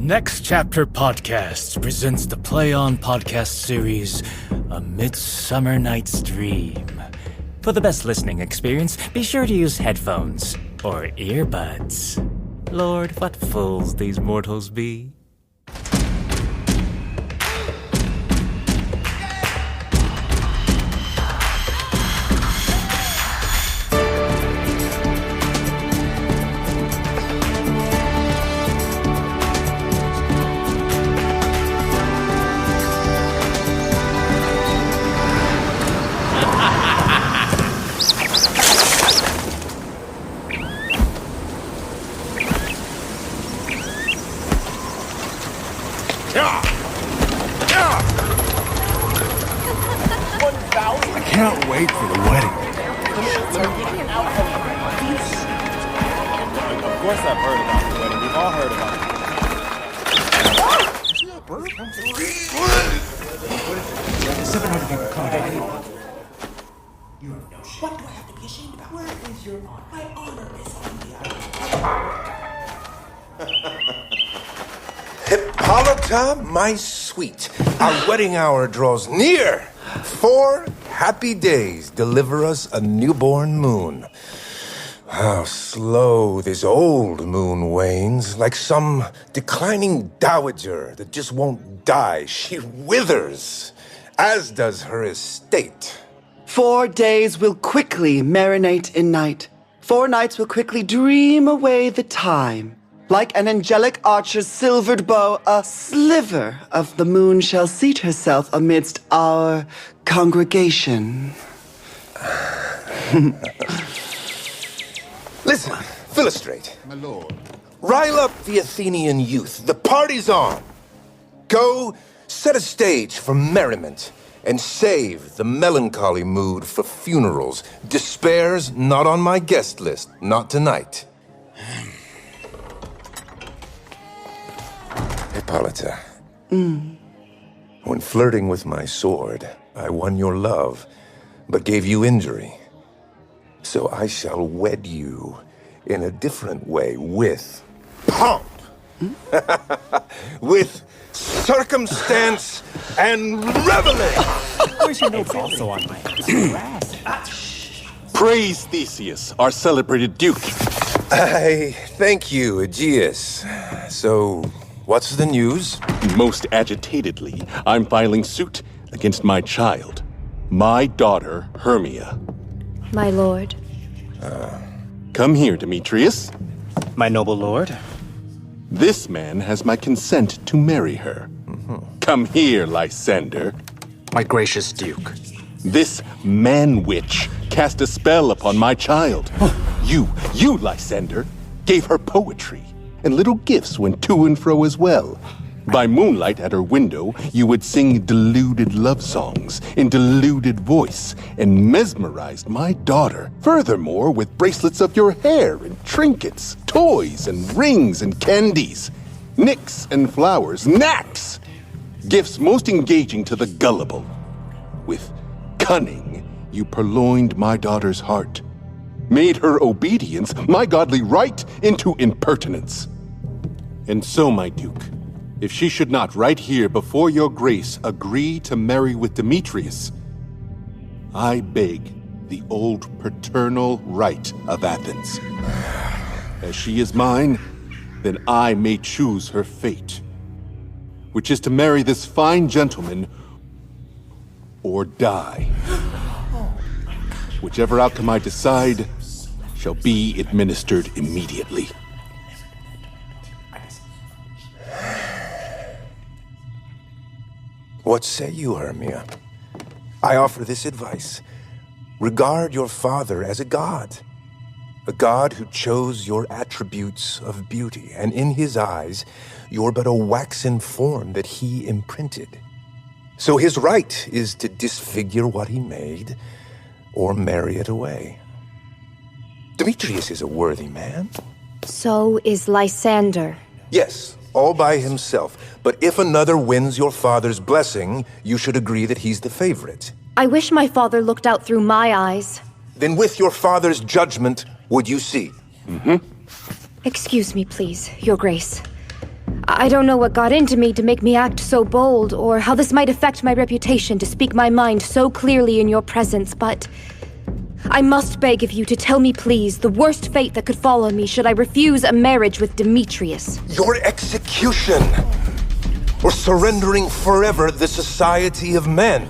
Next Chapter Podcast presents the Play On podcast series, A Midsummer Night's Dream. For the best listening experience, be sure to use headphones or earbuds. Lord, what fools these mortals be. I can't wait for the wedding. Of course I've heard about the wedding. We've all heard about What do I have to be ashamed about? Where is your honor? My honor is on the Hippolyta, my sweet, our wedding hour draws near. 4 happy days deliver us a newborn moon. How slow this old moon wanes, like some declining dowager that just won't die. She withers, as does her estate. 4 days will quickly marinate in night. 4 nights will quickly dream away the time. Like an angelic archer's silvered bow, a sliver of the moon shall seat herself amidst our congregation. Listen, Philostrate. My lord. Rile up the Athenian youth. The party's on. Go set a stage for merriment and save the melancholy mood for funerals. Despair's not on my guest list, not tonight. Hippolyta. When flirting with my sword, I won your love, but gave you injury. So I shall wed you in a different way, with pomp, with circumstance and reveling. Where's your notes also on my Praise Theseus, our celebrated duke. I thank you, Egeus. So, what's the news? Most agitatedly, I'm filing suit against my child, my daughter, Hermia. My lord. Come here, Demetrius. My noble lord. This man has my consent to marry her. Come here, Lysander. My gracious duke. This man-witch cast a spell upon my child. You, Lysander, gave her poetry, and little gifts went to and fro as well. By moonlight at her window, you would sing deluded love songs in deluded voice and mesmerized my daughter. Furthermore, with bracelets of your hair and trinkets, toys and rings and candies, nicks and flowers, knacks, gifts most engaging to the gullible. With cunning, you purloined my daughter's heart, made her obedience, my godly right, into impertinence. And so, my duke, if she should not right here before your grace agree to marry with Demetrius, I beg the old paternal right of Athens. As she is mine, then I may choose her fate, which is to marry this fine gentleman or die. Whichever outcome I decide shall be administered immediately. What say you, Hermia? I offer this advice. Regard your father as a god who chose your attributes of beauty, and in his eyes, you're but a waxen form that he imprinted. So his right is to disfigure what he made, or marry it away. Demetrius is a worthy man. So is Lysander. Yes, all by himself. But if another wins your father's blessing, you should agree that he's the favorite. I wish my father looked out through my eyes. Then with your father's judgment, would you see? Excuse me, please, Your Grace. I don't know what got into me to make me act so bold, or how this might affect my reputation to speak my mind so clearly in your presence, but I must beg of you to tell me, please, the worst fate that could fall on me should I refuse a marriage with Demetrius. Your execution! Or surrendering forever the society of men.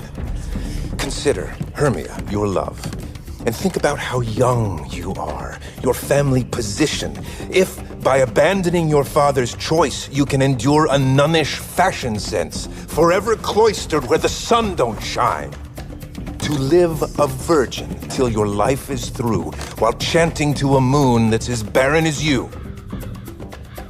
Consider, Hermia, your love. And think about how young you are, your family position. If, by abandoning your father's choice, you can endure a nunnish fashion sense, forever cloistered where the sun don't shine. To live a virgin till your life is through, while chanting to a moon that's as barren as you.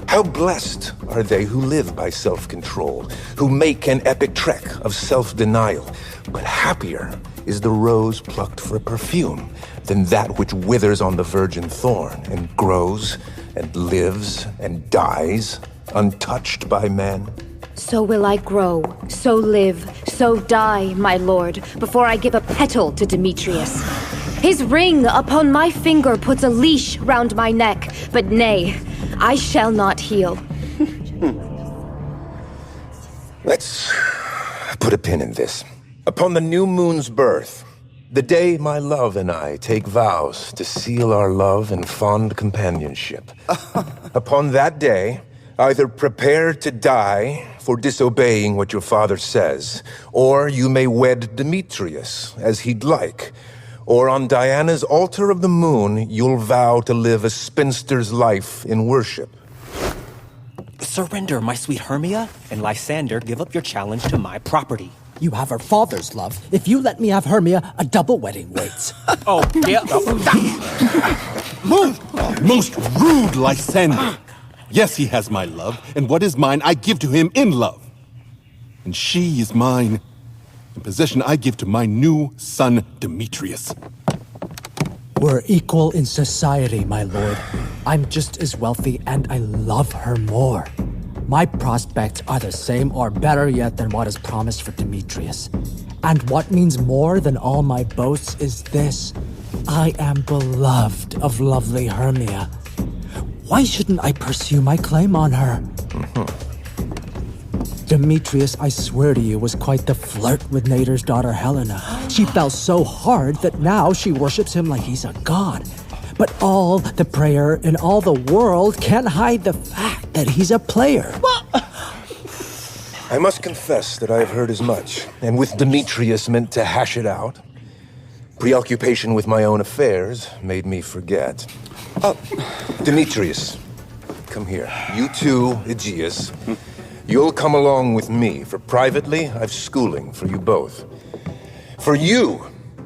How blessed are they who live by self-control, who make an epic trek of self-denial. But happier is the rose plucked for perfume than that which withers on the virgin thorn and grows and lives and dies untouched by men. So will I grow, so live, so die, my lord, before I give a petal to Demetrius. His ring upon my finger puts a leash round my neck, but nay, I shall not heal. Let's put a pin in this. Upon the new moon's birth, the day my love and I take vows to seal our love in fond companionship. Upon that day, either prepare to die for disobeying what your father says, or you may wed Demetrius as he'd like. Or on Diana's altar of the moon, you'll vow to live a spinster's life in worship. Surrender, my sweet Hermia, and Lysander, give up your challenge to my property. You have her father's love. If you let me have Hermia, a double wedding waits. Oh, yeah. Most rude Lysander! Yes, he has my love, and what is mine I give to him in love. And she is mine, in possession I give to my new son, Demetrius. We're equal in society, my lord. I'm just as wealthy, and I love her more. My prospects are the same or better yet than what is promised for Demetrius. And what means more than all my boasts is this. I am beloved of lovely Hermia. Why shouldn't I pursue my claim on her? Demetrius, I swear to you, was quite the flirt with Nader's daughter Helena. She fell so hard that now she worships him like he's a god. But all the prayer in all the world can't hide the fact that he's a player. I must confess that I have heard as much, and with Demetrius meant to hash it out. Preoccupation with my own affairs made me forget. Demetrius, come here. You too, Egeus. You'll come along with me, for privately, I've schooling for you both. For you,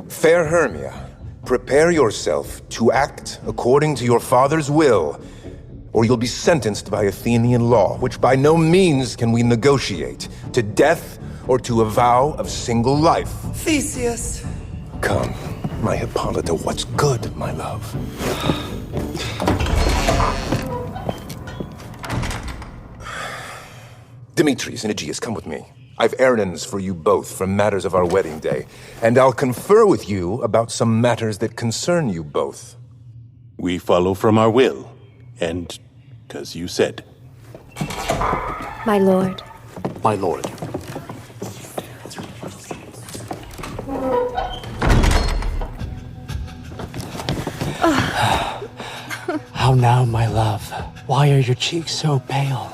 fair Hermia, prepare yourself to act according to your father's will, or you'll be sentenced by Athenian law, which by no means can we negotiate, to death or to a vow of single life. Theseus. Come, my Hippolyta, what's good, my love? Demetrius and Egeus, come with me. I've errands for you both from matters of our wedding day, and I'll confer with you about some matters that concern you both. We follow from our will, and 'cause you said. My lord. My lord. How now, my love? Why are your cheeks so pale?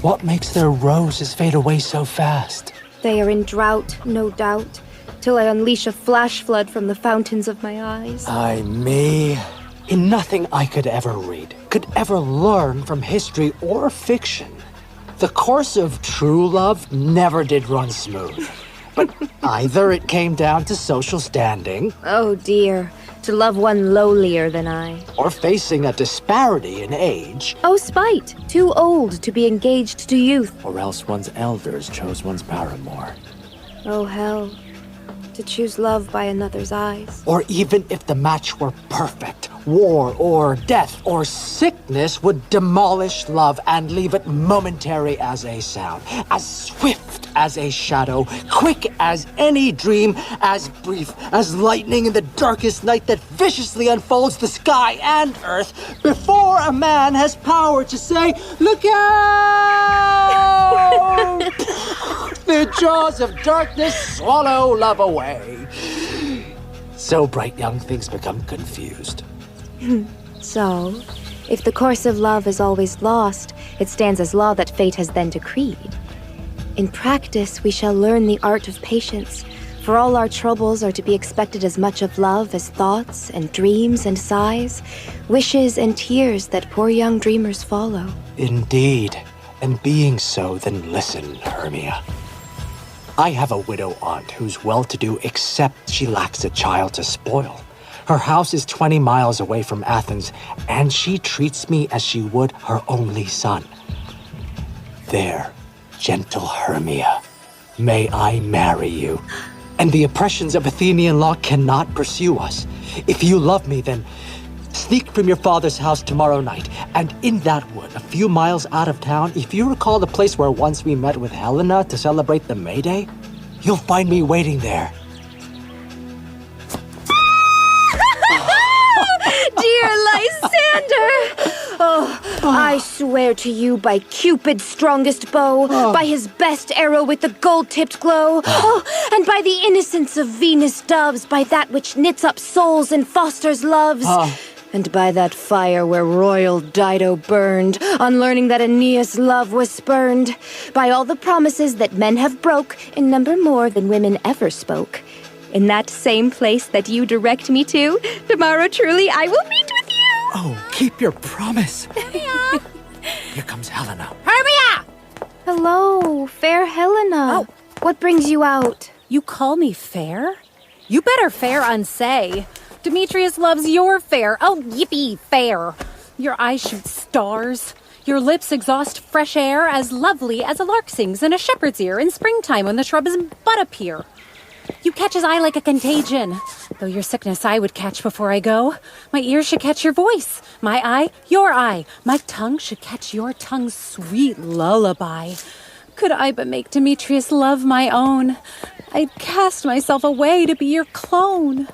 What makes their roses fade away so fast? They are in drought, no doubt, till I unleash a flash flood from the fountains of my eyes. Ay me. In nothing I could ever read, could ever learn from history or fiction, the course of true love never did run smooth. But either it came down to social standing, Oh dear, to love one lowlier than I. or facing a disparity in age, Oh spite, too old to be engaged to youth. or else one's elders chose one's paramour. Oh hell, to choose love by another's eyes. Or even if the match were perfect, war or death or sickness would demolish love and leave it momentary as a sound, as swift as a shadow, quick as any dream, as brief as lightning in the darkest night that viciously unfolds the sky and earth before a man has power to say, "Look out!" The jaws of darkness swallow love away. So bright young things become confused. So, if the course of love is always lost, it stands as law that fate has then decreed. In practice, we shall learn the art of patience, for all our troubles are to be expected as much of love as thoughts and dreams and sighs, wishes and tears that poor young dreamers follow. Indeed. And being so, then listen, Hermia. I have a widow aunt who's well-to-do except she lacks a child to spoil. Her house is 20 miles away from Athens, and she treats me as she would her only son. There, gentle Hermia, may I marry you. And the oppressions of Athenian law cannot pursue us. If you love me, then sneak from your father's house tomorrow night, and in that wood, a few miles out of town, if you recall the place where once we met with Helena to celebrate the May Day, you'll find me waiting there. Dear Lysander! I swear to you by Cupid's strongest bow, by his best arrow with the gold-tipped glow, and by the innocence of Venus doves, by that which knits up souls and fosters loves, and by that fire where royal Dido burned, on learning that Aeneas' love was spurned, by all the promises that men have broke, in number more than women ever spoke. In that same place that you direct me to, tomorrow truly I will meet with you! Oh, keep your promise. Hermia! Here comes Helena. Hermia! Hello, fair Helena. Oh. What brings you out? You call me fair? You better fair unsay. Demetrius loves your fair. Oh, yippee, fair. Your eyes shoot stars. Your lips exhaust fresh air as lovely as a lark sings in a shepherd's ear in springtime when the shrubs bud appear. You catch his eye like a contagion. Though your sickness I would catch before I go. My ear should catch your voice. My eye, your eye. My tongue should catch your tongue's sweet lullaby. Could I but make Demetrius love my own, I'd cast myself away to be your clone.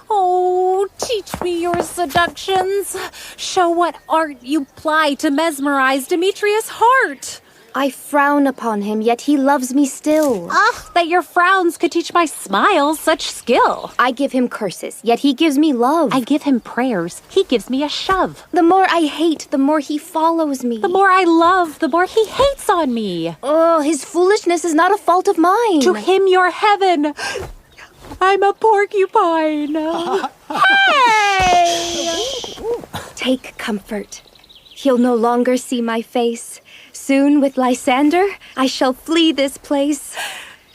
Oh, teach me your seductions. Show what art you ply to mesmerize Demetrius' heart. I frown upon him, yet he loves me still. That your frowns could teach my smiles such skill. I give him curses, yet he gives me love. I give him prayers, he gives me a shove. The more I hate, the more he follows me. The more I love, the more he hates on me. Oh, his foolishness is not a fault of mine. To him your heaven. I'm a porcupine. Hey! Take comfort. He'll no longer see my face. Soon, with Lysander, I shall flee this place.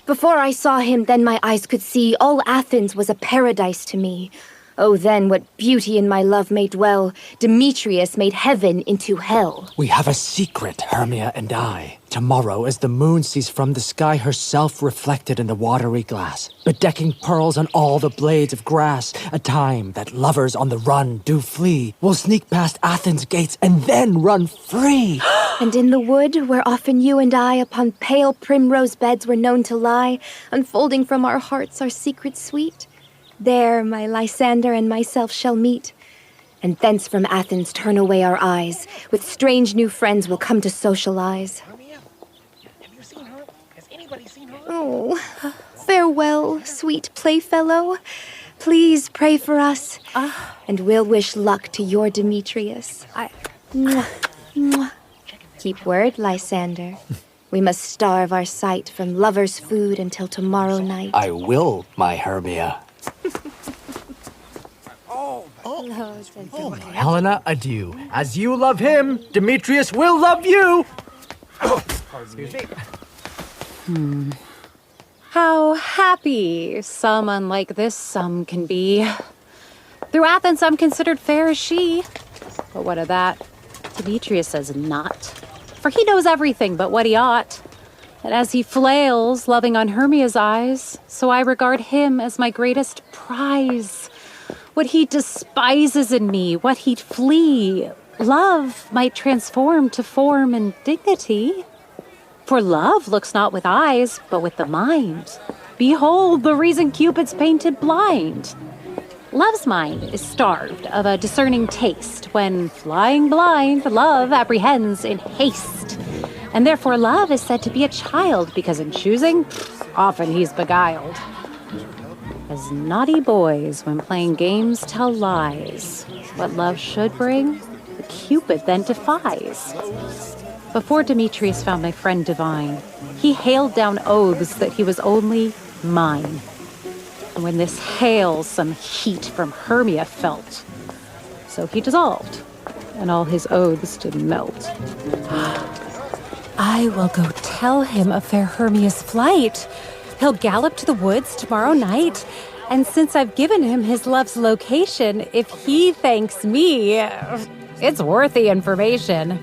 Before I saw him, then my eyes could see all Athens was a paradise to me. Oh, then what beauty in my love may dwell. Demetrius made heaven into hell. We have a secret, Hermia and I. Tomorrow, as the moon sees from the sky herself reflected in the watery glass, bedecking pearls on all the blades of grass, a time that lovers on the run do flee, will sneak past Athens' gates and then run free. And in the wood, where often you and I upon pale primrose beds were known to lie, unfolding from our hearts our secret sweet, there my Lysander and myself shall meet, and thence from Athens turn away our eyes. With strange new friends we'll come to socialize. Hermia, have you seen her? Has anybody seen her? Oh, farewell, sweet playfellow. Please pray for us, and we'll wish luck to your Demetrius. Mwah, mwah. Keep word, Lysander. We must starve our sight from lover's food until tomorrow night. I will, my Hermia. Helena, adieu. As you love him, Demetrius will love you. Excuse me. How happy someone like this some can be. Through Athens I'm considered fair as she. But what of that? Demetrius says not. For he knows everything but what he ought. And as he flails, loving on Hermia's eyes, so I regard him as my greatest prize. What he despises in me, what he'd flee, love might transform to form and dignity. For love looks not with eyes, but with the mind. Behold the reason Cupid's painted blind. Love's mind is starved of a discerning taste. When flying blind, love apprehends in haste. And therefore love is said to be a child, because in choosing, often he's beguiled. As naughty boys, when playing games, tell lies. What love should bring, Cupid then defies. Before Demetrius found my friend divine, he hailed down oaths that he was only mine. And when this hail, some heat from Hermia felt. So he dissolved, and all his oaths did melt. I will go tell him of fair Hermia's flight. He'll gallop to the woods tomorrow night, and since I've given him his love's location, if he thanks me, it's worthy information.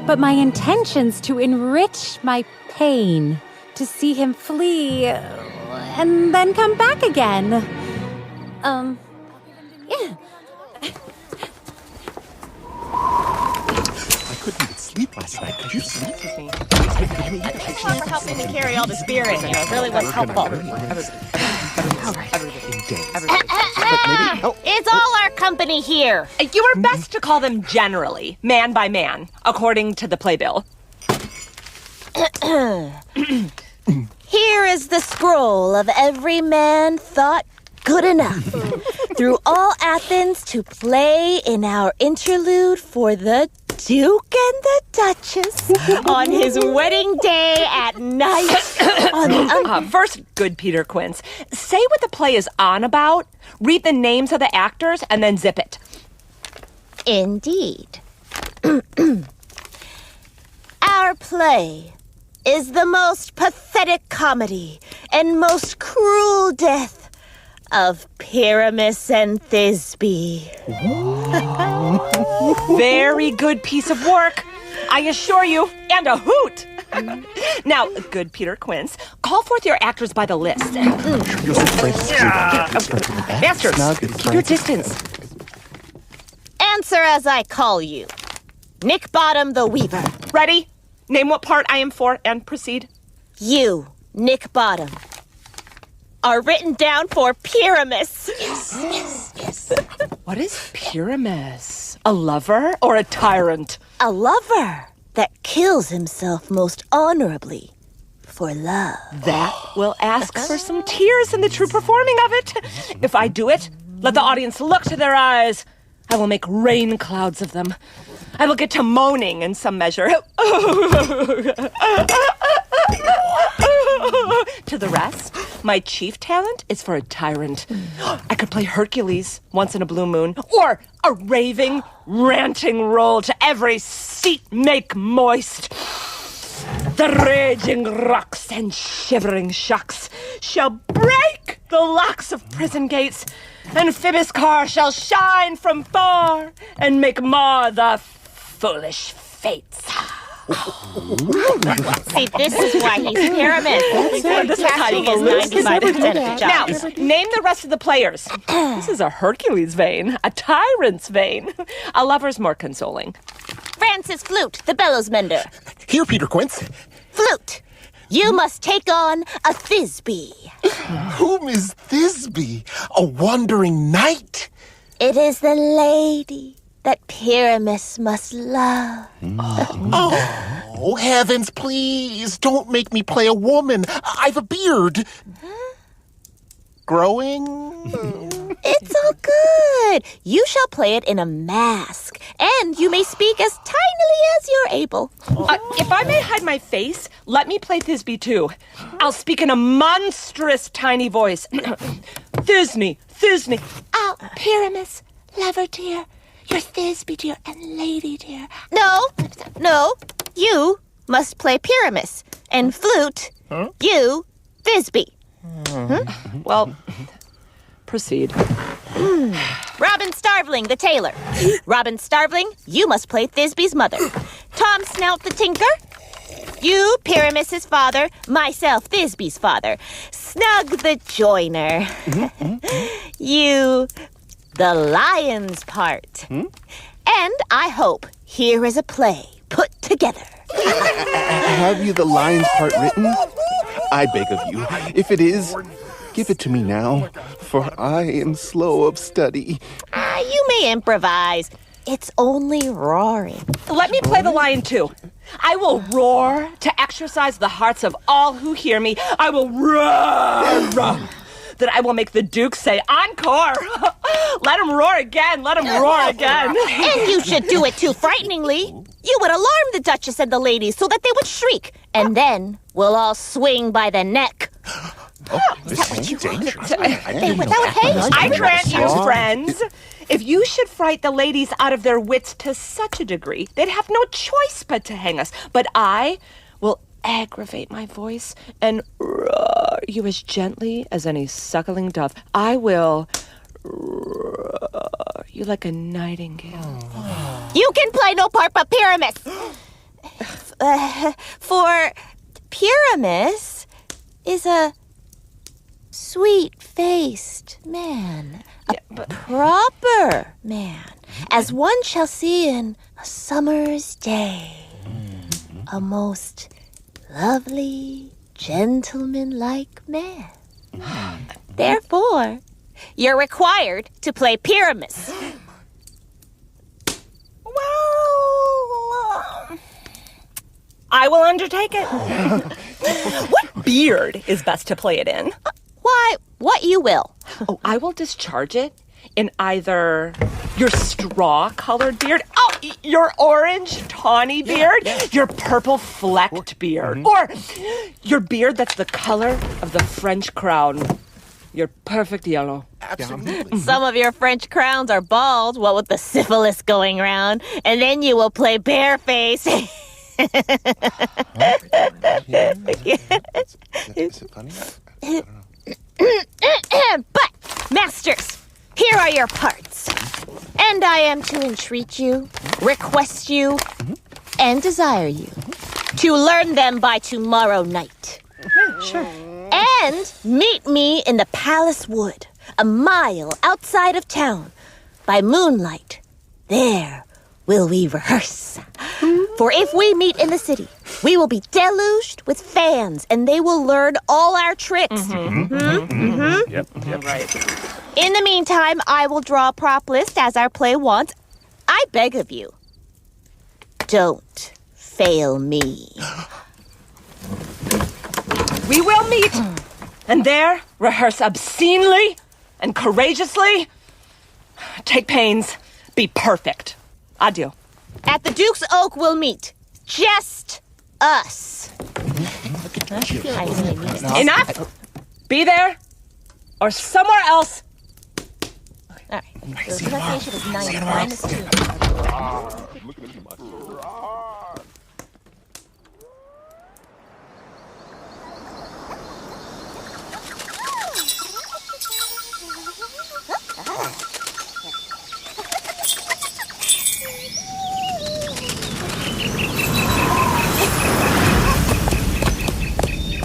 But my intention's to enrich my pain, to see him flee, and then come back again. Yeah. I couldn't even sleep last night. Could you sleep? Thanks a lot for helping me carry all the spirit. You know, it really was helpful. It's all our company here. You are best to call them generally, man by man, according to the playbill. Here is the scroll of every man thought good enough. Through all Athens to play in our interlude for the Duke and the Duchess on his wedding day at night. First, good Peter Quince, say what the play is on about, read the names of the actors, and then zip it. Indeed. Our play is the most pathetic comedy and most cruel death of Pyramus and Thisbe. Very good piece of work, I assure you, and a hoot. Now, good Peter Quince, call forth your actors by the list. Masters, keep your distance. Answer as I call you. Nick Bottom the Weaver. Ready? Name what part I am for and proceed. You, Nick Bottom, are written down for Pyramus. Yes. What is Pyramus? A lover or a tyrant? A lover that kills himself most honorably for love. That will ask for some tears in the true performing of it. If I do it, let the audience look to their eyes. I will make rain clouds of them. I will get to moaning in some measure. To the rest, my chief talent is for a tyrant. I could play Hercules once in a blue moon, or a raving, ranting role to every seat make moist. The raging rocks and shivering shocks shall break the locks of prison gates, and Phoebus' car shall shine from far and make mar the foolish fates. See, this is why he's Pyramus. This is how you get 95% of the Now, job. name the rest of the players. This is a Hercules vein, a tyrant's vein. A lover's more consoling. Francis Flute, the bellows mender. Here, Peter Quince. Flute, you must take on a Thisbe. Whom is Thisbe? A wandering knight? It is the lady that Pyramus must love. Oh, heavens, please, don't make me play a woman. I've a beard. Growing? It's all good. You shall play it in a mask, and you may speak as tinily as you're able. If I may hide my face, let me play Thisbe too. I'll speak in a monstrous tiny voice. Thisbe. Oh, Pyramus, lover dear, you're Thisbe dear and lady dear. No, you must play Pyramus, and Flute, you Thisbe. Well, proceed. Robin Starveling, the tailor. Robin Starveling, you must play Thisbe's mother. Tom Snout, the tinker. You, Pyramus's father, myself, Thisbe's father, Snug the joiner. You, the lion's part. And I hope here is a play put together. Have you the lion's part written? I beg of you, if it is, give it to me now, for I am slow of study. You may improvise. It's only roaring. Let me play the lion too. I will roar to exercise the hearts of all who hear me. I will roar. That I will make the Duke say, encore! Let him roar again, let him roar again. And you should do it too frighteningly. You would alarm the Duchess and the ladies so that they would shriek. And then we'll all swing by the neck. This is dangerous. I grant you, friends. If you should fright the ladies out of their wits to such a degree, they'd have no choice but to hang us. But I will aggravate my voice and roar you as gently as any suckling dove. I will roar you like a nightingale. You can play no part but Pyramus. For Pyramus is a sweet-faced man. A proper man, as one shall see in a summer's day. A most lovely, gentleman-like man. Therefore, you're required to play Pyramus. Well, I will undertake it. What beard is best to play it in? Why, what you will. Oh, I will discharge it in either your straw-colored beard, your orange tawny beard, your purple flecked beard, or your beard that's the color of the French crown, your perfect yellow. Absolutely. Some of your French crowns are bald, what with the syphilis going round, and then you will play bareface. Is it funny? I don't know. But, masters, here are your parts. And I am to entreat you, request you, and desire you to learn them by tomorrow night. Sure. And meet me in the Palace Wood, a mile outside of town. By moonlight, there will we rehearse. For if we meet in the city, we will be deluged with fans, and they will learn all our tricks. Yep. Right. In the meantime, I will draw a prop list as our play wants. I beg of you, don't fail me. We will meet, and there rehearse obscenely and courageously. Take pains, be perfect. Adieu. At the Duke's Oak we'll meet. Just us. Enough! Be there or somewhere else. All right. So pronunciation is 9 minus 2.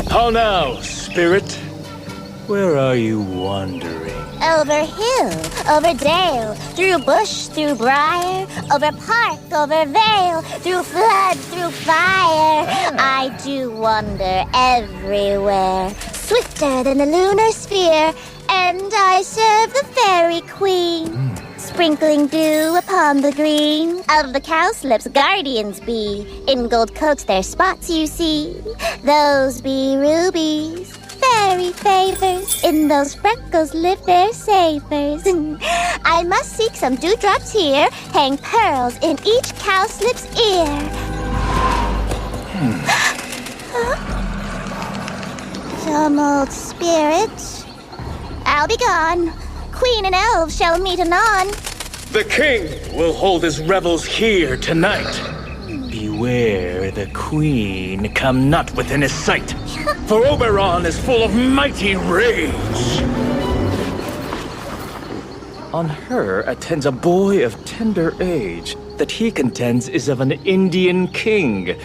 How now, spirit? Where are you wandering? Over hill, over dale, through bush, through briar, over park, over vale, through flood, through fire. I do wander everywhere, swifter than the lunar sphere, and I serve the fairy queen. Sprinkling dew upon the green of the cowslips guardians be. In gold coats their spots you see, those be rubies. Fairy favors, in those freckles live their savors. I must seek some dewdrops here, hang pearls in each cowslip's ear. Some old spirit, I'll be gone. Queen and elves shall meet anon. The king will hold his revels here tonight. Beware the queen come not within his sight, for Oberon is full of mighty rage. On her attends a boy of tender age that he contends is of an Indian king.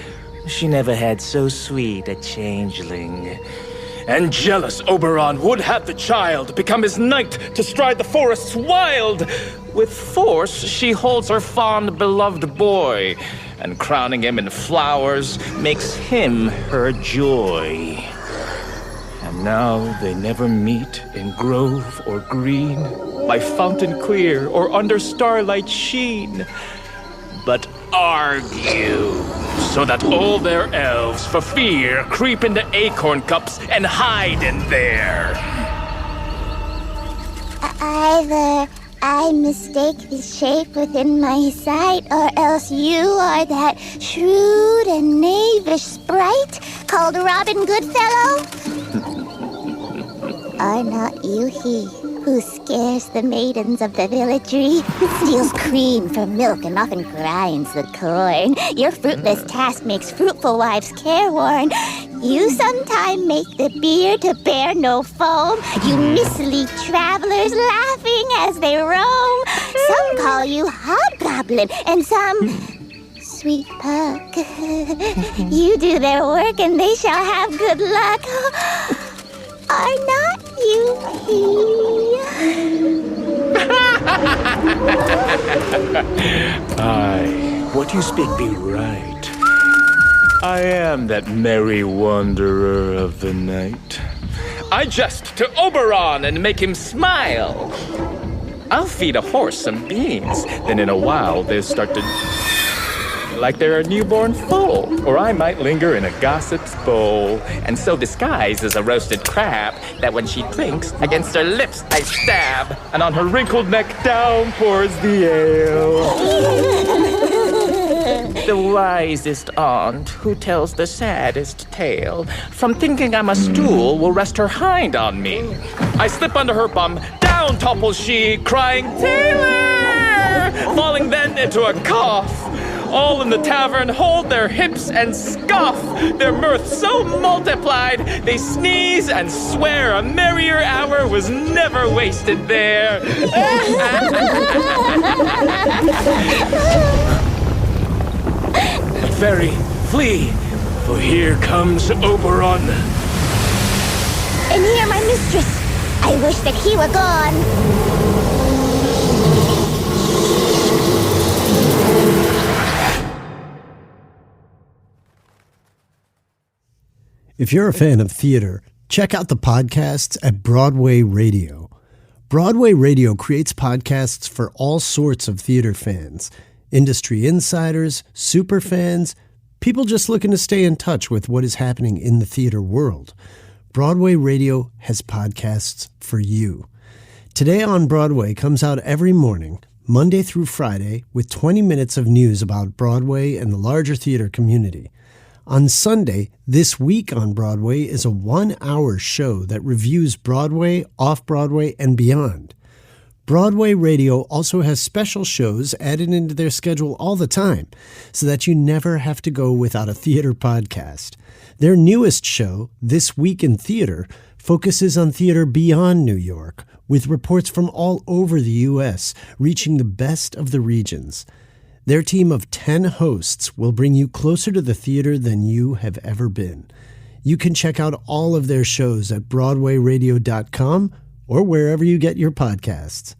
she never had so sweet a changeling. And jealous Oberon would have the child become his knight to stride the forests wild. With force, she holds her fond beloved boy, and crowning him in flowers makes him her joy. And now they never meet in grove or green, by fountain clear or under starlight sheen, but argue, so that all their elves for fear creep into acorn cups and hide in there. Either I mistake the shape within my sight, or else you are that shrewd and knavish sprite called Robin Goodfellow. Are not you he who scares the maidens of the villagery, steals cream from milk and often grinds the corn? Your fruitless task makes fruitful wives careworn. You sometime make the beer to bear no foam. You mislead travelers laughing as they roam. Some call you hobgoblin and some sweet puck. You do their work and they shall have good luck. Are not you he? Aye, what you speak be right. I am that merry wanderer of the night. I jest to Oberon and make him smile. I'll feed a horse some beans, then in a while they'll start to like they're a newborn foal, or I might linger in a gossip's bowl, and so disguised as a roasted crab, that when she drinks, against her lips I stab, and on her wrinkled neck down pours the ale. The wisest aunt, who tells the saddest tale, from thinking I'm a stool, will rest her hind on me. I slip under her bum, down topples she, crying, "Tailor!" falling then into a cough. All in the tavern hold their hips and scoff, their mirth so multiplied, they sneeze and swear a merrier hour was never wasted there. Fairy, flee, for here comes Oberon. And here my mistress. I wish that he were gone. If you're a fan of theater, check out the podcasts at Broadway Radio. Broadway Radio creates podcasts for all sorts of theater fans, industry insiders, super fans, people just looking to stay in touch with what is happening in the theater world. Broadway Radio has podcasts for you. Today on Broadway comes out every morning, Monday through Friday, with 20 minutes of news about Broadway and the larger theater community. On Sunday, This Week on Broadway is a 1-hour show that reviews Broadway, off-Broadway, and beyond. Broadway Radio also has special shows added into their schedule all the time, so that you never have to go without a theater podcast. Their newest show, This Week in Theater, focuses on theater beyond New York, with reports from all over the U.S., reaching the best of the regions. Their team of 10 hosts will bring you closer to the theater than you have ever been. You can check out all of their shows at BroadwayRadio.com or wherever you get your podcasts.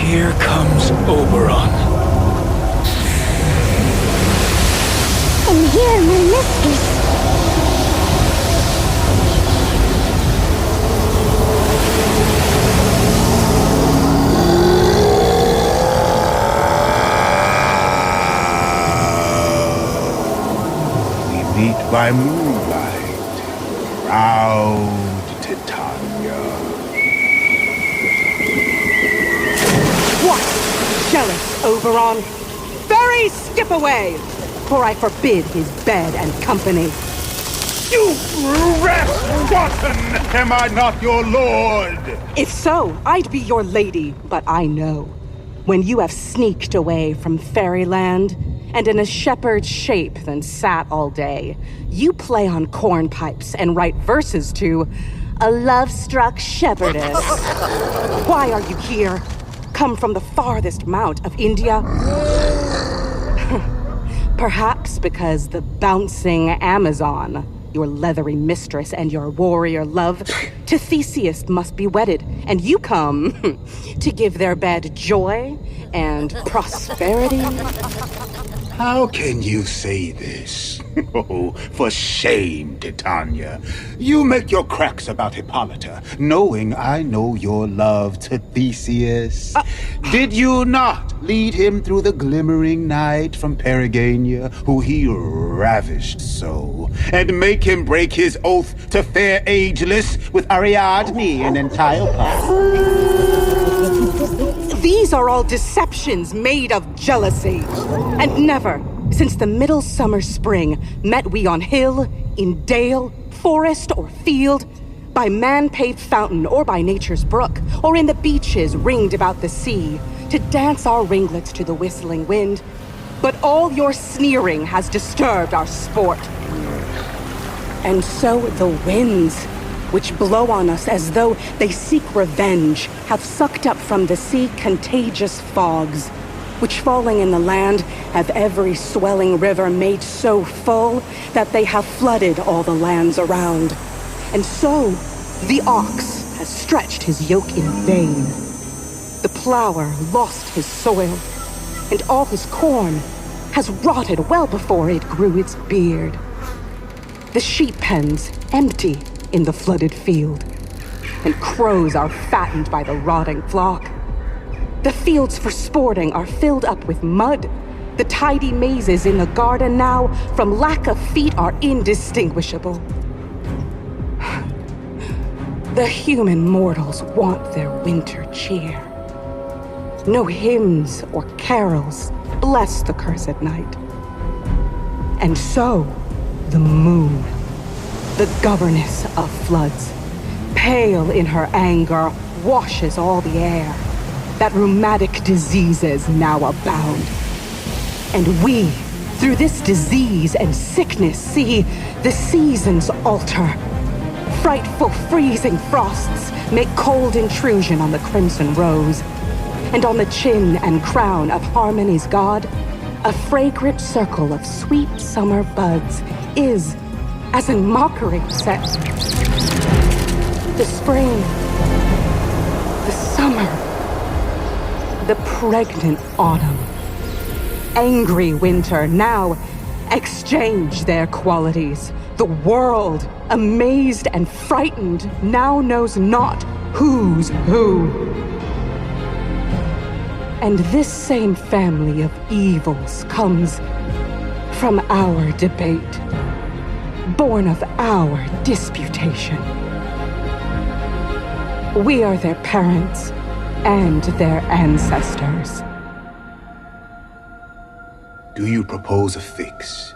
Here comes Oberon. And here my mistress. We meet by moonlight, proud Titania. What? Jealous Oberon? Fairy, skip away, for I forbid his bed and company. You rash wanton! Am I not your lord? If so, I'd be your lady, but I know. When you have sneaked away from fairyland, and in a shepherd's shape then sat all day, you play on cornpipes and write verses to a love-struck shepherdess. Why are you here? Come from the farthest mount of India? Perhaps because the bouncing Amazon, your leathery mistress and your warrior love, to Theseus must be wedded, and you come to give their bed joy and prosperity? How can you say this? Oh, for shame, Titania. You make your cracks about Hippolyta, knowing I know your love to Theseus. Did you not lead him through the glimmering night from Perigania, who he ravished so, and make him break his oath to fair ageless with Ariadne and Antiope? These are all deceptions made of jealousy. And never, since the middle summer spring, met we on hill, in dale, forest, or field, by man-paved fountain or by nature's brook, or in the beaches ringed about the sea, to dance our ringlets to the whistling wind. But all your sneering has disturbed our sport. And so the winds, which blow on us as though they seek revenge, have sucked up from the sea contagious fogs, which falling in the land have every swelling river made so full that they have flooded all the lands around. And so the ox has stretched his yoke in vain. The plower lost his soil, and all his corn has rotted well before it grew its beard. The sheep pens empty in the flooded field, and crows are fattened by the rotting flock. The fields for sporting are filled up with mud. The tidy mazes in the garden now, from lack of feet, are indistinguishable. The human mortals want their winter cheer. No hymns or carols bless the cursed night. And so, the moon, the governess of floods, pale in her anger, washes all the air, that rheumatic diseases now abound. And we, through this disease and sickness, see the seasons alter. Frightful freezing frosts make cold intrusion on the crimson rose, and on the chin and crown of harmony's god, a fragrant circle of sweet summer buds is, as in mockery, set. The spring, the summer, the pregnant autumn, angry winter now exchange their qualities. The world, amazed and frightened, now knows not who's who. And this same family of evils comes from our debate, born of our disputation. We are their parents and their ancestors. Do you propose a fix?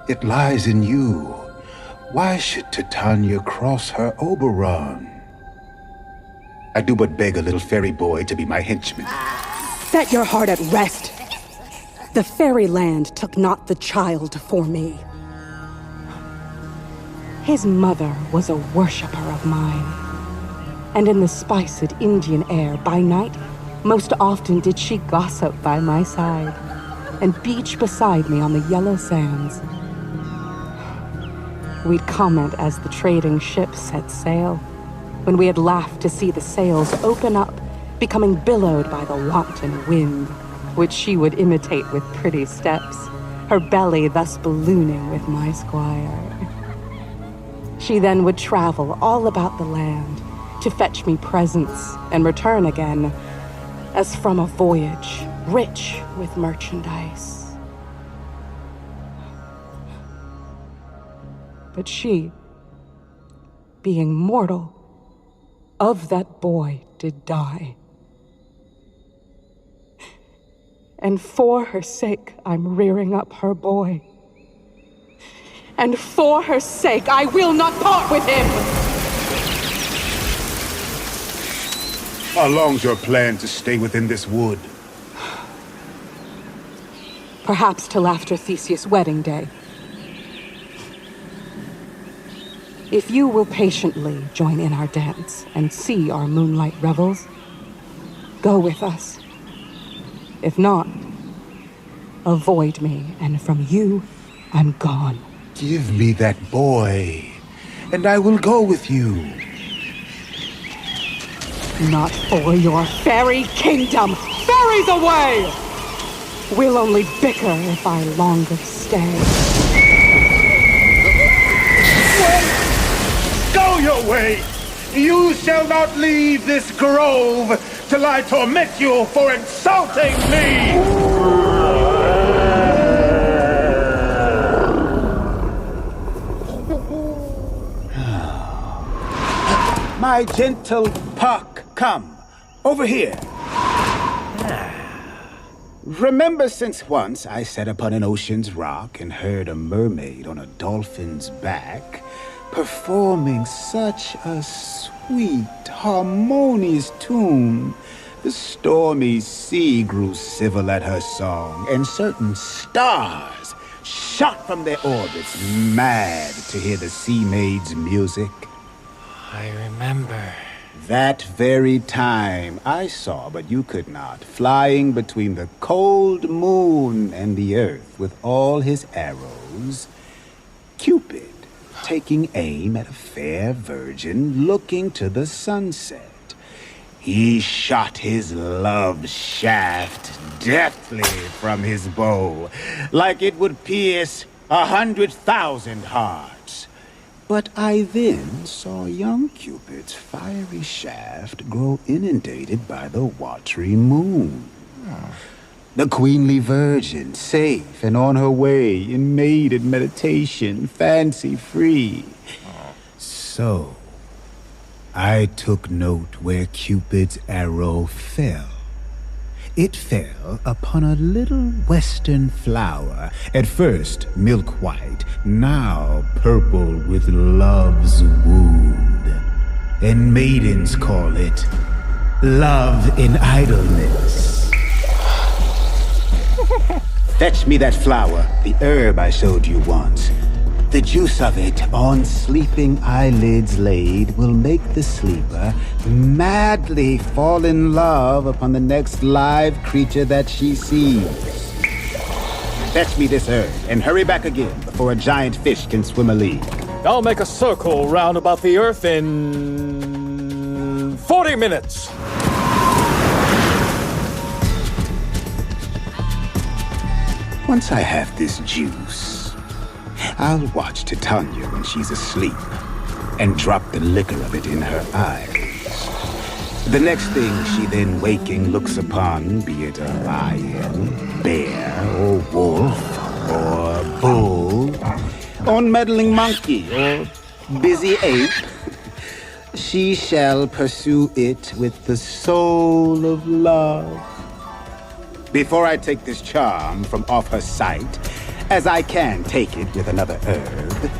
It lies in you. Why should Titania cross her Oberon? I do but beg a little fairy boy to be my henchman. Set your heart at rest. The fairyland took not the child for me. His mother was a worshipper of mine, and in the spiced Indian air by night, most often did she gossip by my side, and beach beside me on the yellow sands. We'd comment as the trading ships set sail, when we had laughed to see the sails open up, becoming billowed by the wanton wind, which she would imitate with pretty steps, her belly thus ballooning with my squire. She then would travel all about the land to fetch me presents and return again, as from a voyage rich with merchandise. But she, being mortal, of that boy did die. And for her sake I'm rearing up her boy. And for her sake, I will not part with him! How long's your plan to stay within this wood? Perhaps till after Theseus' wedding day. If you will patiently join in our dance and see our moonlight revels, go with us. If not, avoid me, and from you, I'm gone. Give me that boy, and I will go with you. Not for your fairy kingdom! Fairies away! We'll only bicker if I longer stay. Go your way! You shall not leave this grove till I torment you for insulting me! My gentle Puck, come, over here. Remember since once I sat upon an ocean's rock and heard a mermaid on a dolphin's back performing such a sweet, harmonious tune. The stormy sea grew civil at her song, and certain stars shot from their orbits, mad to hear the sea maid's music. I remember. That very time I saw, but you could not, flying between the cold moon and the earth with all his arrows, Cupid, taking aim at a fair virgin looking to the sunset. He shot his love shaft deftly from his bow, like it would pierce 100,000 hearts. But I then saw young Cupid's fiery shaft grow inundated by the watery moon. The queenly virgin, safe and on her way in maiden meditation, fancy-free. So, I took note where Cupid's arrow fell. It fell upon a little western flower, at first milk-white, now purple with love's wound. And maidens call it love in idleness. Fetch me that flower, the herb I showed you once. The juice of it, on sleeping eyelids laid, will make the sleeper madly fall in love upon the next live creature that she sees. Fetch me this herb, and hurry back again before a giant fish can swim a league. I'll make a circle round about the earth in 40 minutes. Once I have this juice, I'll watch Titania when she's asleep and drop the liquor of it in her eyes. The next thing she then waking looks upon, be it a lion, bear, or wolf, or bull, or meddling monkey, or busy ape, she shall pursue it with the soul of love. Before I take this charm from off her sight, as I can take it with another herb,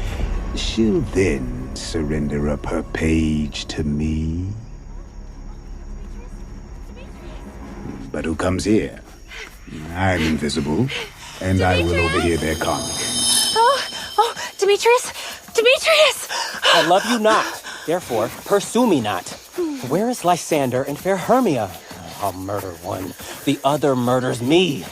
she'll then surrender up her page to me. But who comes here? I'm invisible, and I will overhear their conference. Oh, Demetrius! Demetrius! I love you not, therefore pursue me not. Where is Lysander and fair Hermia? I'll murder one. The other murders me.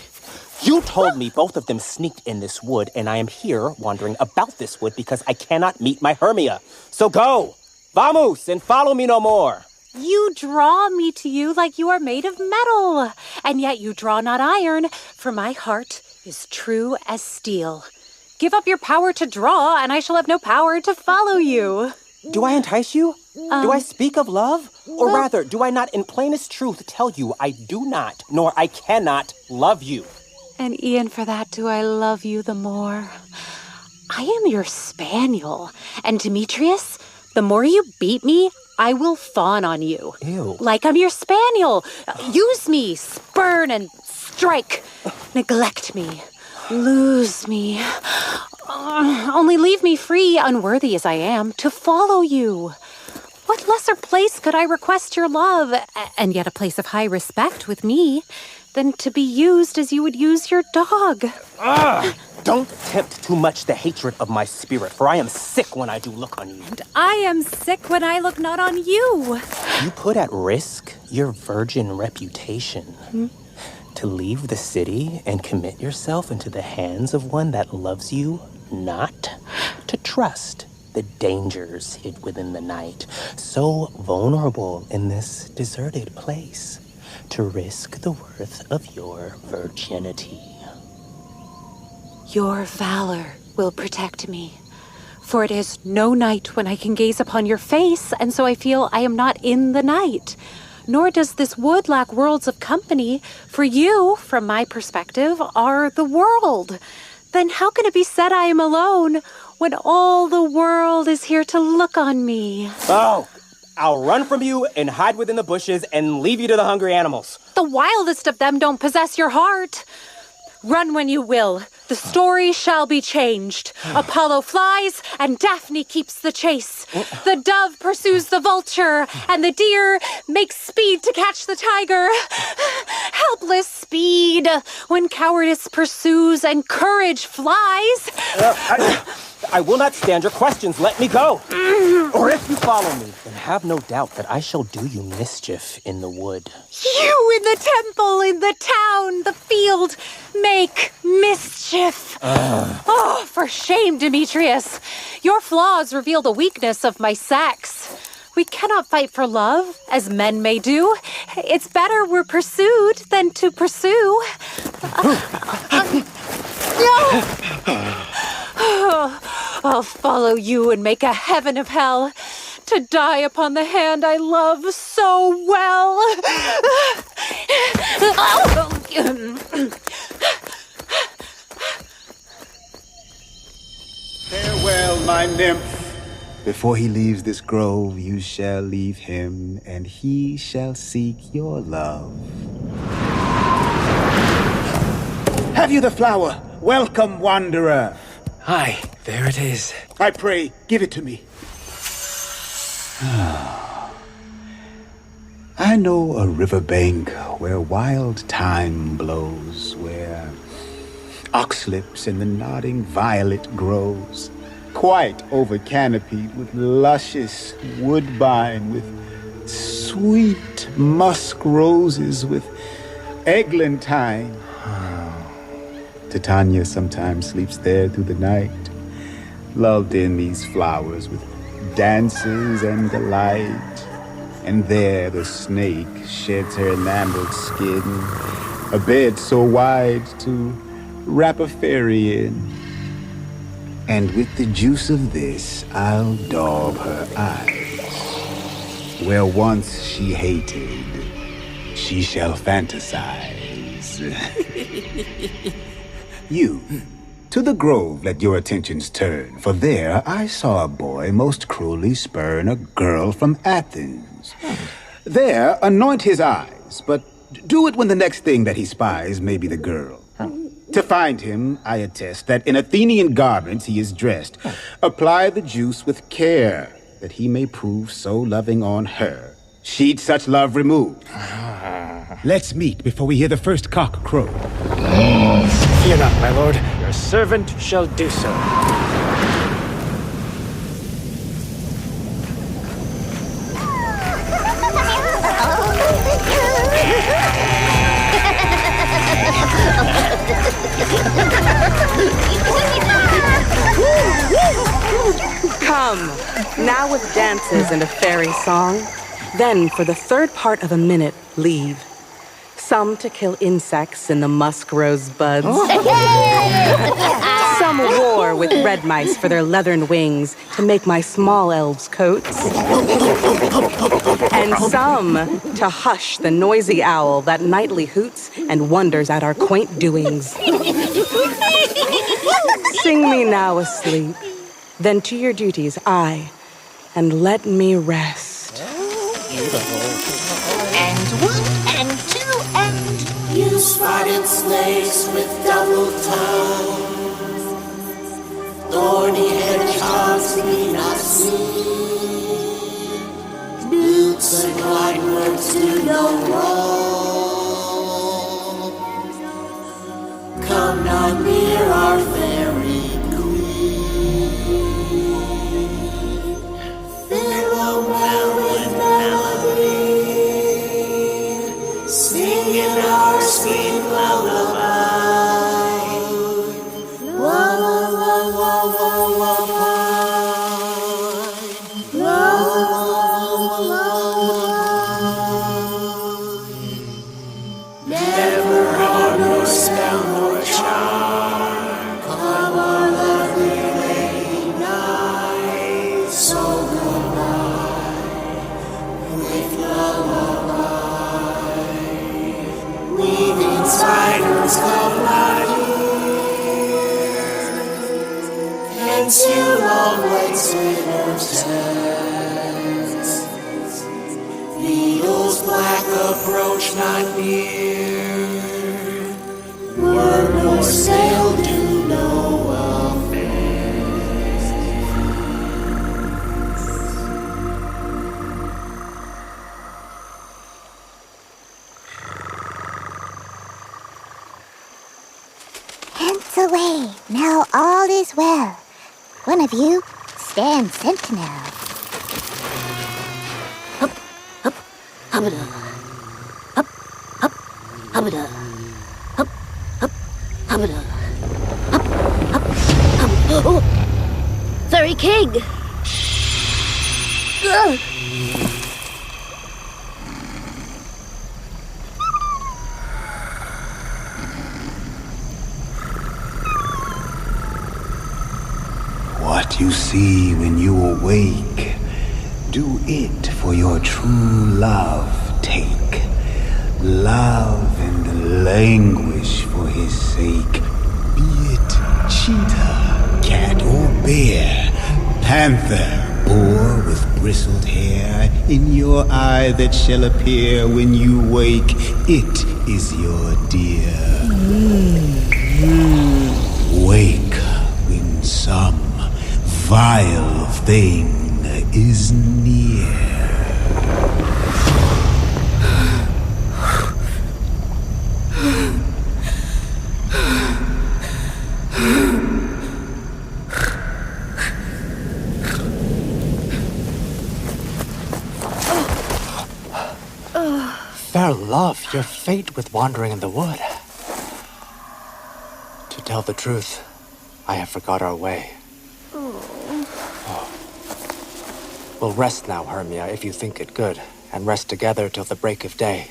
You told me both of them sneaked in this wood, and I am here wandering about this wood because I cannot meet my Hermia. So go! Vamos, and follow me no more! You draw me to you like you are made of metal, and yet you draw not iron, for my heart is true as steel. Give up your power to draw, and I shall have no power to follow you. Do I entice you? Do I speak of love? Or rather, do I not in plainest truth tell you I do not, nor I cannot love you? And Ian, for that do I love you the more. I am your spaniel, and Demetrius, the more you beat me, I will fawn on you. Ew. Like I'm your spaniel. Use me, spurn and strike. Neglect me, lose me. Only leave me free, unworthy as I am, to follow you. What lesser place could I request your love, and yet a place of high respect with me, than to be used as you would use your dog? Don't tempt too much the hatred of my spirit, for I am sick when I do look on you. And I am sick when I look not on you. You put at risk your virgin reputation to leave the city and commit yourself into the hands of one that loves you not, to trust the dangers hid within the night, so vulnerable in this deserted place, to risk the worth of your virginity. Your valor will protect me, for it is no night when I can gaze upon your face, and so I feel I am not in the night. Nor does this wood lack worlds of company, for you, from my perspective, are the world. Then how can it be said I am alone when all the world is here to look on me? Oh, I'll run from you and hide within the bushes and leave you to the hungry animals. The wildest of them don't possess your heart. Run when you will. The story shall be changed. Apollo flies, and Daphne keeps the chase. The dove pursues the vulture, and the deer makes speed to catch the tiger. Helpless speed when cowardice pursues and courage flies. I will not stand your questions. Let me go. Or if you follow me, then have no doubt that I shall do you mischief in the wood. You in the temple, in the town, the field, make mischief. Oh, for shame, Demetrius. Your flaws reveal the weakness of my sex. We cannot fight for love, as men may do. It's better we're pursued than to pursue. I'll follow you and make a heaven of hell, to die upon the hand I love so well. Farewell, my nymph. Before he leaves this grove, you shall leave him, and he shall seek your love. Have you the flower? Welcome, wanderer. Aye, there it is. I pray, give it to me. I know a riverbank where wild thyme blows, where oxlips and the nodding violet grows, quite over canopied with luscious woodbine, with sweet musk roses, with eglantine. Titania sometimes sleeps there through the night, lulled in these flowers with dances and delight. And there the snake sheds her enameled skin, a bed so wide to wrap a fairy in. And with the juice of this, I'll daub her eyes. Where once she hated, she shall fantasize. You, to the grove let your attentions turn, for there I saw a boy most cruelly spurn a girl from Athens. There anoint his eyes, but do it when the next thing that he spies may be the girl. To find him, I attest that in Athenian garments he is dressed. Apply the juice with care, that he may prove so loving on her. She'd such love remove. Let's meet before we hear the first cock crow. Fear not, my lord. Your servant shall do so. Come, now with dances and a fairy song. Then, for the third part of a minute, leave. Some to kill insects in the musk rose buds. Some war with red mice for their leathern wings to make my small elves' coats. And some to hush the noisy owl that nightly hoots and wonders at our quaint doings. Sing me now asleep, then to your duties, aye, and let me rest. And one and two and you spotted snakes with double tongues. Thorny hedgehogs be not seen. Newts and wine words do no wrong. Come not near our fairy queen. Farewell with melody, singing our sweet lullaby. Spiders come not here. Hence you long legs winter's hands. Needles black approach not near. Worm nor snail do no offense. Hence away, now all is well. One of you stand sentinel. Up, up, hubba-da. Up, up, hubba-da. Up, up, hubba-da. Up, up, hubba-da. Oh. Furry King! Ugh. What you see when you awake, do it for your true love take. Love and languish for his sake. Be it cheetah, cat or bear, panther, boar with bristled hair. In your eye that shall appear when you wake, it is your dear. Wake when some vile thing is near. Fair love, your fate with wandering in the wood. To tell the truth, I have forgot our way. We'll rest now, Hermia, if you think it good, and rest together till the break of day.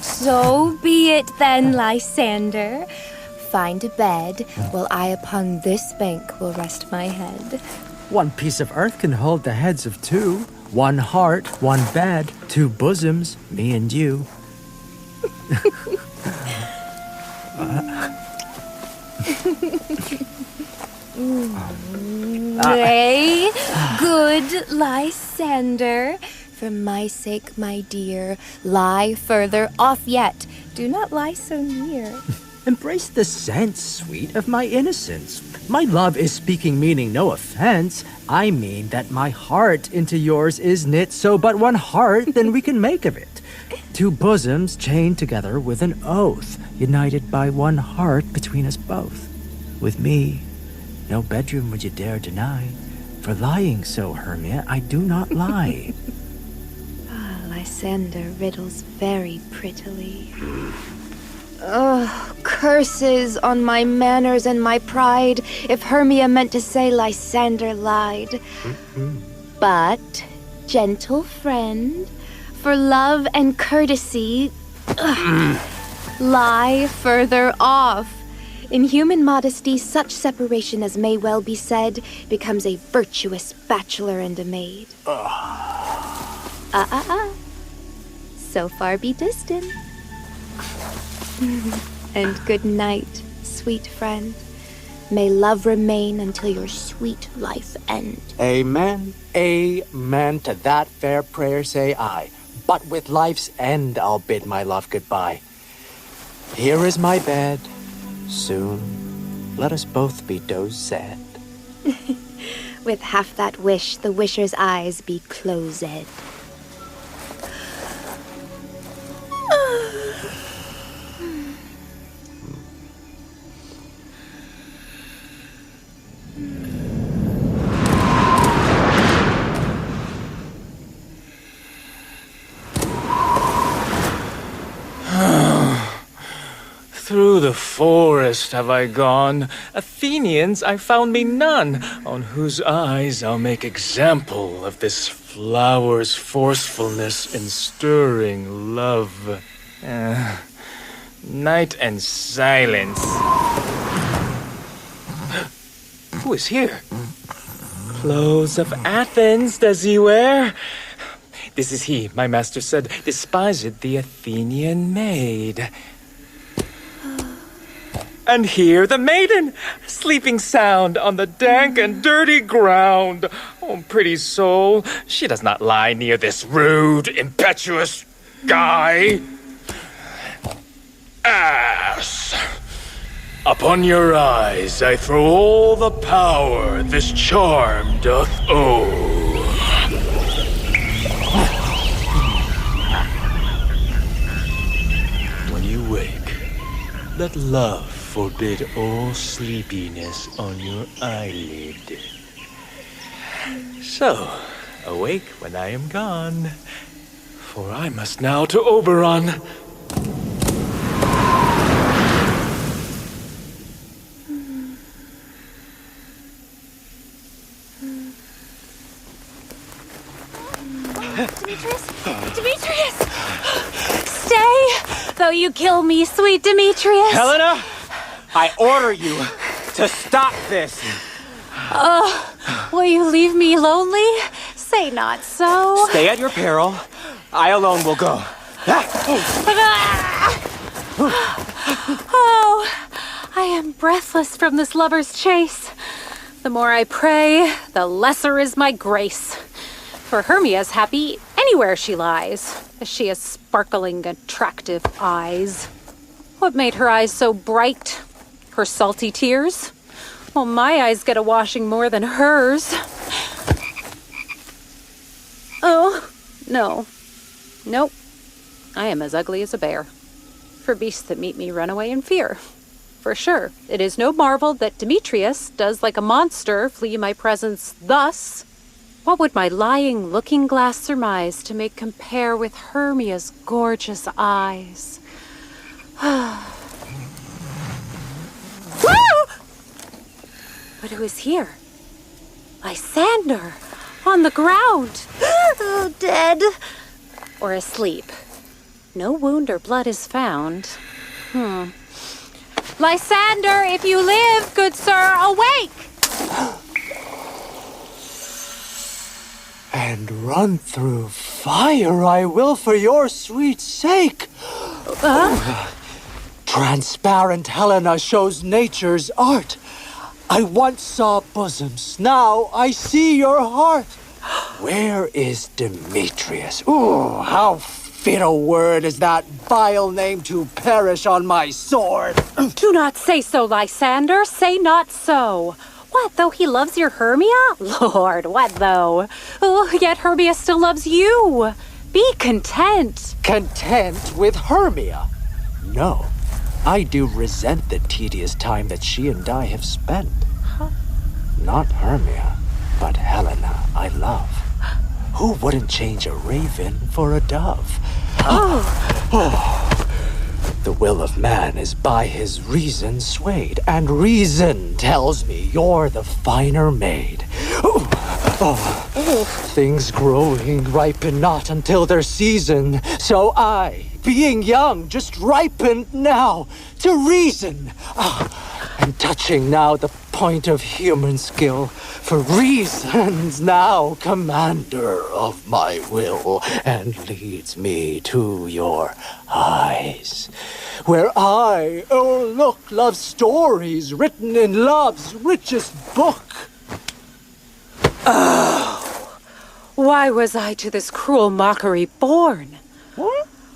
So be it then, Lysander. Find a bed, while I upon this bank will rest my head. One piece of earth can hold the heads of two. One heart, one bed, two bosoms, me and you. Nay, good Lysander. For my sake, my dear, lie further off yet. Do not lie so near. Embrace the sense, sweet, of my innocence. My love is speaking meaning no offense. I mean that my heart into yours is knit, so but one heart then we can make of it. Two bosoms chained together with an oath, united by one heart between us both. With me, no bedroom would you dare deny. For lying so, Hermia, I do not lie. Lysander riddles very prettily. Ugh, curses on my manners and my pride, if Hermia meant to say Lysander lied. But, gentle friend, for love and courtesy, lie further off. In human modesty, such separation as may well be said becomes a virtuous bachelor and a maid. So far be distant. And good night, sweet friend. May love remain until your sweet life end. Amen. Amen. To that fair prayer say I. But with life's end I'll bid my love goodbye. Here is my bed. Soon let us both be dozed. With half that wish, the wisher's eyes be closed. Through the forest have I gone. Athenians, I found me none, on whose eyes I'll make example of this flower's forcefulness in stirring love. Night and silence. Who is here? Clothes of Athens does he wear? This is he, my master said, despised the Athenian maid. And here the maiden, sleeping sound on the dank and dirty ground. Oh, pretty soul, she does not lie near this rude, impetuous guy. Ass! Upon your eyes I throw all the power this charm doth owe. When you wake, let love forbid all sleepiness on your eyelid. So, awake when I am gone, for I must now to Oberon. Demetrius! Stay, though you kill me, sweet Demetrius. Helena, I order you to stop this. Will you leave me lonely? Say not so. Stay at your peril. I alone will go. Oh, I am breathless from this lover's chase. The more I pray, the lesser is my grace. For Hermia's happy anywhere she lies, as she has sparkling, attractive eyes. What made her eyes so bright? Her salty tears? Well, my eyes get a washing more than hers. Oh, no. Nope. I am as ugly as a bear. For beasts that meet me run away in fear. For sure, it is no marvel that Demetrius does like a monster flee my presence thus. What would my lying looking-glass surmise to make compare with Hermia's gorgeous eyes? But who is here? Lysander, on the ground. Oh, dead. Or asleep. No wound or blood is found. Lysander, if you live, good sir, awake! And run through fire I will for your sweet sake. Transparent Helena shows nature's art. I once saw bosoms, now I see your heart. Where is Demetrius? Ooh, how fit a word is that vile name to perish on my sword. Do not say so, Lysander, say not so. What, though he loves your Hermia? Lord, what though? Oh, yet Hermia still loves you. Be content. Content with Hermia? No, I do resent the tedious time that she and I have spent. Not Hermia, but Helena I love. Who wouldn't change a raven for a dove? The will of man is by his reason swayed, and reason tells me you're the finer maid. Things growing ripen not until their season, so I, being young, just ripened now to reason. and touching now the point of human skill, for reasons now commander of my will, and leads me to your eyes, where I o'erlook love stories written in love's richest book. Oh, why was I to this cruel mockery born?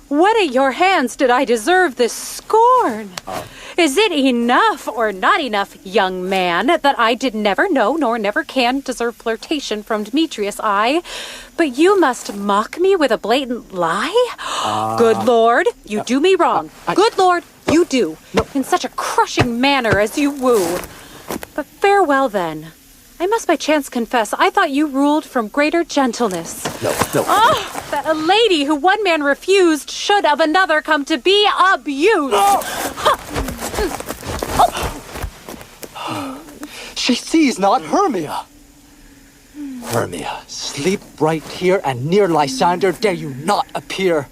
What at your hands did I deserve this scorn? Is it enough or not enough, young man, that I did never know nor never can deserve flirtation from Demetrius? But you must mock me with a blatant lie? Good Lord, you do me wrong. Good Lord, you do. In such a crushing manner as you woo. But farewell then. I must by chance confess, I thought you ruled from greater gentleness. No. Oh, that a lady who one man refused should of another come to be abused. She sees not Hermia. Hermia, sleep right here, and near Lysander dare you not appear.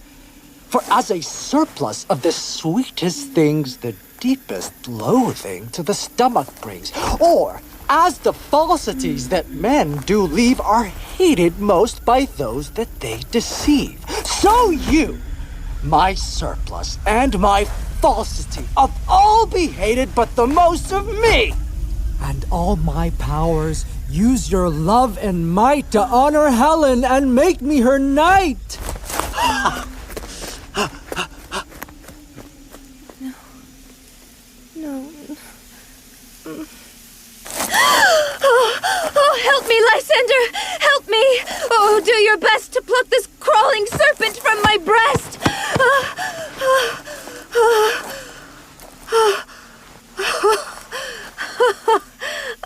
For as a surplus of the sweetest things, the deepest loathing to the stomach brings. Or, as the falsities that men do leave are hated most by those that they deceive. So you, my surplus and my falsity, of all be hated but the most of me. And all my powers, use your love and might to honor Helen and make me her knight. No. Oh, help me, Lysander! Help me! Oh, do your best to pluck this crawling serpent from my breast!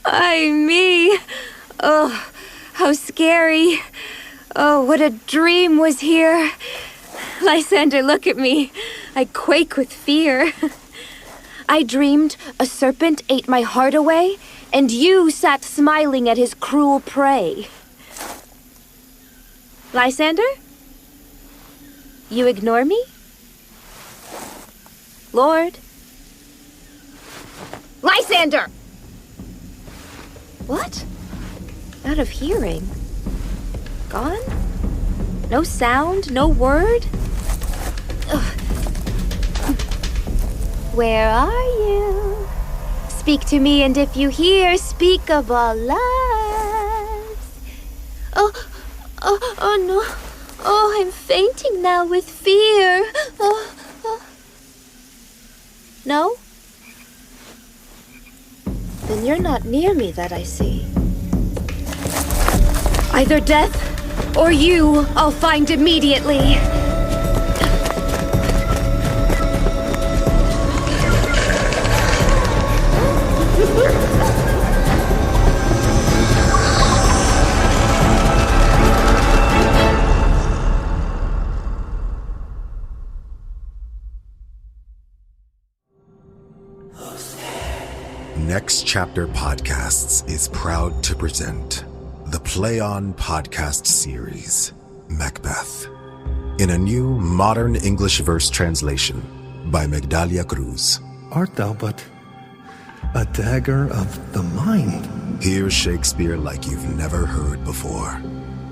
Ay me! Oh, how scary! Oh, what a dream was here! Lysander, look at me. I quake with fear. I dreamed a serpent ate my heart away, and you sat smiling at his cruel prey. Lysander? You ignore me? Lord? Lysander! What? Out of hearing. Gone? No sound, no word? Ugh. Where are you? Speak to me, and if you hear, speak of our lives. Oh no. Oh, I'm fainting now with fear. No? Then you're not near me that I see. Either death or you I'll find immediately. Next Chapter Podcasts is proud to present the Play On podcast series, Macbeth, in a new modern English verse translation by Magdalia Cruz. Art thou but a dagger of the mind? Hear Shakespeare like you've never heard before.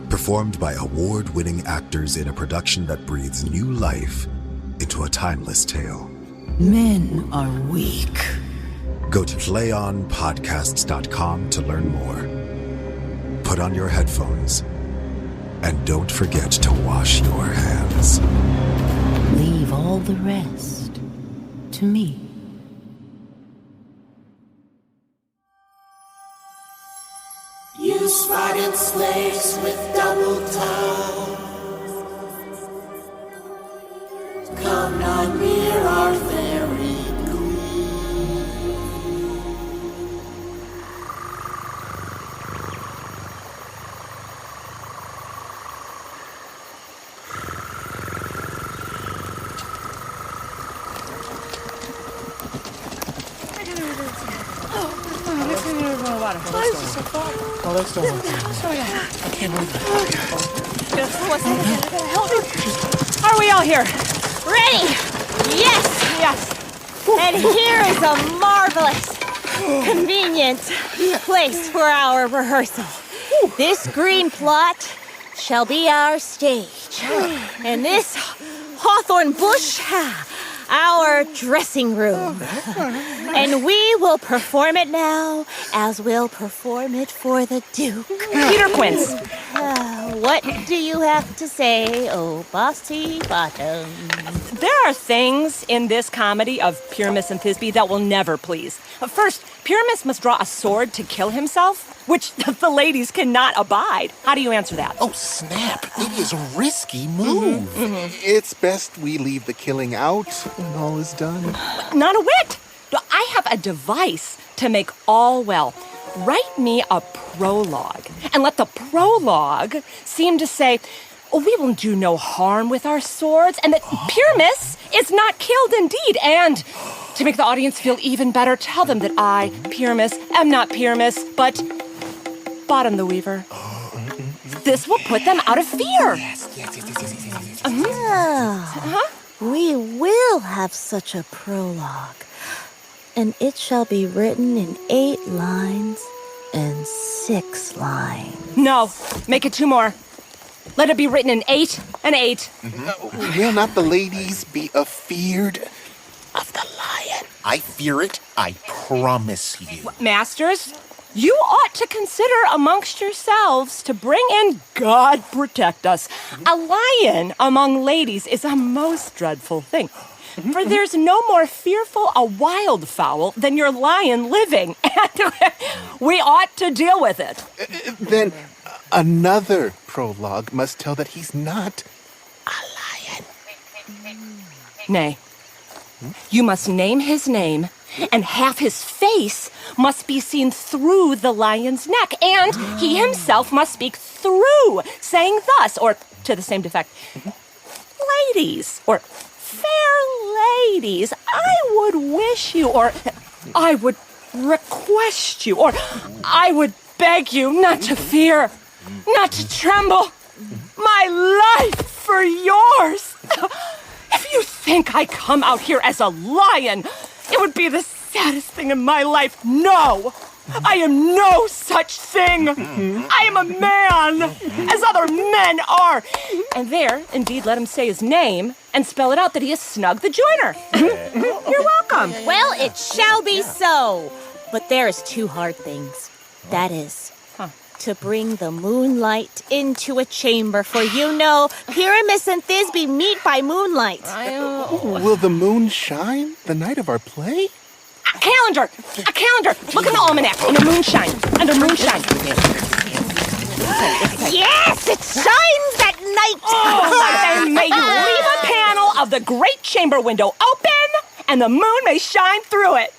Performed by award-winning actors in a production that breathes new life into a timeless tale. Men are weak. Go to playonpodcasts.com to learn more. Put on your headphones, and don't forget to wash your hands. Leave all the rest to me. You spotted slaves with double tongue. Come not near our fairy queen. Oh, let's do it. I can't believe it. Are we all here? Ready? Yes! Yes. And here is a marvelous, convenient place for our rehearsal. This green plot shall be our stage. And this hawthorn bush, our dressing room. And we will perform it now as we'll perform it for the Duke. Peter Quince. What do you have to say, oh bossy bottom? There are things in this comedy of Pyramus and Thisbe that will never please. First, Pyramus must draw a sword to kill himself, which the ladies cannot abide. How do you answer that? Oh, snap. It is a risky move. It's best we leave the killing out when all is done. Not a whit. I have a device to make all well. Write me a prologue, and let the prologue seem to say, we will do no harm with our swords, and that Pyramus is not killed indeed. And to make the audience feel even better, tell them that I, Pyramus, am not Pyramus, but Bottom the Weaver. This will put them out of fear. We will have such a prologue. And it shall be written in 8 lines and 6 lines. No, make it 2 more. Let it be written in 8 and 8. Will not the ladies be afeard of the lion? I fear it, I promise you. Masters, you ought to consider amongst yourselves to bring in God protect us. A lion among ladies is a most dreadful thing. For there's no more fearful a wildfowl than your lion living. And we ought to deal with it. Then another prologue must tell that he's not a lion. Nay. You must name his name, and half his face must be seen through the lion's neck, and he himself must speak through, saying thus, or to the same effect, ladies, or fair ladies, I would wish you, or I would request you, or I would beg you not to fear, not to tremble, my life for yours. If you think I come out here as a lion, it would be the saddest thing in my life. No, I am no such thing. I am a man, as other men are. And there, indeed, let him say his name and spell it out that he is Snug the Joiner. You're welcome. Well, it shall be so. But there is 2 hard things. That is, to bring the moonlight into a chamber, for you know, Pyramus and Thisbe meet by moonlight. Will the moon shine the night of our play? A calendar! Look in the almanac, under moonshine. Yes, it shines at night! And may you leave a panel of the great chamber window open, and the moon may shine through it.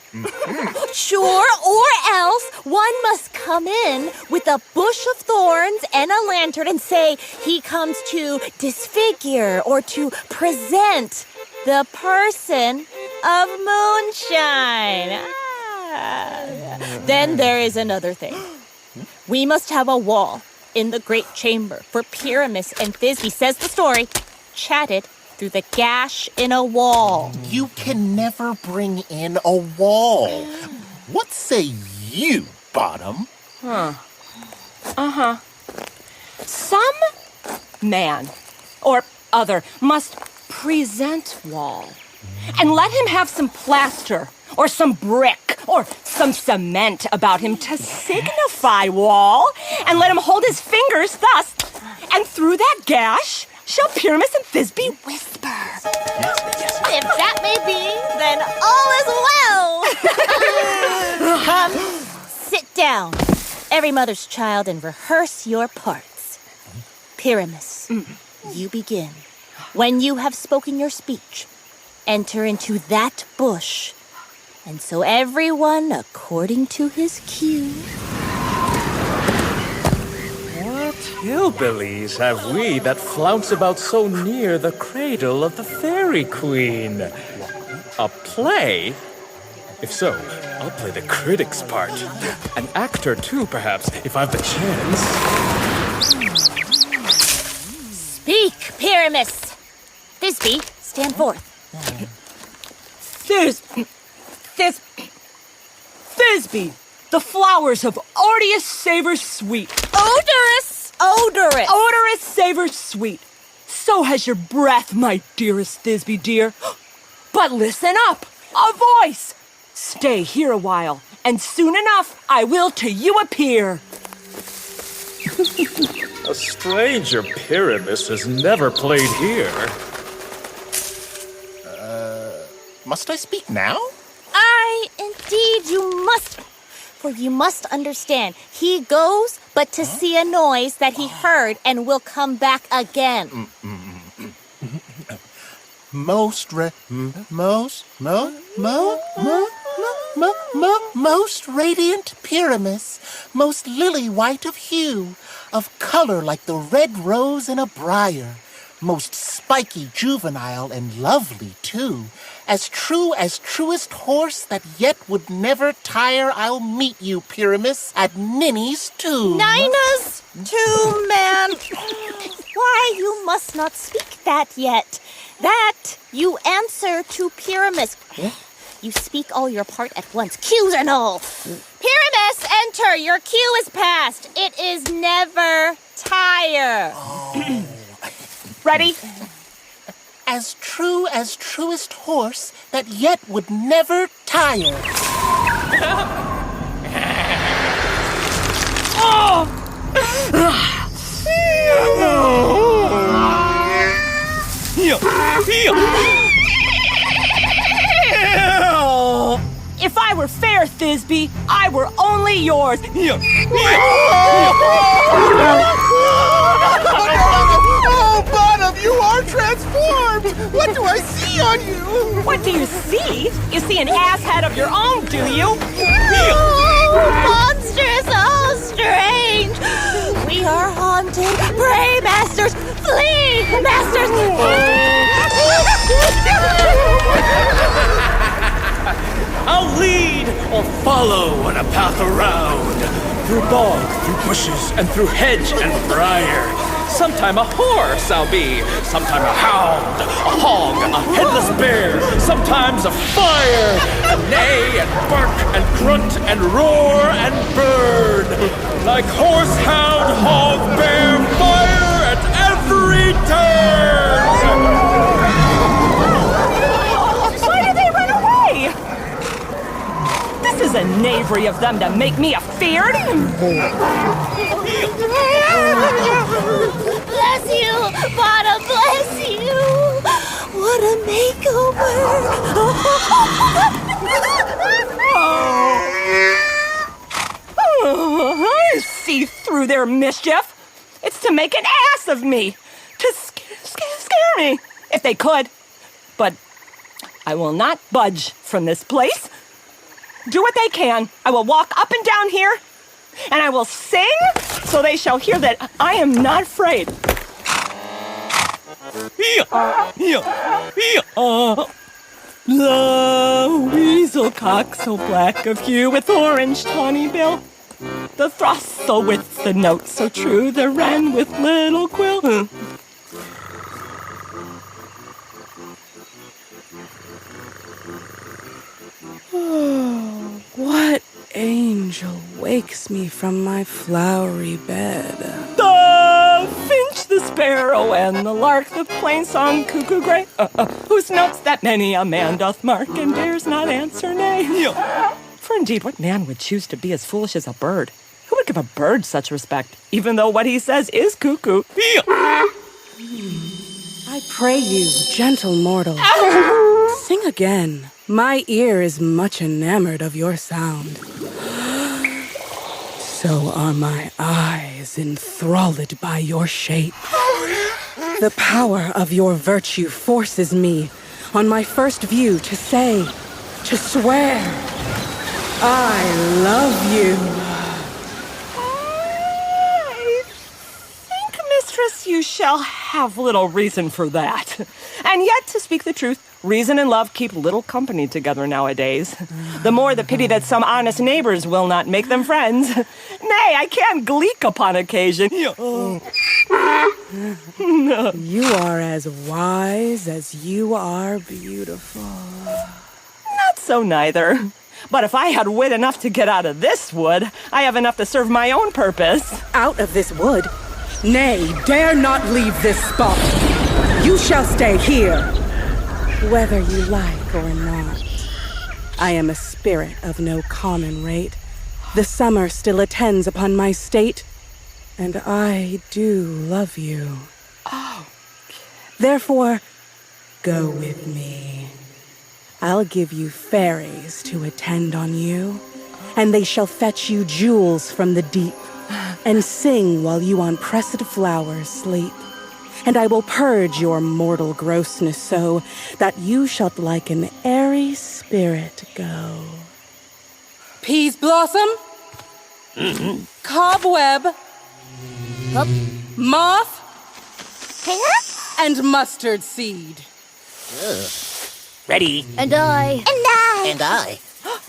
Sure, or else one must come in with a bush of thorns and a lantern and say he comes to disfigure or to present the person of moonshine. Then there is another thing. We must have a wall in the great chamber, for Pyramus and Thisbe, says the story, chatted through the gash in a wall. You can never bring in a wall. What say you, Bottom? Some man or other must present wall. And let him have some plaster or some brick or some cement about him to signify wall. And let him hold his fingers thus. And through that gash shall Pyramus and Thisbe whisper. If that may be, then all is well. Come, sit down, every mother's child, and rehearse your parts. Pyramus, you begin. When you have spoken your speech, enter into that bush, and so everyone according to his cue. Hillbillies have we that flounce about so near the cradle of the fairy queen. A play? If so, I'll play the critic's part. An actor too, perhaps, if I've the chance. Speak, Pyramus! Thisbe, stand forth. Thisbe! Thisbe, the flowers of Ordeus savor sweet. Odorous! Odorous! Odorous savor sweet. So has your breath, my dearest Thisbe dear. But listen up, a voice. Stay here a while, and soon enough I will to you appear. A stranger Pyramus has never played here. Must I speak now? Aye, indeed you must. For you must understand, he goes but to see a noise that he heard and will come back again. Most radiant Pyramus, most lily white of hue, of color like the red rose in a briar, most spiky juvenile and lovely too, as true as truest horse that yet would never tire. I'll meet you, Pyramus, at Ninny's tomb. Nina's tomb, man. Why, you must not speak that yet. That you answer to Pyramus. You speak all your part at once, cues and all. Pyramus, enter. Your cue is past. It is never tire. Ready? As true as truest horse that yet would never tire. If I were fair, Thisbe, I were only yours. Oh, Bottom, you are transformed! What do I see on you? What do you see? You see an ass head of your own, do you? Oh, monstrous, oh, strange. We are haunted. Pray, masters, flee, masters. I'll lead or follow on a path around, through bog, through bushes, and through hedge and briar. Sometime a horse I'll be, sometime a hound, a hog, a headless bear, sometimes a fire, a neigh and bark and grunt and roar and burn. Like horse, hound, hog, bear, fire at every turn! Why did they run away? This is a knavery of them to make me afeard. Bless you, Bottom, bless you. What a makeover. I see through their mischief. It's to make an ass of me, to scare me, if they could. But I will not budge from this place. Do what they can. I will walk up and down here, and I will sing, so they shall hear that I am not afraid. The weasel cock so black of hue with orange tawny bill, the throstle with the note so true, the wren with little quill. What angel wakes me from my flowery bed? The finch, the sparrow, and the lark, the plain-song cuckoo grey, whose notes that many a man doth mark and dares not answer nay. For indeed, what man would choose to be as foolish as a bird? Who would give a bird such respect, even though what he says is cuckoo? I pray you, gentle mortal, sing again. My ear is much enamored of your sound. So are my eyes enthralled by your shape. The power of your virtue forces me, on my first view, to say, to swear, I love you. I think, mistress, you shall have little reason for that. And yet, to speak the truth, reason and love keep little company together nowadays. The more the pity that some honest neighbors will not make them friends. Nay, I can gleek upon occasion. You are as wise as you are beautiful. Not so neither. But if I had wit enough to get out of this wood, I have enough to serve my own purpose. Out of this wood? Nay, dare not leave this spot. You shall stay here, whether you like or not. I am a spirit of no common rate. The summer still attends upon my state, and I do love you. Oh. Therefore, go with me. I'll give you fairies to attend on you, and they shall fetch you jewels from the deep, and sing while you on pressed flowers sleep. And I will purge your mortal grossness so that you shalt like an airy spirit go. Peas blossom, cobweb, moth, and mustard seed. Ready. And I. And I. And I.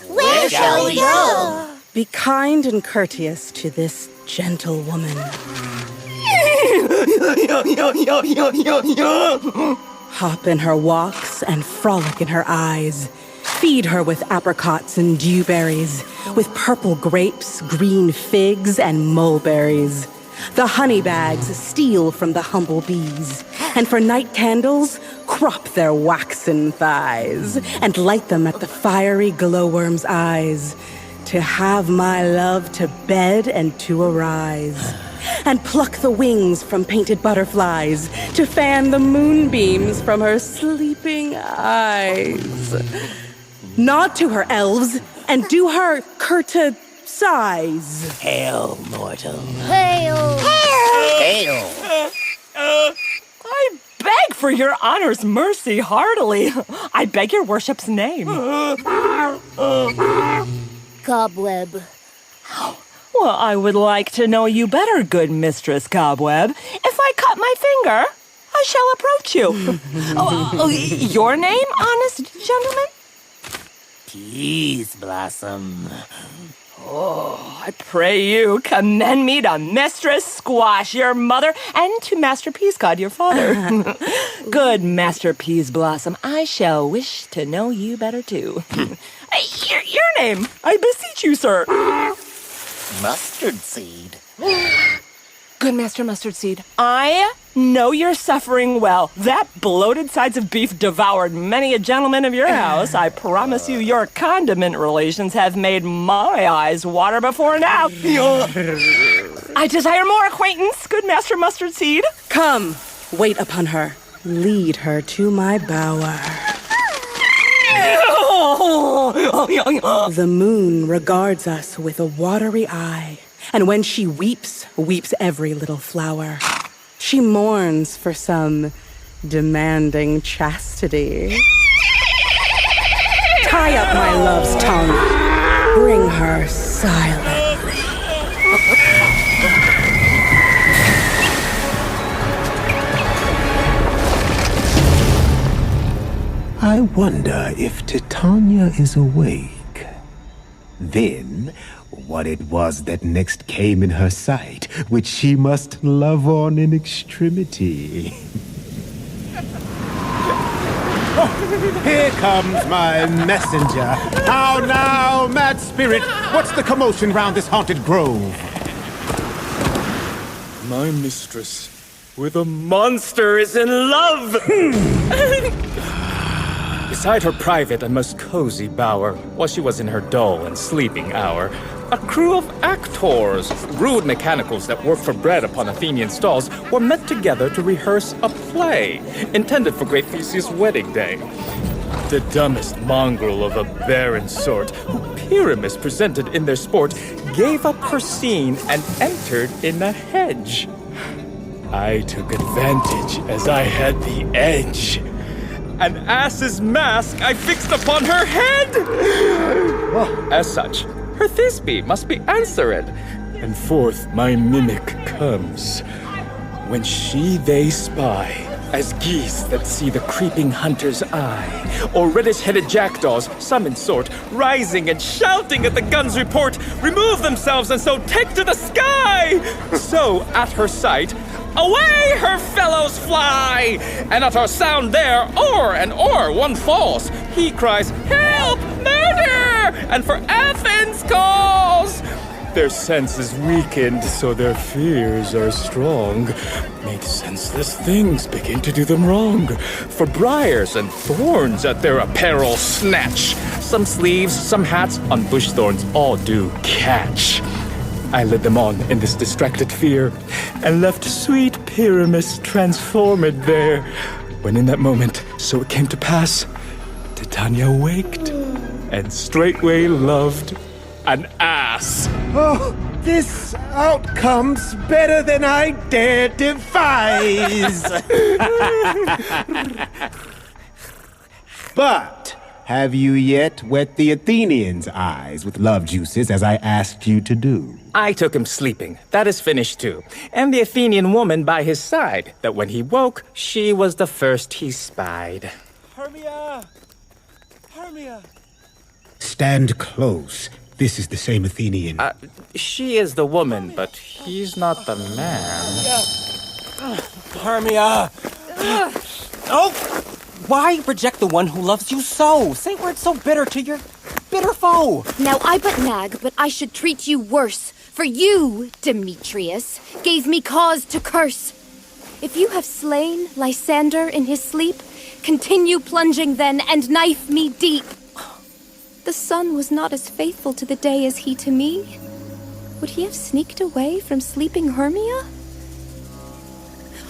Where shall we go? Be kind and courteous to this gentle woman. Hop in her walks and frolic in her eyes. Feed her with apricots and dewberries, with purple grapes, green figs, and mulberries. The honey bags steal from the humble bees, and for night candles, crop their waxen thighs, and light them at the fiery glowworm's eyes, to have my love to bed and to arise. And pluck the wings from painted butterflies, to fan the moonbeams from her sleeping eyes. Nod to her elves, and do her courtesize. Hail, mortal. Hail! Hail! I beg for your honor's mercy heartily. I beg your worship's name. Cobweb. Well, I would like to know you better, good Mistress Cobweb. If I cut my finger, I shall approach you. Your name, honest gentleman? Peas blossom. Oh, I pray you commend me to Mistress Squash, your mother, and to Master Peascod, your father. Good Master Peas Blossom, I shall wish to know you better too. Your name, I beseech you, sir. Mustard seed. Good Master Mustard Seed, I know you're suffering well. That bloated sides of beef devoured many a gentleman of your house. I promise you your condiment relations have made my eyes water before now. I desire more acquaintance, good Master Mustard Seed. Come, wait upon her. Lead her to my bower. The moon regards us with a watery eye, and when she weeps, weeps every little flower. She mourns for some demanding chastity. Tie up my love's tongue. Bring her silently. I wonder if Titania is awake. Then, what it was that next came in her sight, which she must love on in extremity. Here comes my messenger. How now, mad spirit? What's the commotion round this haunted grove? My mistress with a monster is in love! Beside her private and most cozy bower, while she was in her dull and sleeping hour, a crew of actors, rude mechanicals that worked for bread upon Athenian stalls, were met together to rehearse a play intended for great Theseus' wedding day. The dumbest mongrel of a barren sort, who Pyramus presented in their sport, gave up her scene and entered in a hedge. I took advantage as I had the edge. An ass's mask I fixed upon her head! As such, her Thisbe must be answered, and forth my mimic comes. When they spy, as geese that see the creeping hunter's eye, or reddish-headed jackdaws, some in sort, rising and shouting at the gun's report, remove themselves and so take to the sky! So, at her sight, away her fellows fly! And at her sound there, o'er and o'er one falls. He cries, help me! and for Athens calls! Their senses weakened, so their fears are strong. Made senseless things begin to do them wrong. For briars and thorns at their apparel snatch. Some sleeves, some hats, on bush thorns all do catch. I led them on in this distracted fear, and left sweet Pyramus transformed there. When in that moment, so it came to pass, Titania waked, and straightway loved an ass. Oh, this outcome's better than I dared devise. But have you yet wet the Athenians' eyes with love juices as I asked you to do? I took him sleeping. That is finished too. And the Athenian woman by his side, that when he woke, she was the first he spied. Hermia! Hermia! Stand close. This is the same Athenian. She is the woman, but he's not the man. Hermia! Oh! Why reject the one who loves you so? Say words so bitter to your bitter foe. Now I but nag, but I should treat you worse. For you, Demetrius, gave me cause to curse. If you have slain Lysander in his sleep, continue plunging then and knife me deep. The sun was not as faithful to the day as he to me. Would he have sneaked away from sleeping Hermia?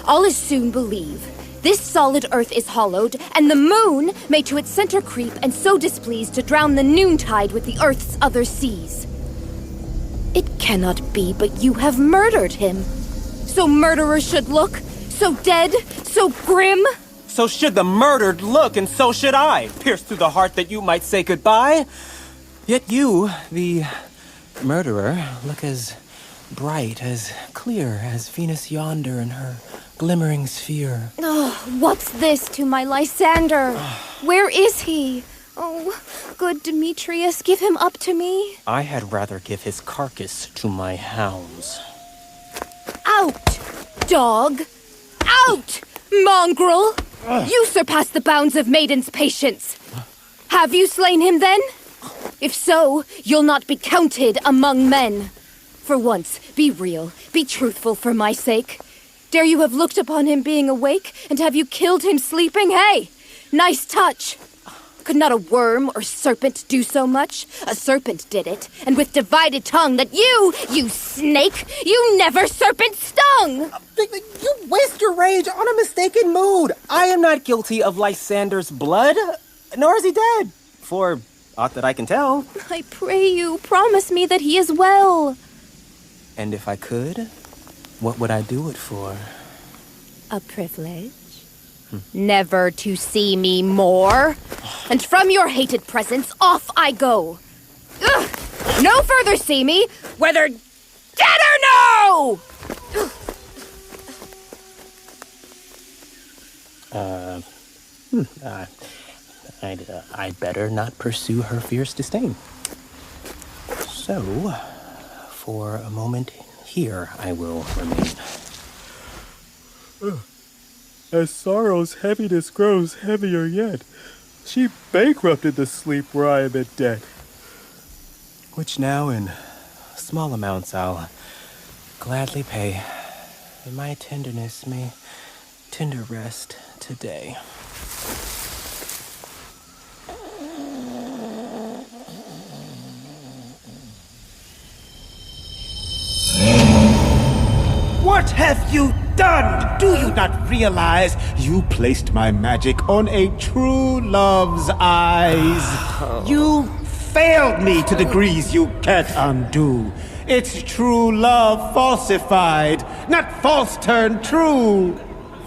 I'll as soon believe. This solid earth is hollowed, and the moon may to its center creep and so displease to drown the noontide with the earth's other seas. It cannot be, but you have murdered him. So murderers should look, so dead, so grim. So should the murdered look, and so should I, pierced through the heart that you might say goodbye. Yet you, the murderer, look as bright, as clear as Venus yonder in her glimmering sphere. Oh, what's this to my Lysander? Where is he? Oh, good Demetrius, give him up to me. I had rather give his carcass to my hounds. Out, dog! Out, mongrel! You surpass the bounds of maiden's patience. Have you slain him then? If so, you'll not be counted among men. For once, be real, be truthful for my sake. Dare you have looked upon him being awake, and have you killed him sleeping? Hey, nice touch. Could not a worm or serpent do so much? A serpent did it, and with divided tongue that you snake, you never serpent stung! You waste your rage on a mistaken mood. I am not guilty of Lysander's blood, nor is he dead, for aught that I can tell. I pray you, promise me that he is well. And if I could, what would I do it for? A privilege? Never to see me more. And from your hated presence, off I go. Ugh! No further see me, whether dead or no! I'd better not pursue her fierce disdain. So, for a moment here I will remain. As sorrow's heaviness grows heavier yet, she bankrupted the sleep where I am in debt. Which now in small amounts I'll gladly pay, and my tenderness may tender rest today. What have you done? Do you not realize you placed my magic on a true love's eyes? You failed me to degrees you can't undo. It's true love falsified, not false turned true.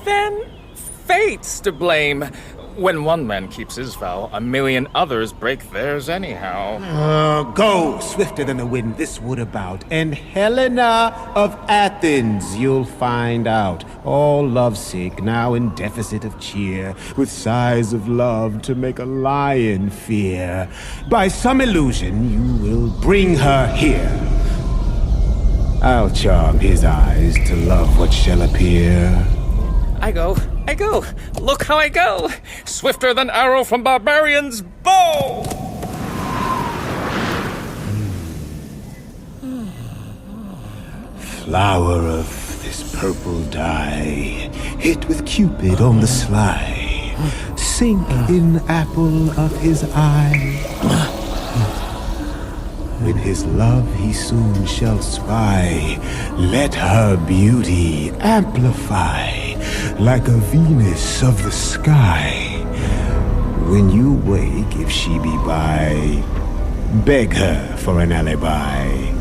Then fate's to blame. When one man keeps his vow, a million others break theirs anyhow. Go swifter than the wind this wood about, and Helena of Athens you'll find out, all lovesick, now in deficit of cheer, with sighs of love to make a lion fear. By some illusion you will bring her here. I'll charm his eyes to love what shall appear. I go. Look how I go. Swifter than arrow from barbarian's bow. flower of this purple dye, hit with Cupid on the sly, sink in apple of his eye. With his love he soon shall spy, let her beauty amplify, like a Venus of the sky. When you wake, if she be by, beg her for an alibi.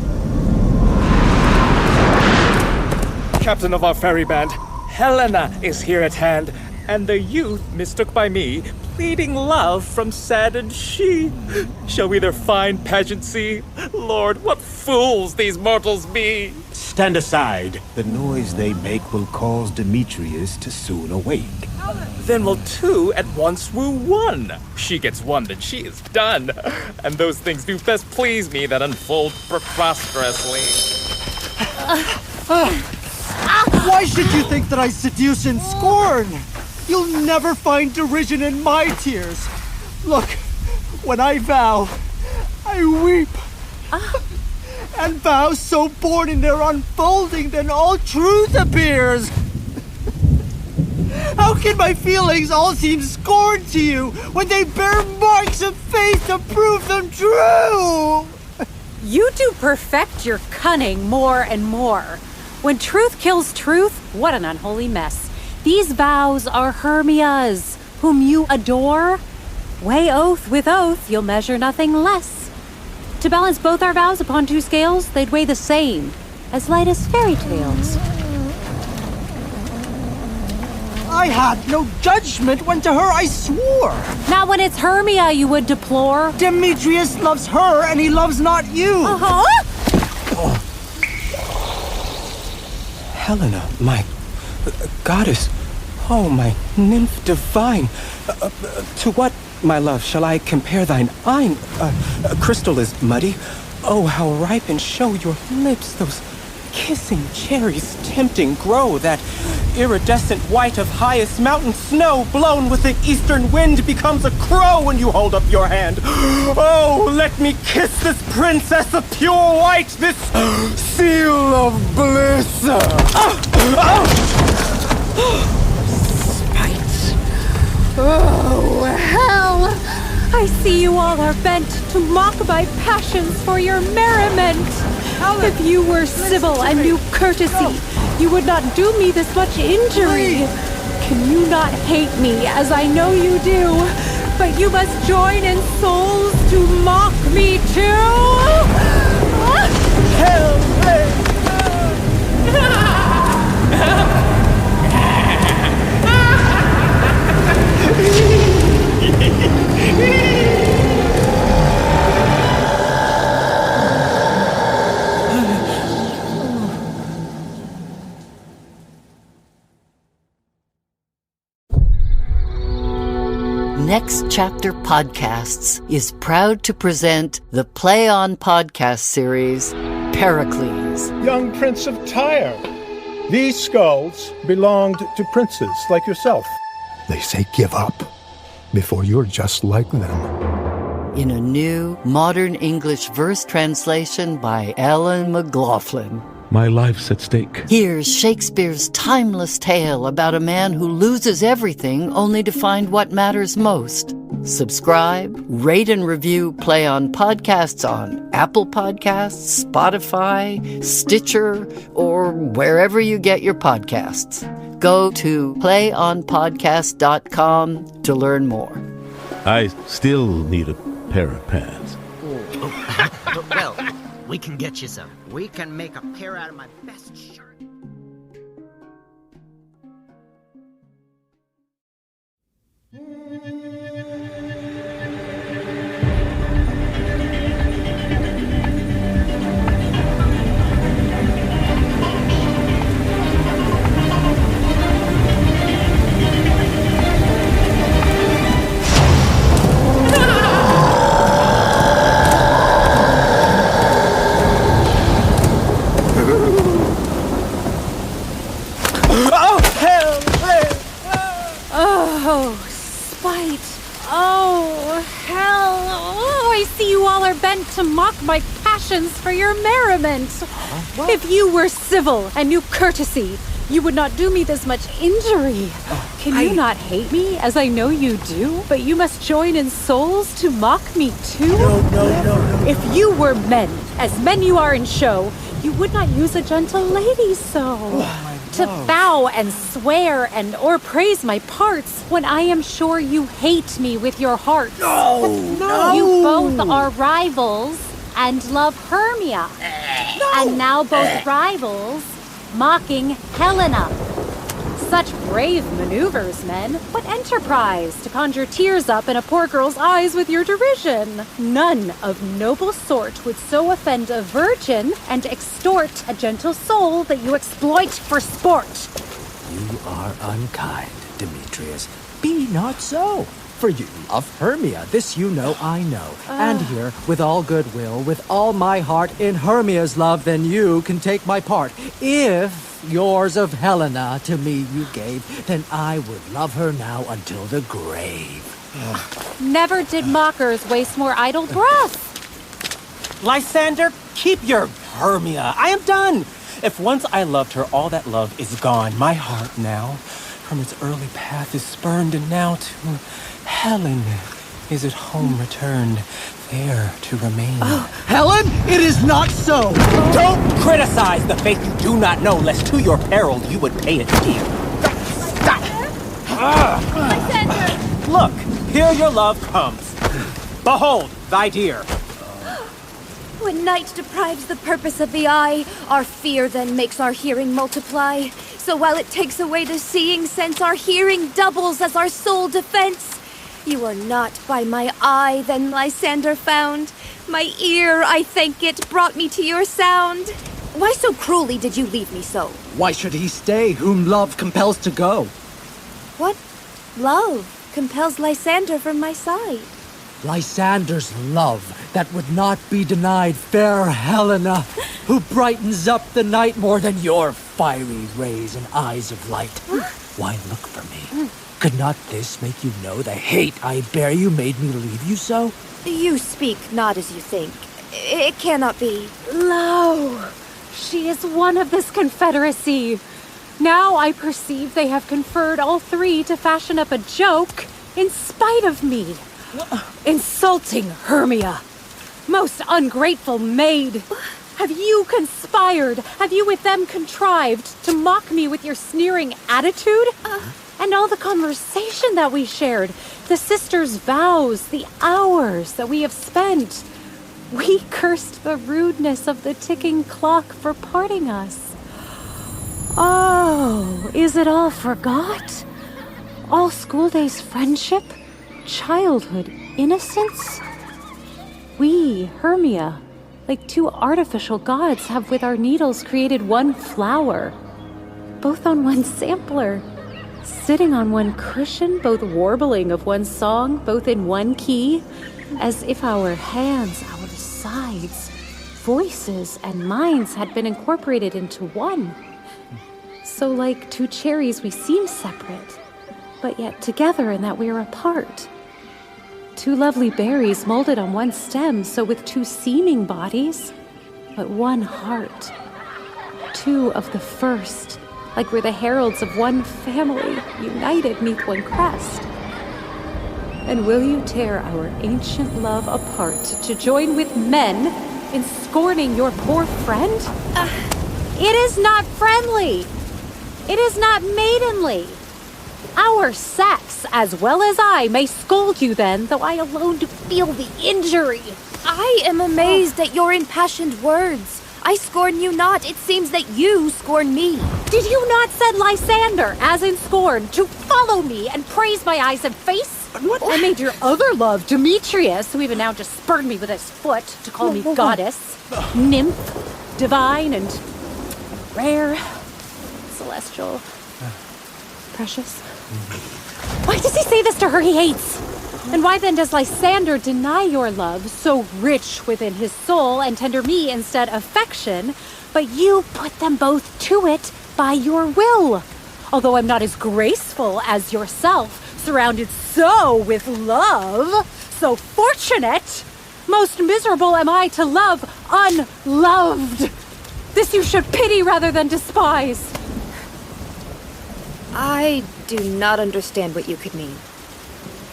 Captain of our ferry band, Helena is here at hand, and the youth mistook by me, pleading love from saddened she. Shall we their fine pageant see? Lord, what fools these mortals be! Stand aside. The noise they make will cause Demetrius to soon awake. Then will two at once woo one. She gets one, then she is done. And those things do best please me that unfold preposterously. Why should you think that I seduce and scorn? You'll never find derision in my tears. Look, when I vow, I weep. And vows so born in their unfolding, then all truth appears. How can my feelings all seem scorn to you when they bear marks of faith to prove them true? You do perfect your cunning more and more. When truth kills truth, what an unholy mess. These vows are Hermia's, whom you adore. Weigh oath with oath, you'll measure nothing less. To balance both our vows upon two scales, they'd weigh the same, as light as fairy tales. I had no judgment when to her I swore. Not when it's Hermia you would deplore. Demetrius loves her and he loves not you. Helena, my goddess. Oh, my nymph divine. To what, my love, shall I compare thine eyne? Crystal is muddy. Oh, how ripe and show your lips, those kissing cherries tempting grow, that iridescent white of highest mountain snow, blown with the eastern wind, becomes a crow when you hold up your hand. Oh, let me kiss this princess of pure white, this seal of bliss. Oh, hell! I see you all are bent to mock my passions for your merriment. If you were civil and knew courtesy, you would not do me this much injury. Can you not hate me, as I know you do? But you must join in souls to mock me too? Next Chapter Podcasts is proud to present the Play On podcast series, Pericles. Young Prince of Tyre. These skulls belonged to princes like yourself. They say give up before you're just like them. In a new, modern English verse translation by Alan McLaughlin. My life's at stake. Here's Shakespeare's timeless tale about a man who loses everything only to find what matters most. Subscribe, rate and review Play On Podcasts on Apple Podcasts, Spotify, Stitcher, or wherever you get your podcasts. Go to playonpodcast.com to learn more. I still need a pair of pants. Well, we can get you some. We can make a pair out of my best shirt. Oh, spite. Oh, hell. Oh, I see you all are bent to mock my passion preparations for your merriment. If you were civil and knew courtesy, you would not do me this much injury. Can you not hate me, as I know you do? But you must join in souls to mock me too? No. If you were men, as men you are in show, you would not use a gentle lady so. To bow and swear and or praise my parts when I am sure you hate me with your heart. No. You both are rivals and love Hermia. And now both rivals mocking Helena. Such brave maneuvers, men. What enterprise to conjure tears up in a poor girl's eyes with your derision. None of noble sort would so offend a virgin and extort a gentle soul that you exploit for sport. You are unkind, Demetrius. Be not so. For you love Hermia, this you know I know. And here, with all goodwill, with all my heart, in Hermia's love, then you can take my part. If yours of Helena to me you gave, then I would love her now until the grave. Never did mockers waste more idle breath. Lysander, keep your Hermia. I am done. If once I loved her, all that love is gone. My heart now, from its early path, is spurned, and now to Helen is at home returned, there to remain. Helen, it is not so! Don't criticize the faith you do not know, lest to your peril you would pay it dear. Stop! Lysander! Look, here your love comes. Behold, thy dear. When night deprives the purpose of the eye, our fear then makes our hearing multiply. So while it takes away the seeing sense, our hearing doubles as our sole defense. You are not by my eye then Lysander found. My ear, I thank it, brought me to your sound. Why so cruelly did you leave me so? Why should he stay whom love compels to go? What love compels Lysander from my side? Lysander's love that would not be denied, fair Helena, who brightens up the night more than your fiery rays and eyes of light. Why look for me? Could not this make you know the hate I bear you made me leave you so? You speak not as you think. It cannot be. Lo, she is one of this confederacy. Now I perceive they have conferred all three to fashion up a joke in spite of me. Insulting Hermia. Most ungrateful maid. Have you conspired? Have you with them contrived to mock me with your sneering attitude? And all the conversation that we shared, the sisters' vows, the hours that we have spent. We cursed the rudeness of the ticking clock for parting us. Oh, is it all forgot? All school days friendship? Childhood innocence? We, Hermia, like two artificial gods, have with our needles created one flower, both on one sampler, sitting on one cushion, both warbling of one song, both in one key, as if our hands, our sides, voices, and minds had been incorporated into one. So like two cherries we seem separate, but yet together in that we are apart. Two lovely berries molded on one stem, so with two seeming bodies, but one heart. Two of the first, like we're the heralds of one family, united neath one crest. And will you tear our ancient love apart to join with men in scorning your poor friend? It is not friendly. It is not maidenly. Our sex, as well as I, may scold you then, though I alone do feel the injury. I am amazed at your impassioned words. I scorn you not. It seems that you scorn me. Did you not said Lysander, as in scorn, to follow me and praise my eyes and face? What? I made your other love, Demetrius, who even now just spurned me with his foot to call me goddess, nymph, divine, and rare, celestial, precious. Why does he say this to her he hates? And why then does Lysander deny your love, so rich within his soul, and tender me instead affection, but you put them both to it by your will? Although I'm not as graceful as yourself, surrounded so with love, so fortunate, Most miserable am I to love unloved. This you should pity rather than despise. I do not understand what you could mean.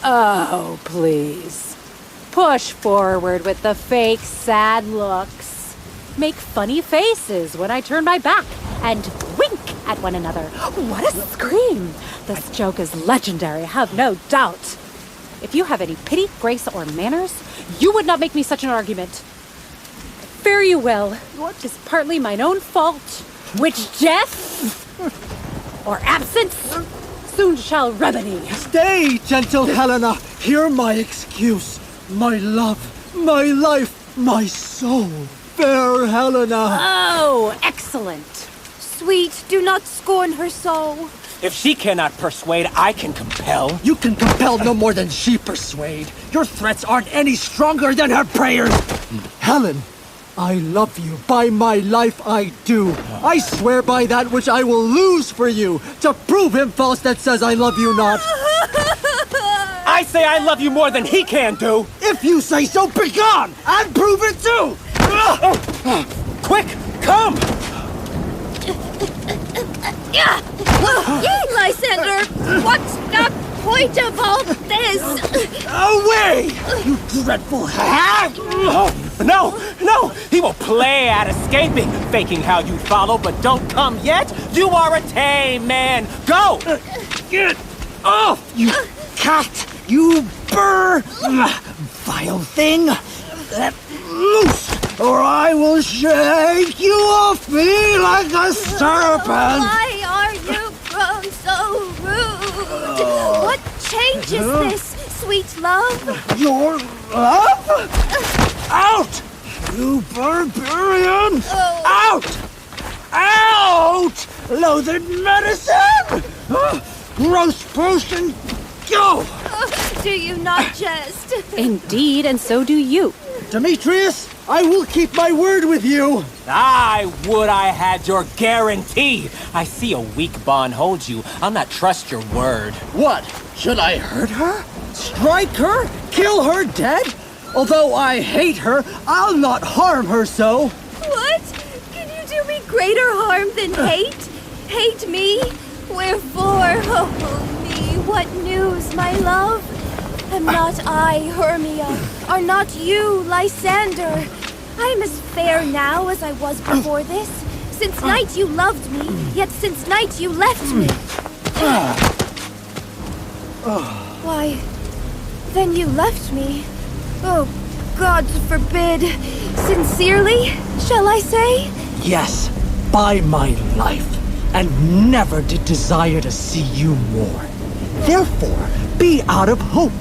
Oh, please. Push forward with the fake sad looks. Make funny faces when I turn my back and wink at one another. What a scream! This joke is legendary, have no doubt. If you have any pity, grace, or manners, you would not make me such an argument. Fare you well. 'Tis partly mine own fault, which death or absence soon shall remedy. Stay, gentle Helena. Hear my excuse. My love, my life, my soul. Fair Helena. Oh, excellent. Sweet, do not scorn her so. If she cannot persuade, I can compel. You can compel no more than she persuade. Your threats aren't any stronger than her prayers. Helen, I love you. By my life, I do. I swear by that which I will lose for you, to prove him false that says I love you not. I say I love you more than he can do. If you say so, begone, and prove it too. Quick, come! Lysander, what's the point of all this? Away, you dreadful hag! No! He will play at escaping, faking how you follow, but don't come yet. You are a tame man. Go! Get off, you cat! You burr! Vile thing! Let loose, or I will shake you off me like a serpent! Why are you grown so rude? What changes this, sweet love? Your love? Out! You barbarian! Out! Out! Loathed medicine! Gross potion! Go! Do you not jest? Indeed, and so do you. Demetrius, I will keep my word with you. I would I had your guarantee. I see a weak bond holds you. I'll not trust your word. What? Should I hurt her? Strike her? Kill her dead? Although I hate her, I'll not harm her so. What? Can you do me greater harm than hate? Hate me? Wherefore? Oh, me, what news, my love? Am not I, Hermia? Are not you, Lysander? I am as fair now as I was before this. Since night you loved me, yet since night you left me. Why, then you left me. Oh, God forbid. Sincerely, shall I say? Yes, by my life, and never did desire to see you more. Therefore, be out of hope,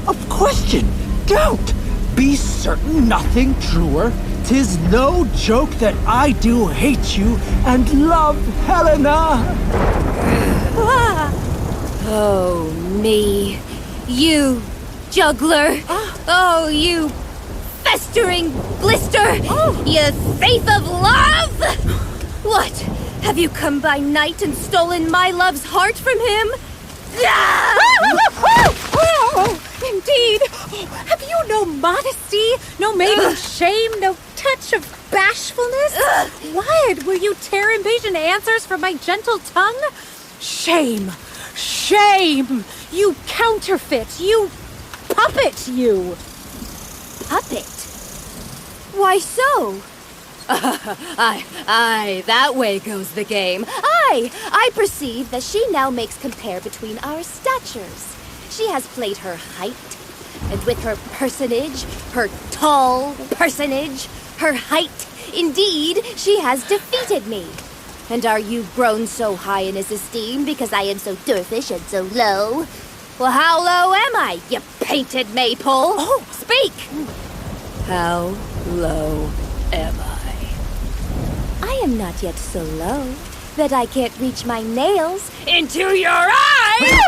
of question, doubt. Be certain nothing truer. 'Tis no joke that I do hate you and love Helena. Oh, me. You, juggler. Oh, you festering blister. You thief of love. What? Have you come by night and stolen my love's heart from him? Indeed. Have you no modesty, no maiden shame, no touch of bashfulness? What? Will you tear impatient answers from my gentle tongue? Shame! Shame! You counterfeit! You puppet, you! Puppet? Why so? Aye, that way goes the game. Aye, I perceive that she now makes compare between our statures. She has played her height, and with her personage, her tall personage, her height, indeed, she has defeated me. And are you grown so high in his esteem because I am so dwarfish and so low? Well, how low am I, you painted maypole? Oh, speak! How low am I? I am not yet so low that I can't reach my nails into your eyes!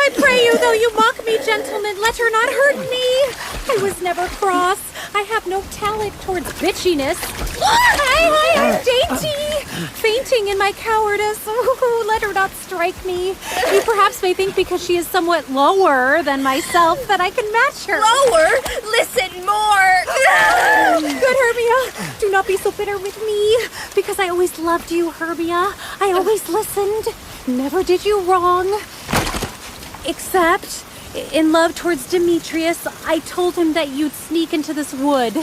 I pray you, though you mock me, gentlemen, let her not hurt me. I was never cross. I have no talent towards bitchiness. Hey, I'm dainty! Fainting in my cowardice. Ooh, let her not strike me. You perhaps may think because she is somewhat lower than myself that I can match her. Lower? Listen more! Good, Hermia. Do not be so bitter with me. Because I always loved you, Hermia. I always listened. Never did you wrong. Except, in love towards Demetrius, I told him that you'd sneak into this wood.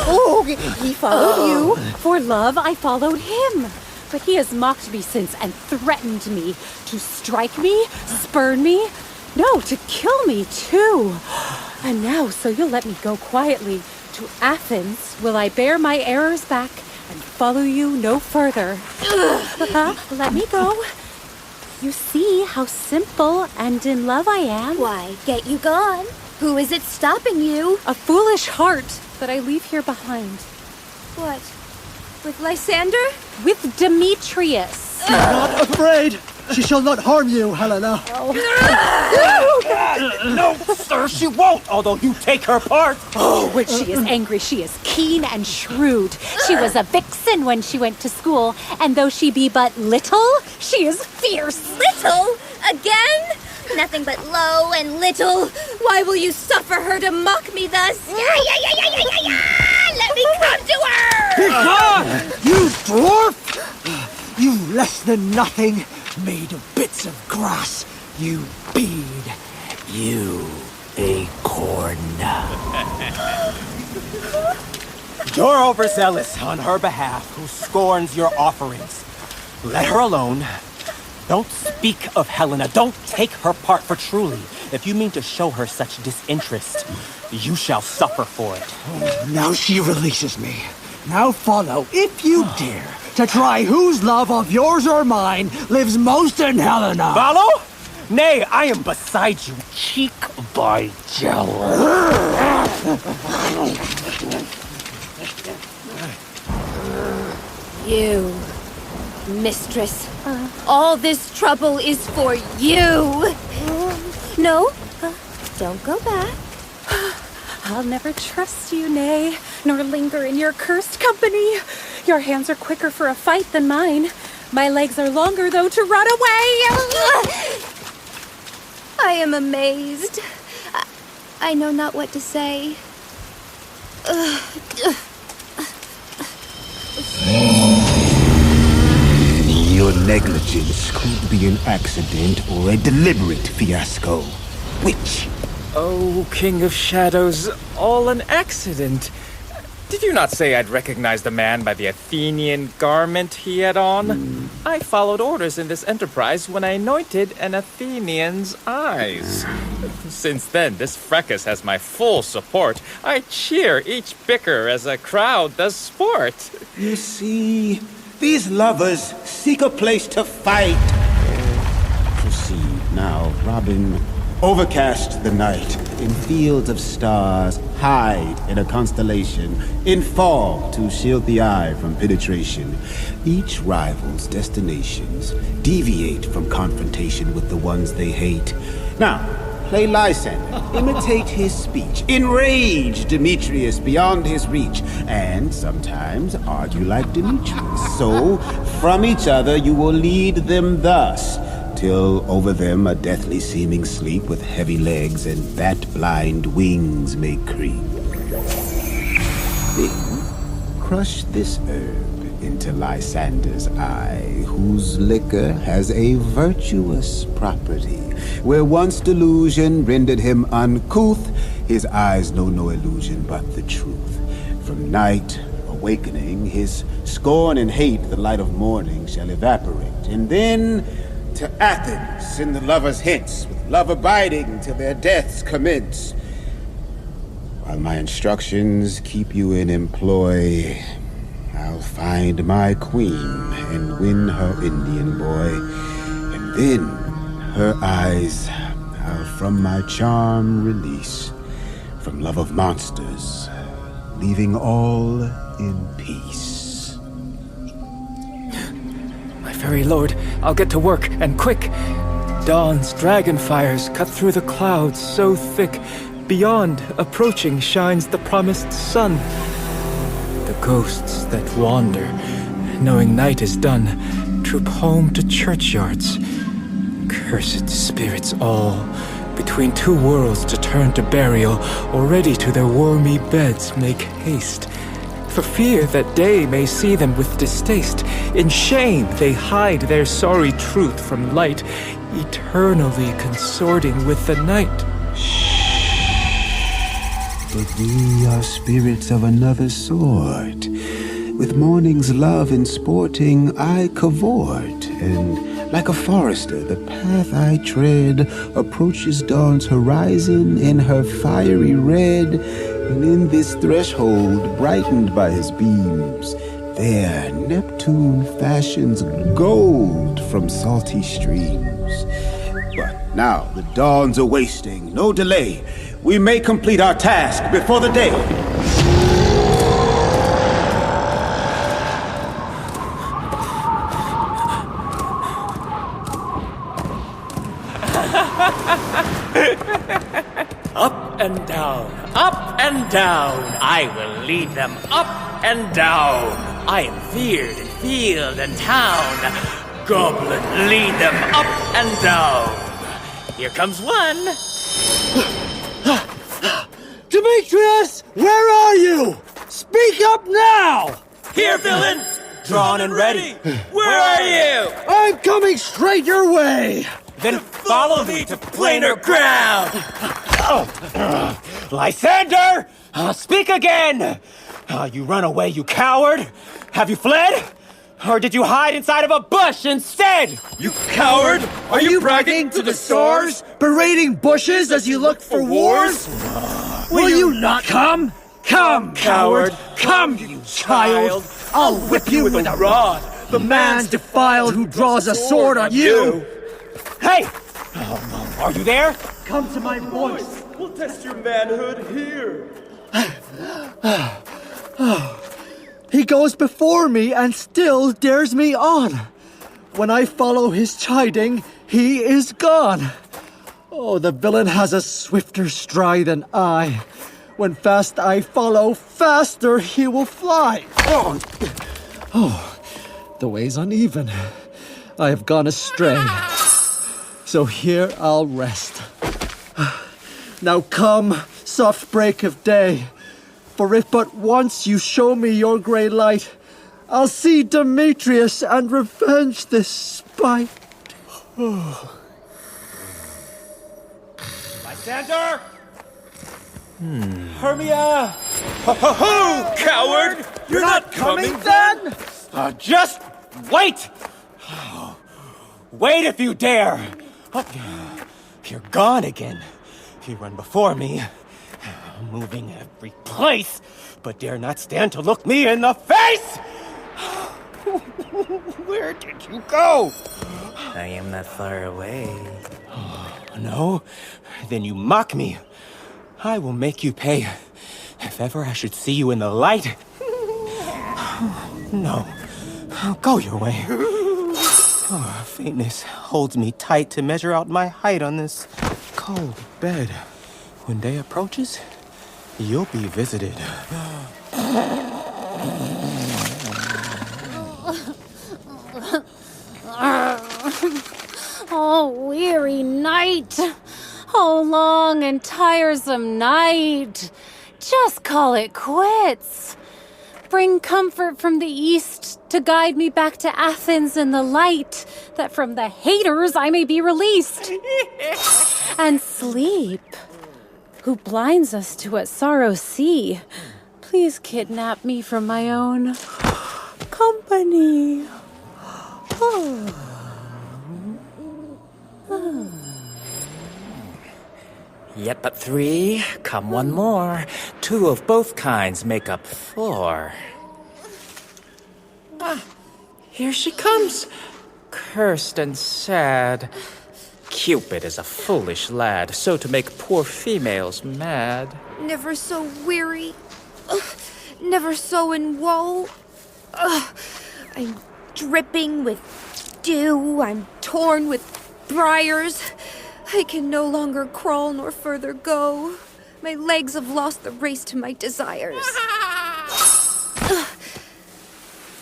Oh, he followed you. For love, I followed him. But he has mocked me since and threatened me to strike me, spurn me, no, to kill me too. And now, so you'll let me go quietly to Athens, will I bear my errors back and follow you no further. Let me go. You see how simple and in love I am. Why, get you gone. Who is it stopping you? A foolish heart that I leave here behind. What? With Lysander? With Demetrius. Be not afraid. She shall not harm you, Helena. No, sir, she won't, although you take her part. Oh, when she is angry, she is keen and shrewd. She was a vixen when she went to school, and though she be but little, she is fierce. Little? Again? Nothing but low and little. Why will you suffer her to mock me thus? Let me come to her! Begone, you dwarf! You less than nothing, made of bits of grass. You bead. You acorn. You're overzealous on her behalf, who scorns your offerings. Let her alone. Don't speak of Helena. Don't take her part, for truly, if you mean to show her such disinterest, you shall suffer for it. Now she releases me. Now follow, if you dare, to try whose love of yours or mine lives most in Helena. Follow? Nay, I am beside you, cheek by jowl. You, mistress, all this trouble is for you. No, don't go back. I'll never trust you, nay, nor linger in your cursed company. Your hands are quicker for a fight than mine. My legs are longer, though, to run away. I am amazed. I know not what to say. Your negligence could be an accident or a deliberate fiasco. Which? Oh, King of Shadows, all an accident. Did you not say I'd recognize the man by the Athenian garment he had on? I followed orders in this enterprise when I anointed an Athenian's eyes. Since then, this fracas has my full support. I cheer each bicker as a crowd does sport. You see, these lovers seek a place to fight. Proceed now, Robin. Overcast the night, in fields of stars, hide in a constellation, in fog to shield the eye from penetration. Each rival's destinations deviate from confrontation with the ones they hate. Now, play Lysander, imitate his speech, enrage Demetrius beyond his reach, and sometimes argue like Demetrius. So, from each other you will lead them thus, till over them a deathly seeming sleep with heavy legs and bat-blind wings may creep. Then crush this herb into Lysander's eye, whose liquor has a virtuous property. Where once delusion rendered him uncouth, his eyes know no illusion but the truth. From night awakening, his scorn and hate the light of morning shall evaporate, and then to Athens in the lovers hence, with love abiding till their deaths commence. While my instructions keep you in employ, I'll find my queen and win her Indian boy, and then her eyes I'll from my charm release, from love of monsters, leaving all in peace. Fairy Lord, I'll get to work, and quick. Dawn's dragon fires cut through the clouds so thick, Beyond, approaching, shines the promised sun. The ghosts that wander, knowing night is done, troop home to churchyards. Cursed spirits all, between two worlds to turn to burial, already to their wormy beds make haste. For fear that day may see them with distaste, in shame they hide their sorry truth from light, eternally consorting with the night. But we are spirits of another sort. With morning's love and sporting, I cavort, and like a forester, the path I tread approaches dawn's horizon in her fiery red, and in this threshold, brightened by his beams, there Neptune fashions gold from salty streams. But now the dawns are wasting, no delay. We may complete our task before the day. Up and down, up and down. I will lead them up and down. I am feared in field and town. Goblin, lead them up and down. Here comes one. Demetrius, where are you? Speak up now! Here, villain! Drawn and ready. Where are you? I'm coming straight your way! Then follow me to plainer ground! Lysander! Speak again! You run away, you coward! Have you fled? Or did you hide inside of a bush instead? You coward! Are you bragging to the stars? Berating bushes as you look for wars? Will you not come? Come, coward! Come, you child! I'll whip you with a rod! The man's defiled who draws a sword on you! Hey! Are you there? Come to my voice! We'll test your manhood here. He goes before me and still dares me on. When I follow his chiding, he is gone. Oh, the villain has a swifter stride than I. When fast I follow, faster he will fly. Oh, the way's uneven. I have gone astray. So here I'll rest. Now come, soft break of day. For if but once you show me your grey light, I'll see Demetrius and revenge this spite. Lysander! Hermia! Ho, coward! You're not coming then? Just wait! Wait if you dare! You're gone again. You run before me, moving every place, but dare not stand to look me in the face! Where did you go? I am not far away. No? Then you mock me. I will make you pay if ever I should see you in the light. No. Go your way. Faintness holds me tight to measure out my height on this cold bed. When day approaches, you'll be visited. Oh, weary night. Oh, long and tiresome night. Just call it quits. Bring comfort from the east to guide me back to Athens in the light, that from the haters I may be released. And sleep, who blinds us to what sorrows see, please kidnap me from my own company. Yet but three, come one more. Two of both kinds make up four. Here she comes, cursed and sad. Cupid is a foolish lad, so to make poor females mad. Never so weary, never so in woe. I'm dripping with dew, I'm torn with briars. I can no longer crawl nor further go. My legs have lost the race to my desires.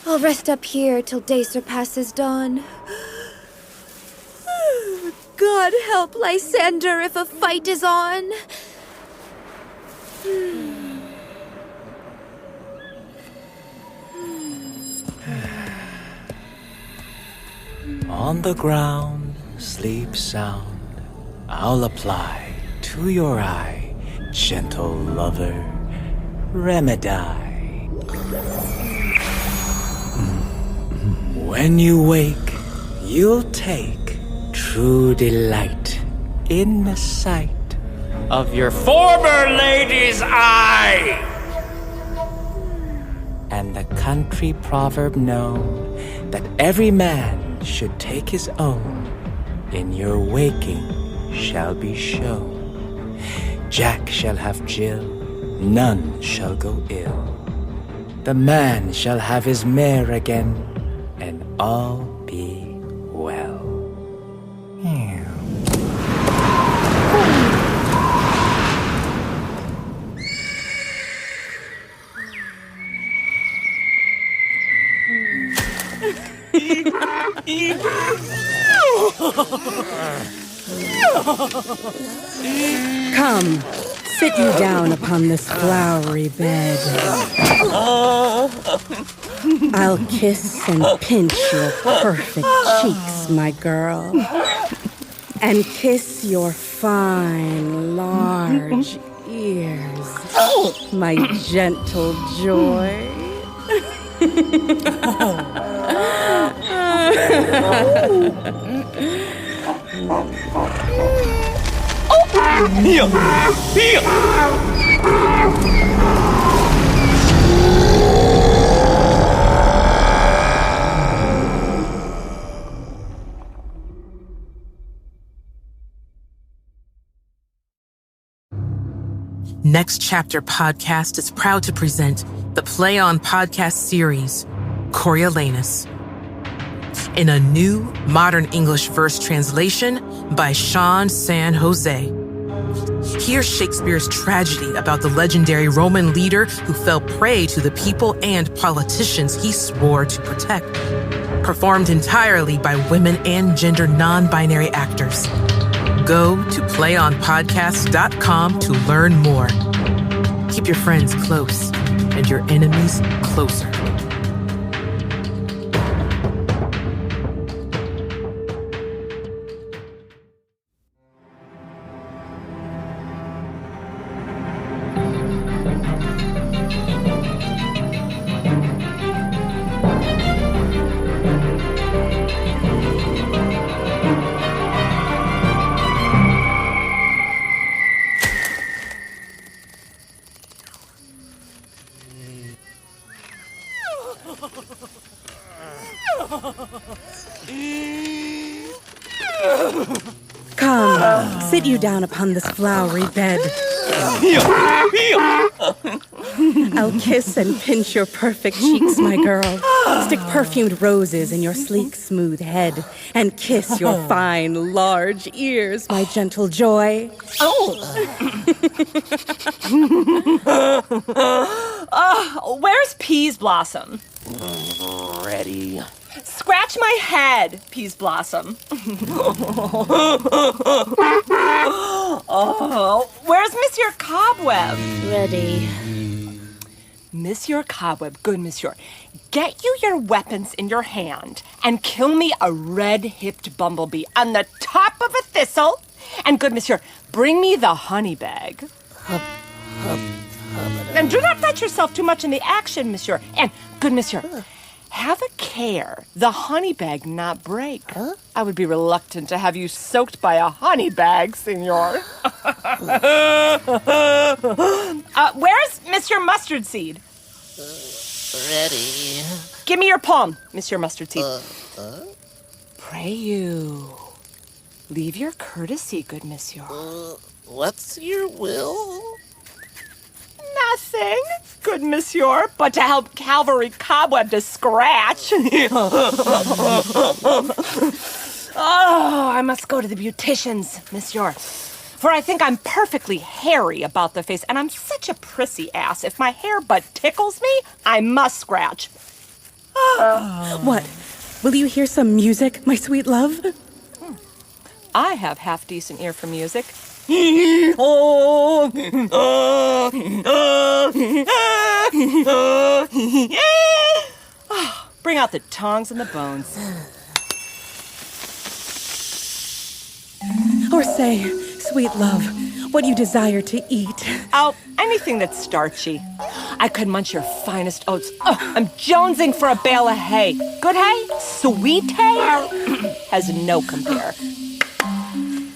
I'll rest up here till day surpasses dawn. God help Lysander if a fight is on. On the ground, sleep sound. I'll apply to your eye, gentle lover, remedy. When you wake, you'll take true delight in the sight of your former lady's eye. And the country proverb known that every man should take his own in your waking shall be shown. Jack shall have Jill, none shall go ill. The man shall have his mare again, and all be well. Come, sit you down upon this flowery bed. I'll kiss and pinch your perfect cheeks, my girl. And kiss your fine, large ears, my gentle joy. Next Chapter Podcast is proud to present the Play On podcast series, Coriolanus, in a new modern English verse translation by Sean San Jose. Hear Shakespeare's tragedy about the legendary Roman leader who fell prey to the people and politicians he swore to protect. Performed entirely by women and gender non-binary actors. Go to playonpodcast.com to learn more. Keep your friends close and your enemies closer. Come, sit you down upon this flowery bed. I'll kiss and pinch your perfect cheeks, my girl. Stick perfumed roses in your sleek, smooth head. And kiss your fine, large ears, my gentle joy. Where's Peas Blossom? Ready. Scratch my head, Peas Blossom. Where's Monsieur Cobweb? Ready. Monsieur Cobweb, good monsieur, get you your weapons in your hand and kill me a red-hipped bumblebee on the top of a thistle. And good monsieur, bring me the honey bag. And do not let yourself too much in the action, monsieur. And good monsieur, have a care the honey bag not break. I would be reluctant to have you soaked by a honey bag, senor. Where's Monsieur Mustard Seed? Ready. Give me your palm, Monsieur Mustard Seed. Pray you. Leave your courtesy, good monsieur. What's your will? Nothing, good monsieur, but to help Cavalry Cobweb to scratch. Oh, I must go to the beauticians, monsieur. For I think I'm perfectly hairy about the face, and I'm such a prissy ass. If my hair but tickles me, I must scratch. What? Will you hear some music, my sweet love? I have half-decent ear for music. Bring out the tongs and the bones. Or say, sweet love, what you desire to eat. Oh, anything that's starchy. I could munch your finest oats. Oh, I'm jonesing for a bale of hay. Good hay? Sweet hay? Has no compare.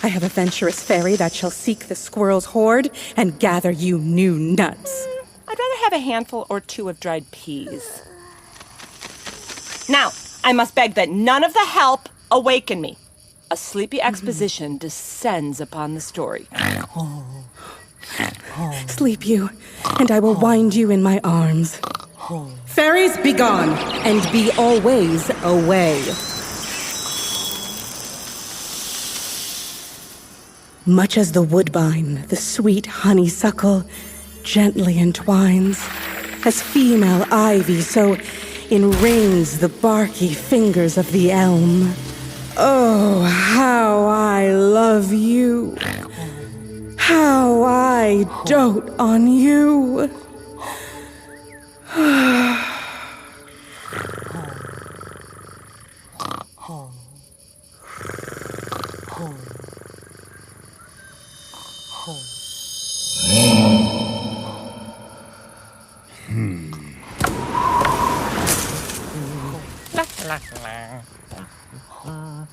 I have a venturous fairy that shall seek the squirrel's hoard and gather you new nuts. I'd rather have a handful or two of dried peas. Now, I must beg that none of the help awaken me. A sleepy exposition descends upon the story. Sleep you, and I will wind you in my arms. Fairies, be gone, and be always away. Much as the woodbine, the sweet honeysuckle gently entwines, as female ivy so enrings the barky fingers of the elm. Oh, how I love you. How I dote on you.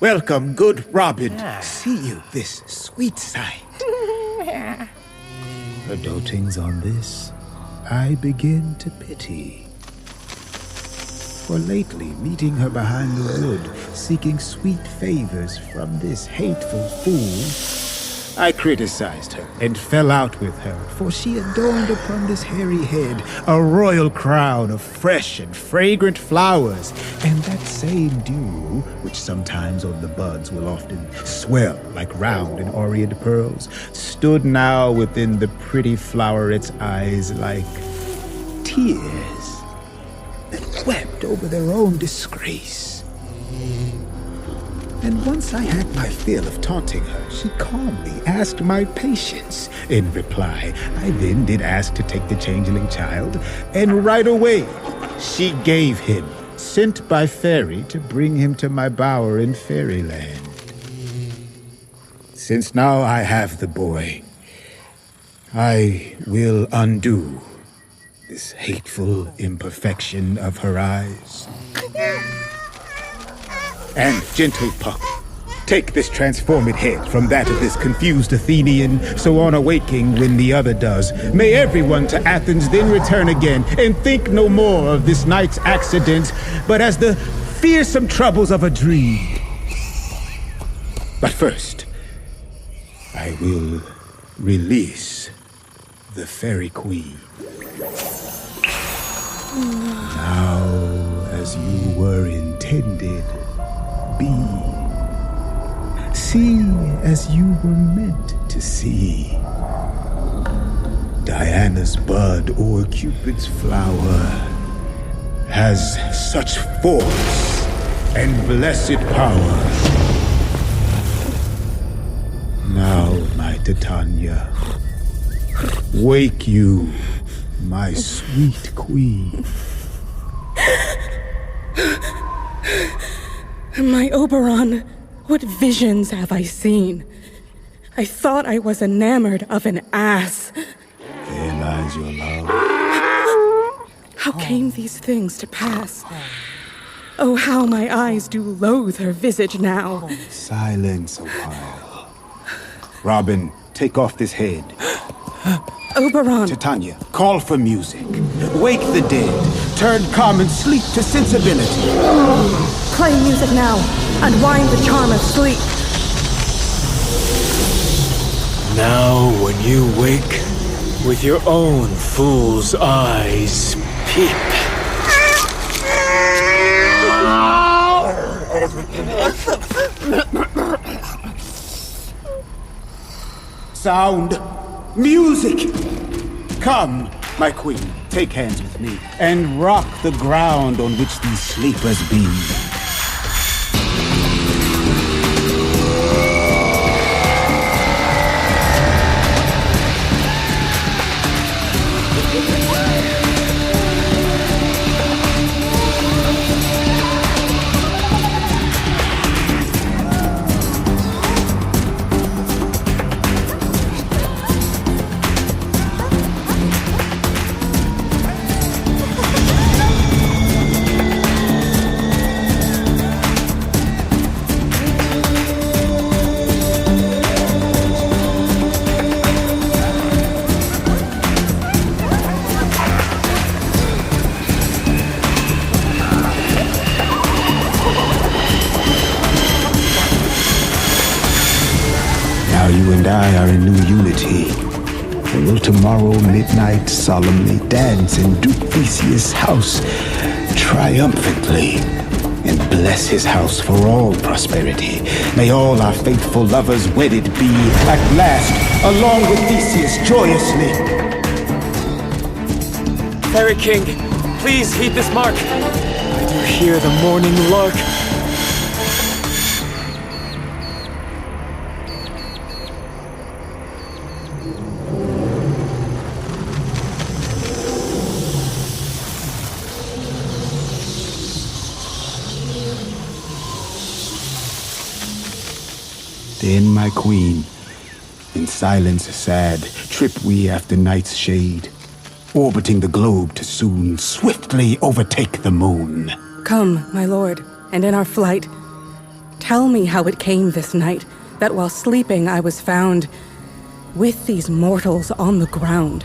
Welcome, good Robin. See you this sweet sight. Her dotings on this, I begin to pity. For lately, meeting her behind the wood, seeking sweet favors from this hateful fool, I criticized her and fell out with her, for she adorned upon this hairy head a royal crown of fresh and fragrant flowers, and that same dew, which sometimes on the buds will often swell like round and orient pearls, stood now within the pretty floweret's eyes like tears that wept over their own disgrace. And once I had my fill of taunting her, she calmly asked my patience. In reply, I then did ask to take the changeling child, and right away she gave him, sent by fairy to bring him to my bower in fairyland. Since now I have the boy, I will undo this hateful imperfection of her eyes. And, gentle pup, take this transformed head from that of this confused Athenian, so on awaking when the other does, may everyone to Athens then return again, and think no more of this night's accident, but as the fearsome troubles of a dream. But first, I will release the fairy queen. Now, as you were intended, be. See as you were meant to see. Diana's bud or Cupid's flower has such force and blessed power. Now, my Titania, wake you, my sweet queen. My Oberon, what visions have I seen? I thought I was enamored of an ass. There lies your love. How came these things to pass? Oh, how my eyes do loathe her visage now. Silence a while. Robin, take off this head. Oberon. Titania, call for music. Wake the dead. Turn common sleep to sensibility. Play music now. Unwind the charm of sleep. Now when you wake, with your own fool's eyes, peep. Sound! Music! Come, my queen, take hands with me and rock the ground on which these sleepers be. You and I are in new unity. And will tomorrow midnight solemnly dance in Duke Theseus' house triumphantly and bless his house for all prosperity. May all our faithful lovers wedded be at last, along with Theseus joyously. Fairy King, please heed this mark. I do hear the morning lark. Then, my queen, in silence sad, trip we after night's shade, orbiting the globe to soon swiftly overtake the moon. Come, my lord, and in our flight, tell me how it came this night that while sleeping I was found with these mortals on the ground.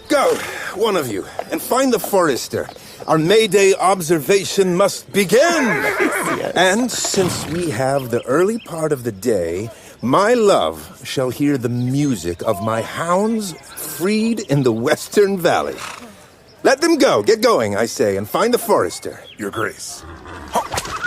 Go, one of you, and find the forester. Our Mayday observation must begin! Yes. And since we have the early part of the day, my love shall hear the music of my hounds freed in the Western Valley. Let them go, get going, I say, and find the forester. Your Grace.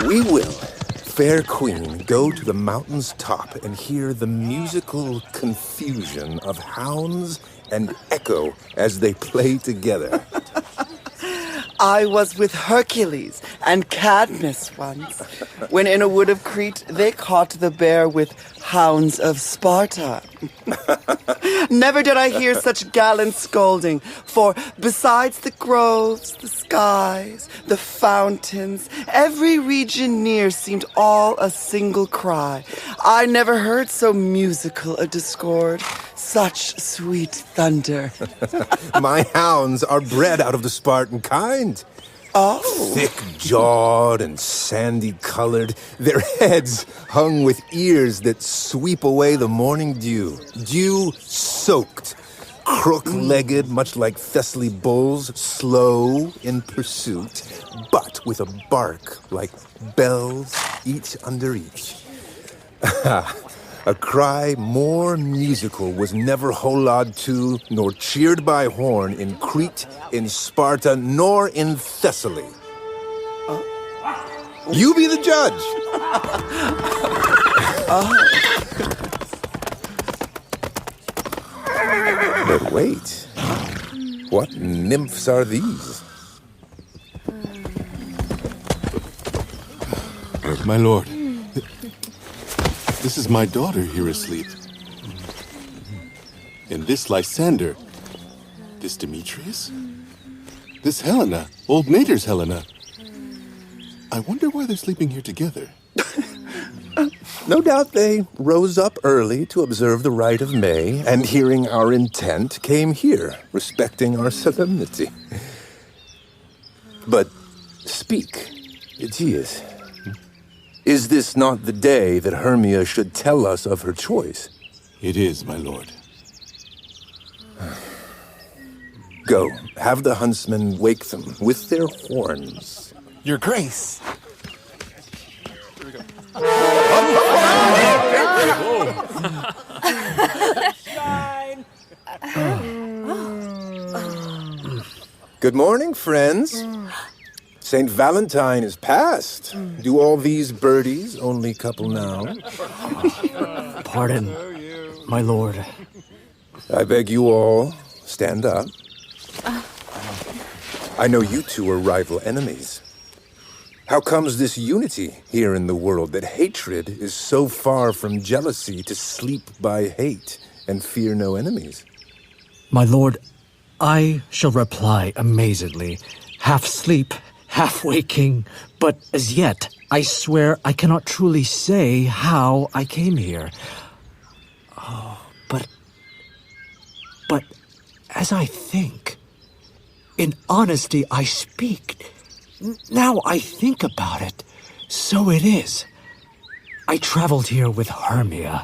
We will, fair queen, go to the mountain's top and hear the musical confusion of hounds and echo as they play together. I was with Hercules and Cadmus once, when in a wood of Crete they caught the bear with hounds of Sparta. Never did I hear such gallant scolding, for besides the groves, the skies, the fountains, every region near seemed all a single cry. I never heard so musical a discord, such sweet thunder. My hounds are bred out of the Spartan kind. Oh. Thick-jawed and sandy-colored, their heads hung with ears that sweep away the morning dew. Dew-soaked, crook-legged, much like Thessaly bulls, slow in pursuit, but with a bark like bells, each under each. A cry more musical was never holloed to, nor cheered by horn in Crete, in Sparta, nor in Thessaly. You be the judge. But wait, what nymphs are these? My lord, this is my daughter here asleep. And this Lysander, this Demetrius, this Helena, old Mater's Helena. I wonder why they're sleeping here together. No doubt they rose up early to observe the rite of May, and hearing our intent, came here, respecting our solemnity. But speak, Egeus. Is this not the day that Hermia should tell us of her choice? It is, my lord. Go, have the huntsmen wake them with their horns. Your Grace. Good morning, friends. St. Valentine is past. Do all these birdies only couple now? Pardon, my lord. I beg you all, stand up. I know you two are rival enemies. How comes this unity here in the world that hatred is so far from jealousy to sleep by hate and fear no enemies? My lord, I shall reply amazedly, half sleep, half waking, but as yet, I swear I cannot truly say how I came here. Oh, but as I think, in honesty I speak. Now I think about it, so it is. I traveled here with Hermia.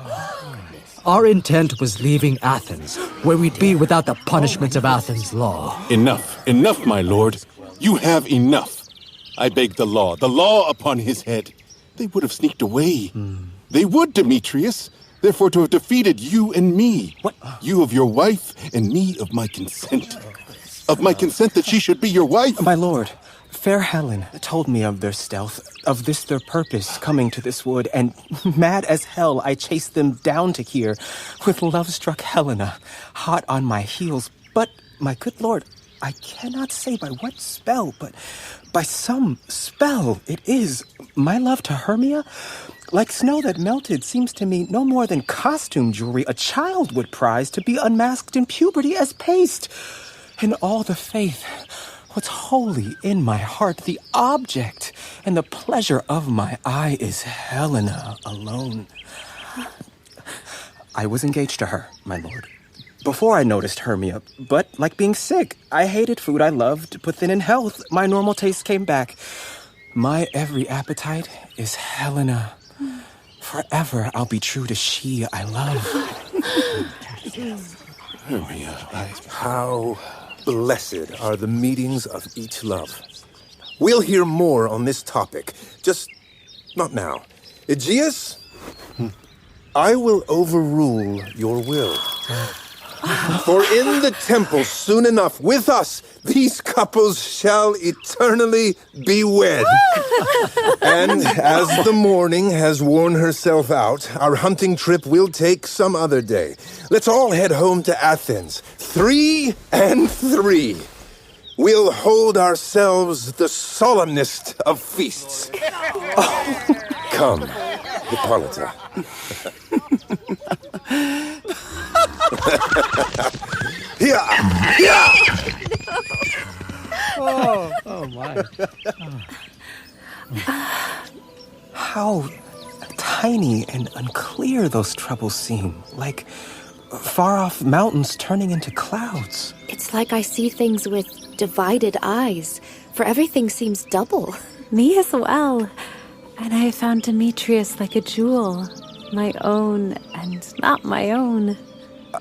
Our intent was leaving Athens, where we'd be without the punishments of Athens' law. Enough, my lord. You have enough. I beg the law upon his head. They would have sneaked away. They would, Demetrius. Therefore to have defeated you and me. What? You of your wife, and me of my consent. Of my consent that she should be your wife. My lord, fair Helen told me of their stealth, of this their purpose, coming to this wood, and mad as hell I chased them down to here, with love-struck Helena, hot on my heels. But, my good lord, I cannot say by what spell, but by some spell it is. My love to Hermia, like snow that melted, seems to me no more than costume jewelry a child would prize to be unmasked in puberty as paste. And all the faith, what's holy in my heart, the object and the pleasure of my eye is Helena alone. I was engaged to her, my lord, before I noticed Hermia, but like being sick, I hated food I loved, but then in health, my normal taste came back. My every appetite is Helena. Forever I'll be true to she I love. Hermia, How blessed are the meetings of each love. We'll hear more on this topic, just not now. Egeus, I will overrule your will. For in the temple soon enough with us, these couples shall eternally be wed. And as the morning has worn herself out, our hunting trip will take some other day. Let's all head home to Athens, 3 and 3. We'll hold ourselves the solemnest of feasts. Oh, come, Hippolyta. Oh my. How tiny and unclear those troubles seem, like far-off mountains turning into clouds. It's like I see things with divided eyes, for everything seems double. Me as well. And I found Demetrius like a jewel, my own and not my own.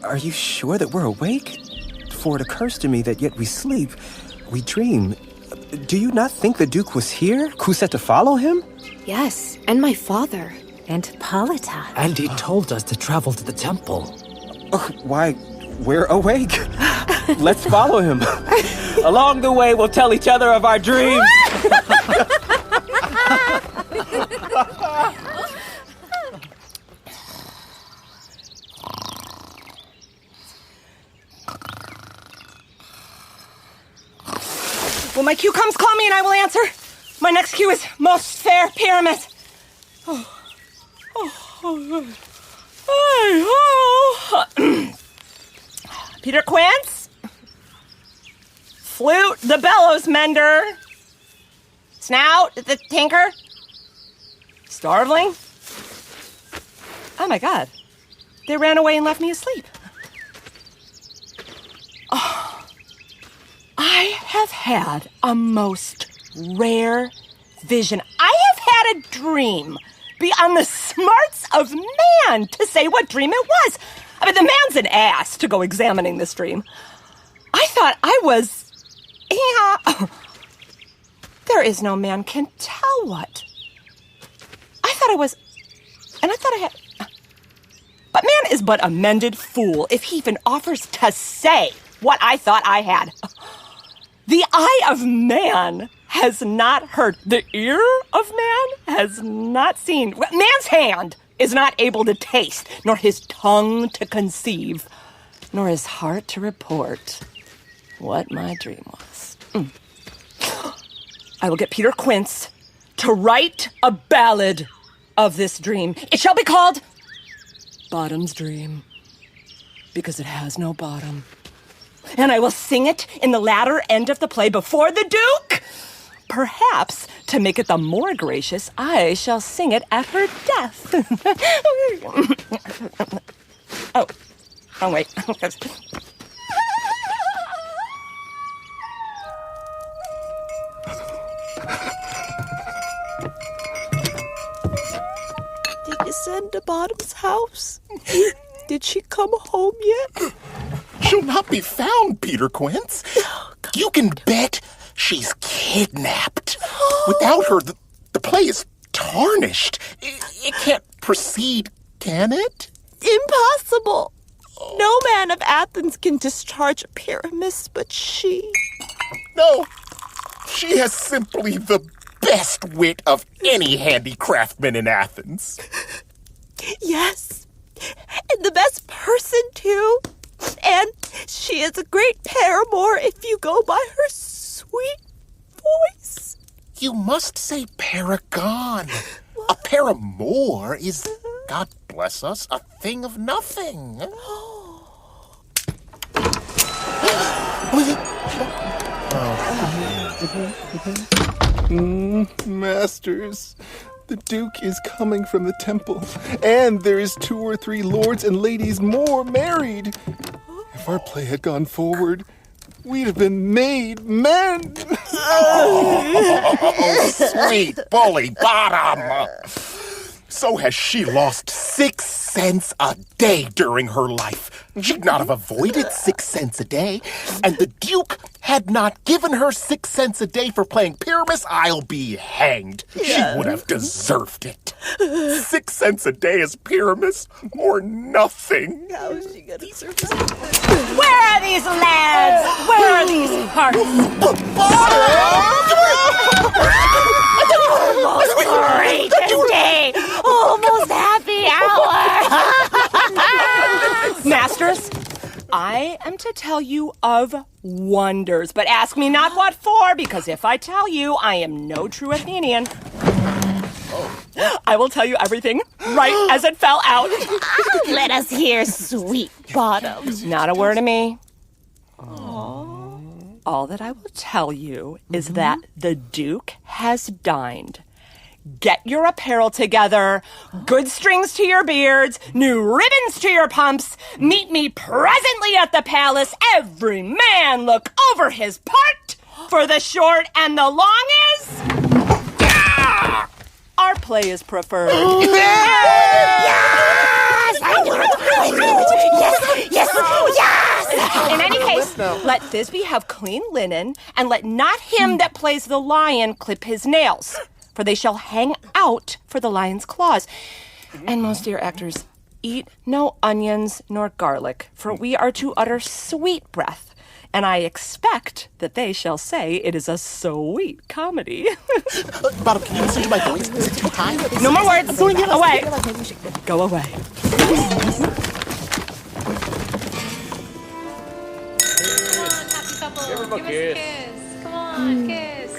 Are you sure that we're awake? For it occurs to me that yet we sleep, we dream. Do you not think the Duke was here? Who said to follow him? Yes, and my father. And Hippolyta. And he told us to travel to the temple. Oh, why, we're awake. Let's follow him. Along the way, we'll tell each other of our dreams. When my cue comes, call me and I will answer. My next cue is most fair pyramid. Peter Quince. Flute, the bellows mender. Snout, the tinker. Starveling. Oh my God. They ran away and left me asleep. Oh, I have had a most rare vision. I have had a dream beyond the smarts of man to say what dream it was. I mean, the man's an ass to go examining this dream. I thought I was... Yeah. There is no man can tell what. I thought I was... And I thought I had... But man is but a mended fool if he even offers to say what I thought I had. The eye of man has not heard. The ear of man has not seen. Man's hand is not able to taste, nor his tongue to conceive, nor his heart to report what my dream was. I will get Peter Quince to write a ballad of this dream. It shall be called Bottom's Dream, because it has no bottom. And I will sing it in the latter end of the play before the Duke. Perhaps, to make it the more gracious, I shall sing it at her death. Oh, wait. Did you send to Bottom's house? Did she come home yet? She'll not be found, Peter Quince. You can bet she's kidnapped. Without her, the play is tarnished. It can't proceed, can it? Impossible. No man of Athens can discharge a Pyramus but she. No, she has simply the best wit of any handicraftsman in Athens. Yes, and the best person, too. And she is a great paramour if you go by her sweet voice. You must say paragon. A paramour is, God bless us, a thing of nothing. Masters, the Duke is coming from the temple, and there is 2 or 3 lords and ladies more married. If our play had gone forward, we'd have been made men. Oh, sweet bully Bottom. So has she lost 6 cents a day during her life. She'd not have avoided 6 cents a day. And the Duke had not given her 6 cents a day for playing Pyramus, I'll be hanged. Yes. She would have deserved it. 6 cents a day as Pyramus, or nothing. How is she gonna survive? Where are these lads? Where are these hearts? Almost great day. Almost happy hour. Masters, I am to tell you of wonders, but ask me not what for, because if I tell you, I am no true Athenian. I will tell you everything right as it fell out. Let us hear, sweet Bottom. Not a word of me. All that I will tell you is that the Duke has dined. Get your apparel together, good strings to your beards, new ribbons to your pumps. Meet me presently at the palace. Every man look over his part, for the short and the long is... Our play is preferred. Yes! Yes! In any case, let Thisbe have clean linen, and let not him that plays the lion clip his nails, for they shall hang out for the lion's claws. And most dear actors, eat no onions nor garlic, for we are to utter sweet breath. And I expect that they shall say it is a sweet comedy. Bottom, can you listen to my voice? Is it too high? No more words. Away. Go away. Give him a kiss. Come on, kiss.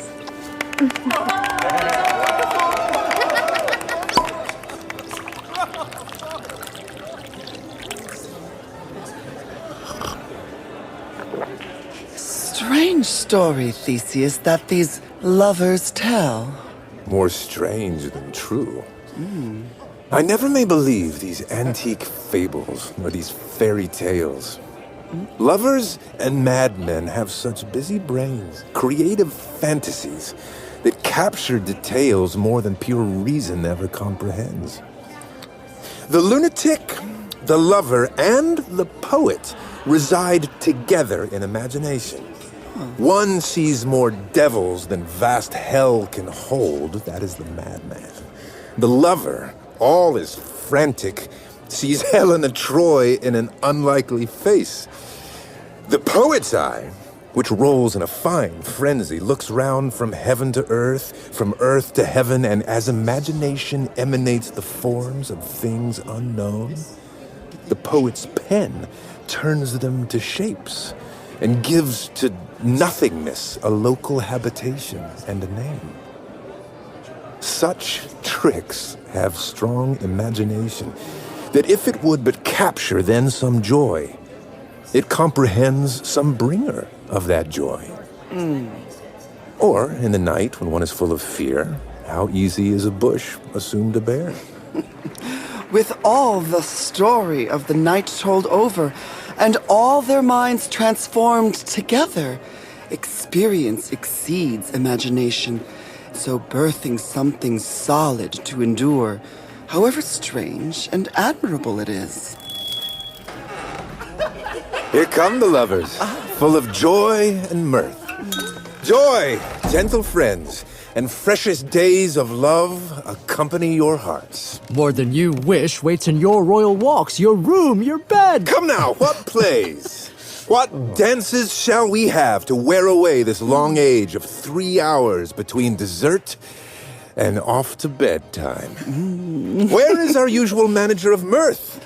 Strange story, Theseus, that these lovers tell. More strange than true. I never may believe these antique fables or these fairy tales. Lovers and madmen have such busy brains, creative fantasies that capture details more than pure reason ever comprehends. The lunatic, the lover, and the poet reside together in imagination. One sees more devils than vast hell can hold. That is the madman. The lover, all is frantic, sees Helena Troy in an unlikely face. The poet's eye, which rolls in a fine frenzy, looks round from heaven to earth, from earth to heaven, and as imagination emanates the forms of things unknown, the poet's pen turns them to shapes and gives to nothingness a local habitation and a name. Such tricks have strong imagination, that if it would but capture then some joy, it comprehends some bringer of that joy. Or, in the night, when one is full of fear, how easy is a bush assumed to bear? With all the story of the night told over, and all their minds transformed together, experience exceeds imagination, so birthing something solid to endure, however strange and admirable it is. Here come the lovers, full of joy and mirth. Joy, gentle friends, and freshest days of love accompany your hearts. More than you wish waits in your royal walks, your room, your bed. Come now, what plays? What dances shall we have to wear away this long age of 3 hours between dessert and off to bedtime? Where is our usual manager of mirth?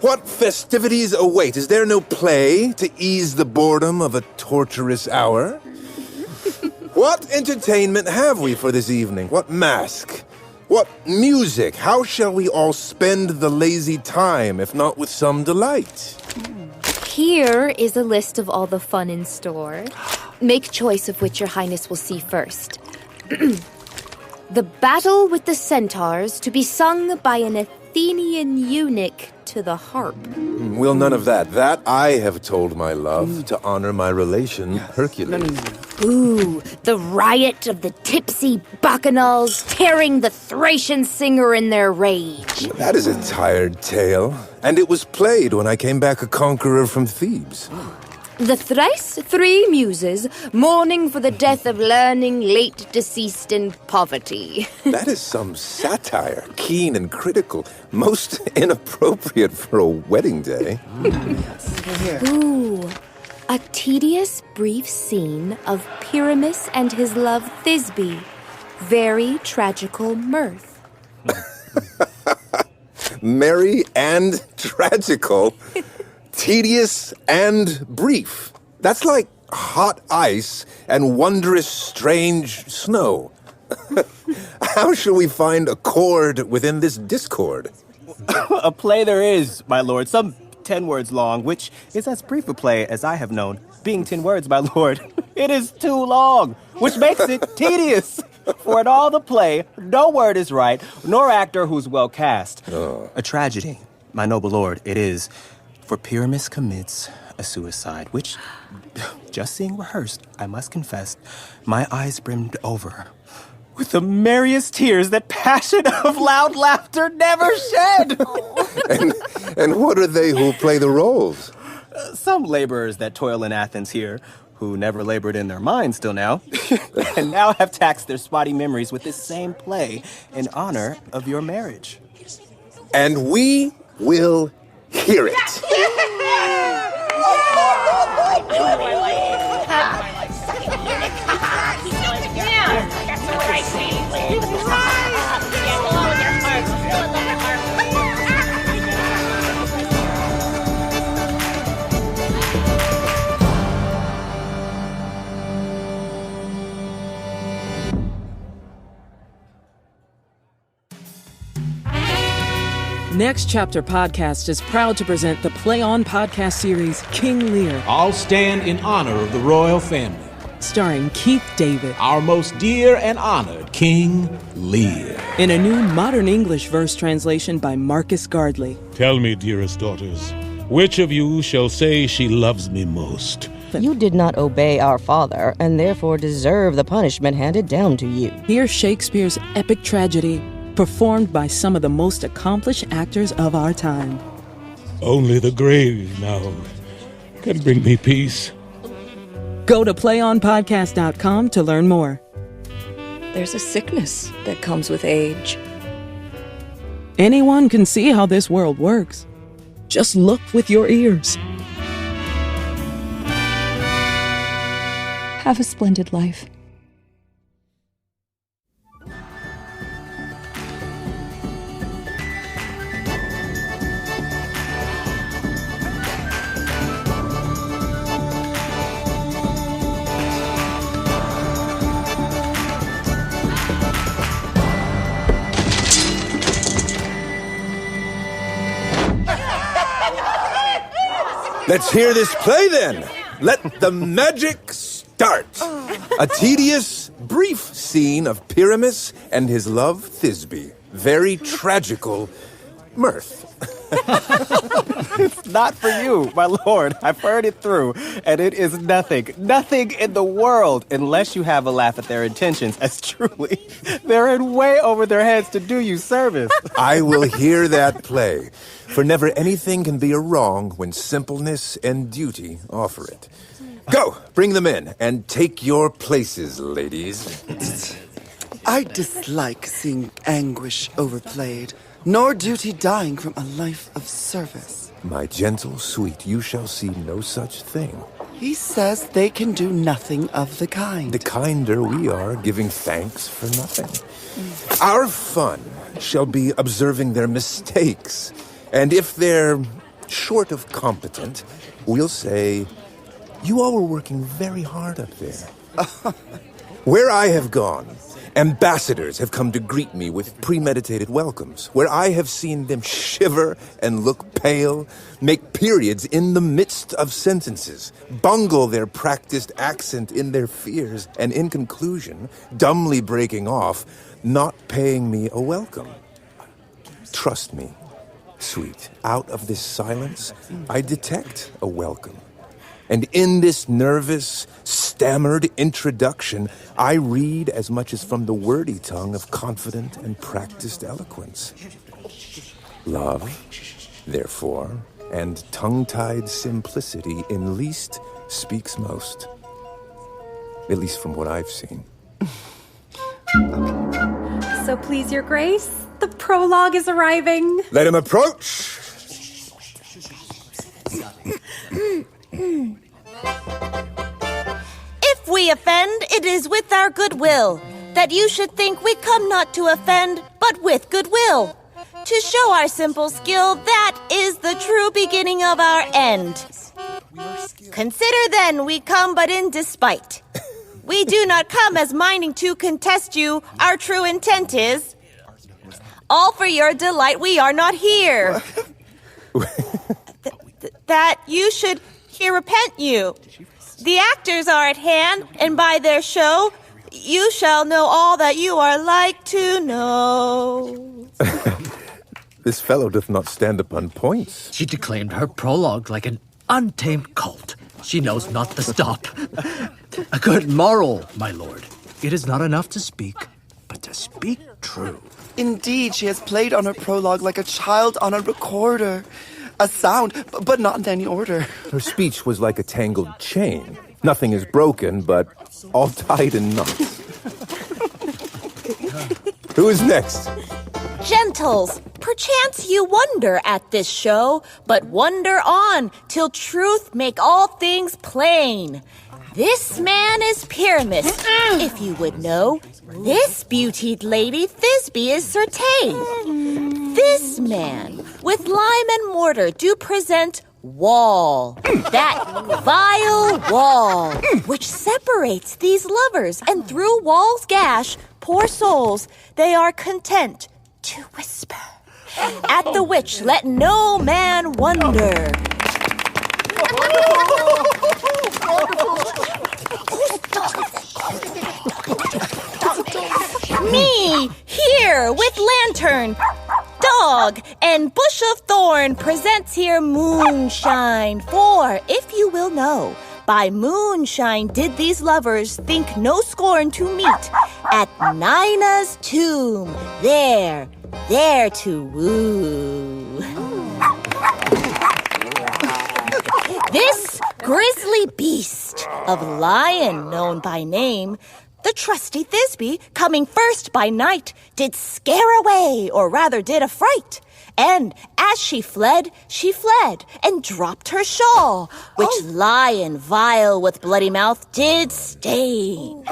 What festivities await? Is there no play to ease the boredom of a torturous hour? What entertainment have we for this evening? What mask? What music? How shall we all spend the lazy time, if not with some delight? Here is a list of all the fun in store. Make choice of which your highness will see first. The battle with the centaurs, to be sung by an Athenian eunuch to the harp. Will none of that. That I have told my love to honor my relation, Hercules. Ooh, the riot of the tipsy bacchanals tearing the Thracian singer in their rage. That is a tired tale, and it was played when I came back a conqueror from Thebes. The thrice 3 muses mourning for the death of learning, late deceased in poverty. That is some satire, keen and critical, most inappropriate for a wedding day. Ooh, a tedious, brief scene of Pyramus and his love Thisbe. Very tragical mirth. Merry and tragical. Tedious and brief. That's like hot ice and wondrous strange snow. How shall we find a chord within this discord? A play there is, my lord, some 10 words long, which is as brief a play as I have known. Being 10 words, my lord, it is too long, which makes it tedious. For in all the play, no word is right, nor actor who's well cast. A tragedy, my noble lord, it is. For Pyramus commits a suicide, which, just seeing rehearsed, I must confess, my eyes brimmed over with the merriest tears that passion of loud laughter never shed. And what are they who play the roles? Some laborers that toil in Athens here, who never labored in their minds till now, and now have taxed their spotty memories with this same play in honor of your marriage. And we will hear it. Next Chapter Podcast is proud to present the Play On podcast series King Lear. I'll stand in honor of the royal family. Starring Keith David. Our most dear and honored King Lear. In a new modern English verse translation by Marcus Gardley. Tell me, dearest daughters, which of you shall say she loves me most? You did not obey our father, and therefore deserve the punishment handed down to you. Here's Shakespeare's epic tragedy, performed by some of the most accomplished actors of our time. Only the grave now can bring me peace. Go to playonpodcast.com to learn more. There's a sickness that comes with age. Anyone can see how this world works. Just look with your ears. Have a splendid life. Let's hear this play then. Let the magic start. A tedious, brief scene of Pyramus and his love Thisbe. Very tragical mirth. It's not for you, my lord. I've heard it through, and it is nothing in the world, unless you have a laugh at their intentions, as truly they're in way over their heads to do you service. I will hear that play, for never anything can be a wrong when simpleness and duty offer it. Go, bring them in, and take your places, ladies. I dislike seeing anguish overplayed, nor duty dying from a life of service. My gentle sweet, you shall see no such thing. He says they can do nothing of the kind. The kinder we are, giving thanks for nothing. Our fun shall be observing their mistakes, and if they're short of competent, we'll say, you all were working very hard up there. Where I have gone, ambassadors have come to greet me with premeditated welcomes, where I have seen them shiver and look pale, make periods in the midst of sentences, bungle their practiced accent in their fears, and in conclusion, dumbly breaking off, not paying me a welcome. Trust me, sweet, out of this silence, I detect a welcome. And in this nervous, stammered introduction, I read as much as from the wordy tongue of confident and practiced eloquence. Love, therefore, and tongue-tied simplicity in least speaks most. At least from what I've seen. So please, your grace, the prologue is arriving. Let him approach. If we offend, it is with our goodwill, that you should think we come not to offend, but with goodwill. To show our simple skill, that is the true beginning of our end. Consider then we come but in despite. We do not come as minding to contest you, our true intent is. All for your delight we are not here. That you should here repent you. The actors are at hand, and by their show, you shall know all that you are like to know. This fellow doth not stand upon points. She declaimed her prologue like an untamed colt. She knows not to stop. A good moral, my lord. It is not enough to speak, but to speak true. Indeed, she has played on her prologue like a child on a recorder. A sound, but not in any order. Her speech was like a tangled chain. Nothing is broken, but all tied in knots. Who is next? Gentles, perchance you wonder at this show, but wonder on till truth make all things plain. This man is Pyramus, if you would know. This beautied lady Thisbe is certain. This man, with lime and mortar, do present wall. That vile wall, which separates these lovers, and through wall's gash, poor souls, they are content to whisper. At the which let no man wonder. Me, here, with lantern, dog, and bush of thorn, presents here moonshine. For, if you will know, by moonshine did these lovers think no scorn to meet at Nina's tomb, there to woo. This grisly beast, of lion known by name, the trusty Thisbe, coming first by night, did scare away, or rather did affright. And as she fled, and dropped her shawl, which lion vile with bloody mouth did stain.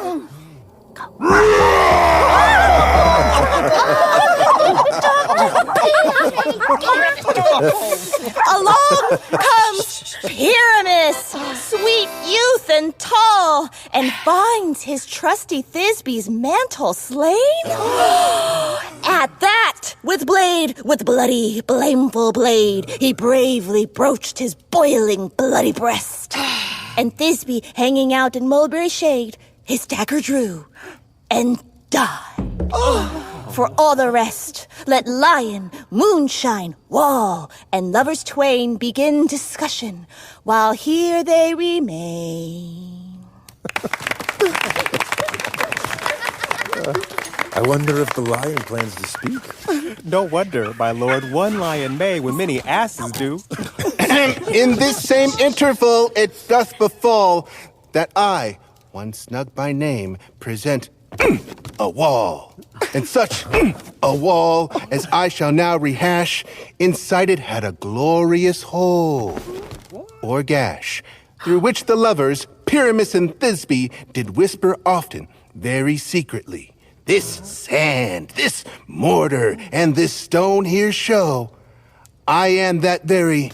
Along comes Pyramus, sweet youth and tall, and finds his trusty Thisbe's mantle slain. At that, with bloody, blameful blade, he bravely broached his boiling, bloody breast. And Thisbe, hanging out in mulberry shade, his dagger drew and died. For all the rest, let lion, moonshine, wall, and lovers twain begin discussion, while here they remain. I wonder if the lion plans to speak. No wonder, my lord, one lion may when many asses do. In this same interval it doth befall that I, one Snug by name, present a wall. And such a wall as I shall now rehash, inside it had a glorious hole, or gash, through which the lovers, Pyramus and Thisbe, did whisper often, very secretly, this sand, this mortar, and this stone here show, I am that very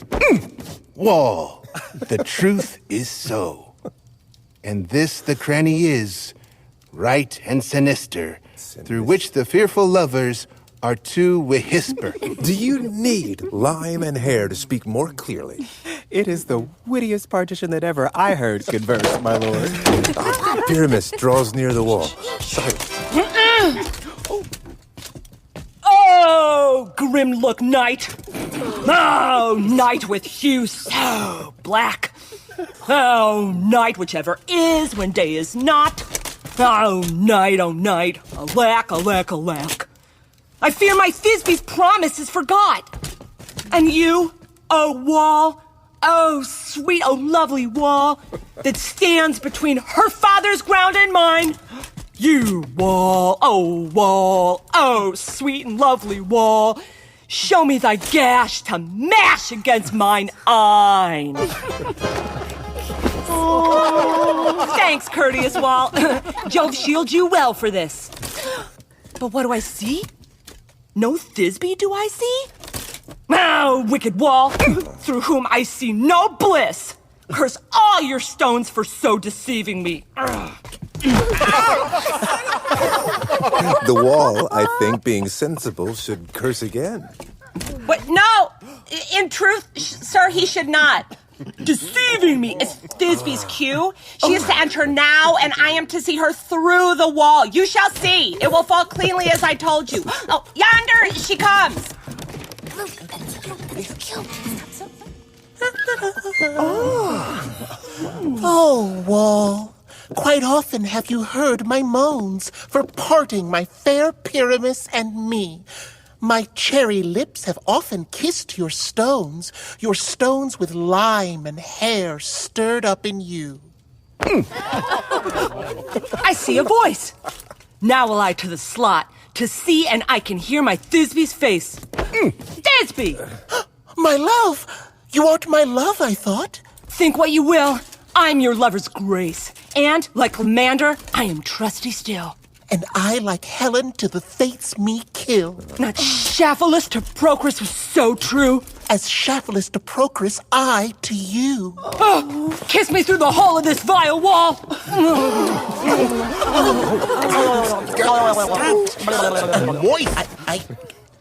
wall. The truth is so. And this the cranny is, right and sinister, through which the fearful lovers are to whisper. Do you need lime and hair to speak more clearly? It is the wittiest partition that ever I heard converse, my lord. Pyramus draws near the wall. Silence. Oh, grim look night. Oh, night with hue so black. Oh, night whichever is when day is not. Oh, night, alack, alack, alack. I fear my Thisbe's promise is forgot. And you, oh wall, oh sweet, oh lovely wall, that stands between her father's ground and mine. You wall, oh sweet and lovely wall, show me thy gash to mash against mine eyne. Thanks, courteous wall. Jove shield you well for this. But what do I see? No Thisbe do I see? Oh, wicked wall, through whom I see no bliss. Curse all your stones for so deceiving me. The wall, I think, being sensible, should curse again. But no, in truth, sir, he should not. Deceiving me is Thisbe's cue. She is to enter now, and I am to see her through the wall. You shall see. It will fall cleanly as I told you. Oh, yonder she comes. Oh, wall. Quite often have you heard my moans for parting my fair Pyramus and me. My cherry lips have often kissed your stones with lime and hair stirred up in you. I see a voice. Now will I to the slot, to see and I can hear my Thisbe's face. Thisbe! My love! You aren't my love, I thought. Think what you will. I'm your lover's grace. And, like Lysander, I am trusty still. And I, like Helen, to the fates me kill. Not Shaphalus to Procris was so true. As Shaphalus to Procris, I to you. Oh, kiss me through the hole of this vile wall. Moist. I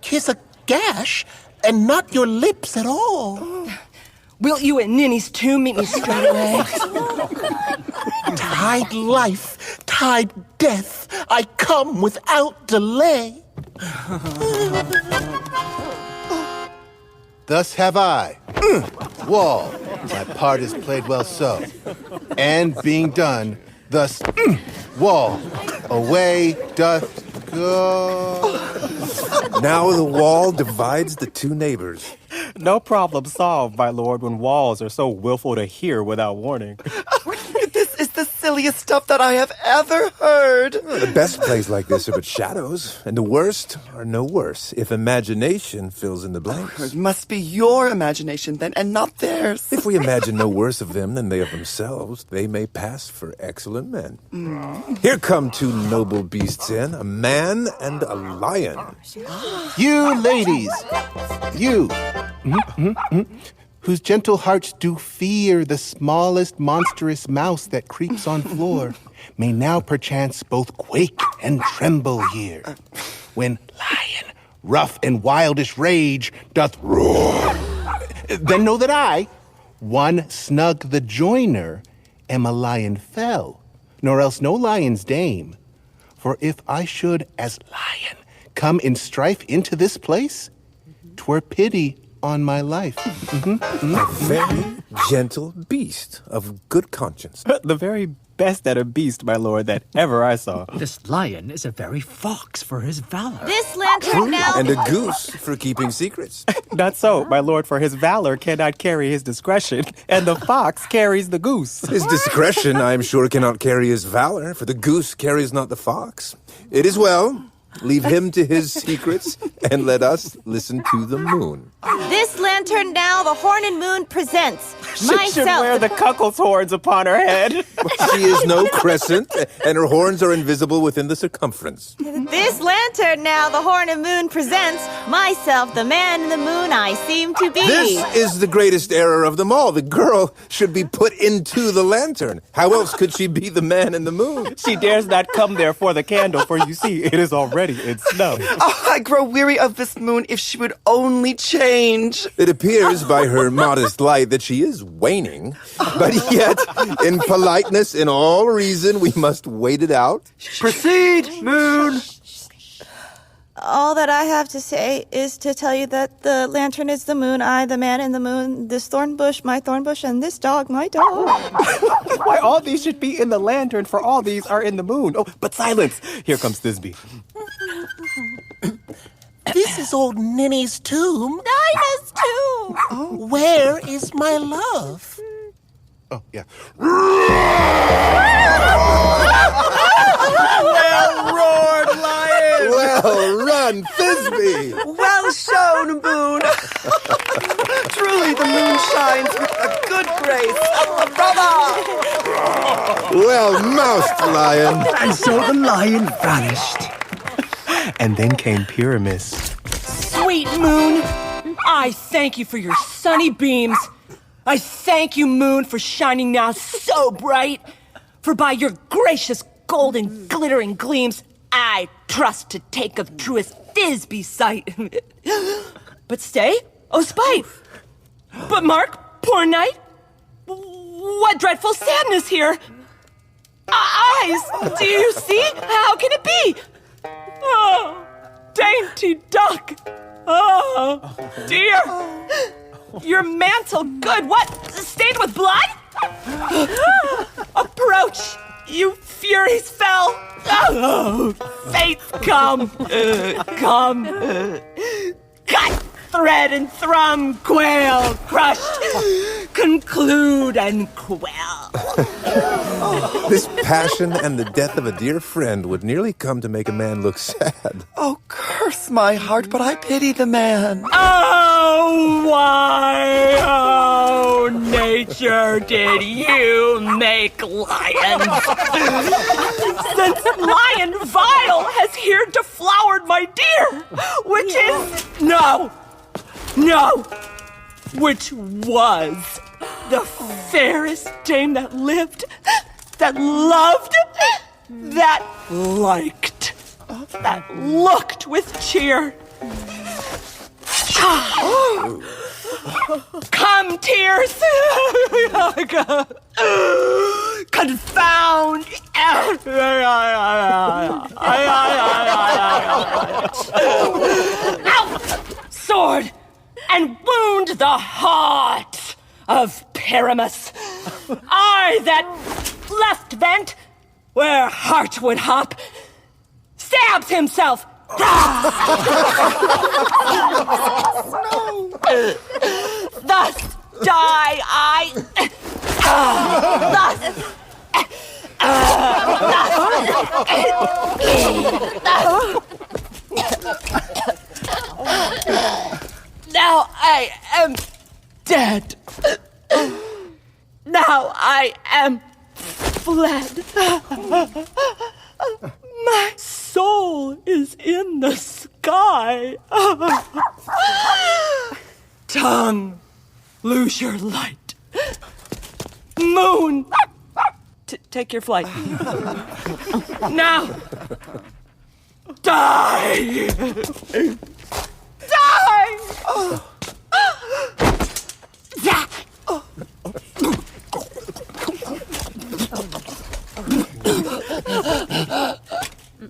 kiss a gash, and not your lips at all. Wilt you at Ninny's tomb meet me straightway? Tide life, tide death, I come without delay. Thus have I, wall, my part is played well so. And being done, thus, wall, away doth go. Now the wall divides the two neighbors. No problem solved, my lord, when walls are so willful to hear without warning. This is the silliest stuff that I have ever heard. The best plays like this are but shadows, and the worst are no worse if imagination fills in the blanks. It must be your imagination then, and not theirs. If we imagine no worse of them than they of themselves, they may pass for excellent men. Here come two noble beasts in, a man and a lion. You ladies, you, whose gentle hearts do fear the smallest monstrous mouse that creeps on floor, may now perchance both quake and tremble here, when lion, rough and wildish rage, doth roar. Then know that I, one Snug the joiner, am a lion fell, nor else no lion's dame. For if I should, as lion, come in strife into this place, 'twere pity on my life. A very gentle beast of good conscience. The very best at a beast, my lord, that ever I saw. This lion is a very fox for his valor. This lantern now. And a goose for keeping secrets. Not so, my lord, for his valor cannot carry his discretion, and the fox carries the goose. His discretion, I am sure, cannot carry his valor, for the goose carries not the fox. It is well. Leave him to his secrets, and let us listen to the moon. This lantern now, the Horn and Moon presents She should wear the cuckold's horns upon her head. She is no crescent, and her horns are invisible within the circumference. This lantern now, the Horn and Moon presents myself, the man in the moon I seem to be. This is the greatest error of them all. The girl should be put into the lantern. How else could she be the man in the moon? She dares not come there for the candle, for you see, it is already in snow. Oh, I grow weary of this moon if she would only change. It appears by her modest light that she is waning, but yet, in politeness and all reason, we must wait it out. Proceed, moon! All that I have to say is to tell you that the lantern is the moon, I, the man in the moon, this thorn bush, my thorn bush, and this dog, my dog. Why, all these should be in the lantern, for all these are in the moon. Oh, but silence! Here comes Thisbe. This is old Ninny's tomb. Dinah's tomb! Where is my love? Oh, yeah. Well roared, lion! Well run, Thisbe! Well shown, moon! Truly, the moon shines with a good grace. Brava! Well moused, lion. And so the lion vanished. And then came Pyramus. Sweet moon, I thank you for your sunny beams. I thank you, moon, for shining now so bright. For by your gracious golden glittering gleams, I trust to take of truest Thisbe's sight. But stay, oh spite. But mark, poor knight, what dreadful sadness here. Eyes, do you see? How can it be? Oh, dainty duck. Oh, dear. Your mantle, good. What? Stained with blood? Approach, you furies fell. Oh, fates come. Come. Cut, thread, and thrum, quail, crushed. Conclude and quell. This passion and the death of a dear friend would nearly come to make a man look sad. Oh, curse my heart, but I pity the man. Oh, why, oh, nature, did you make lions? Since lion vile has here deflowered my dear, which is, which was the fairest dame that lived, that loved, that liked, that looked with cheer. Come, tears! Confound! Sword! And wound the heart of Pyramus. I that left vent where heart would hop, stabs himself Thus die I. Now I am dead. Now I am fled. My soul is in the sky. Tongue, lose your light. Moon, take your flight. Now, die! Die!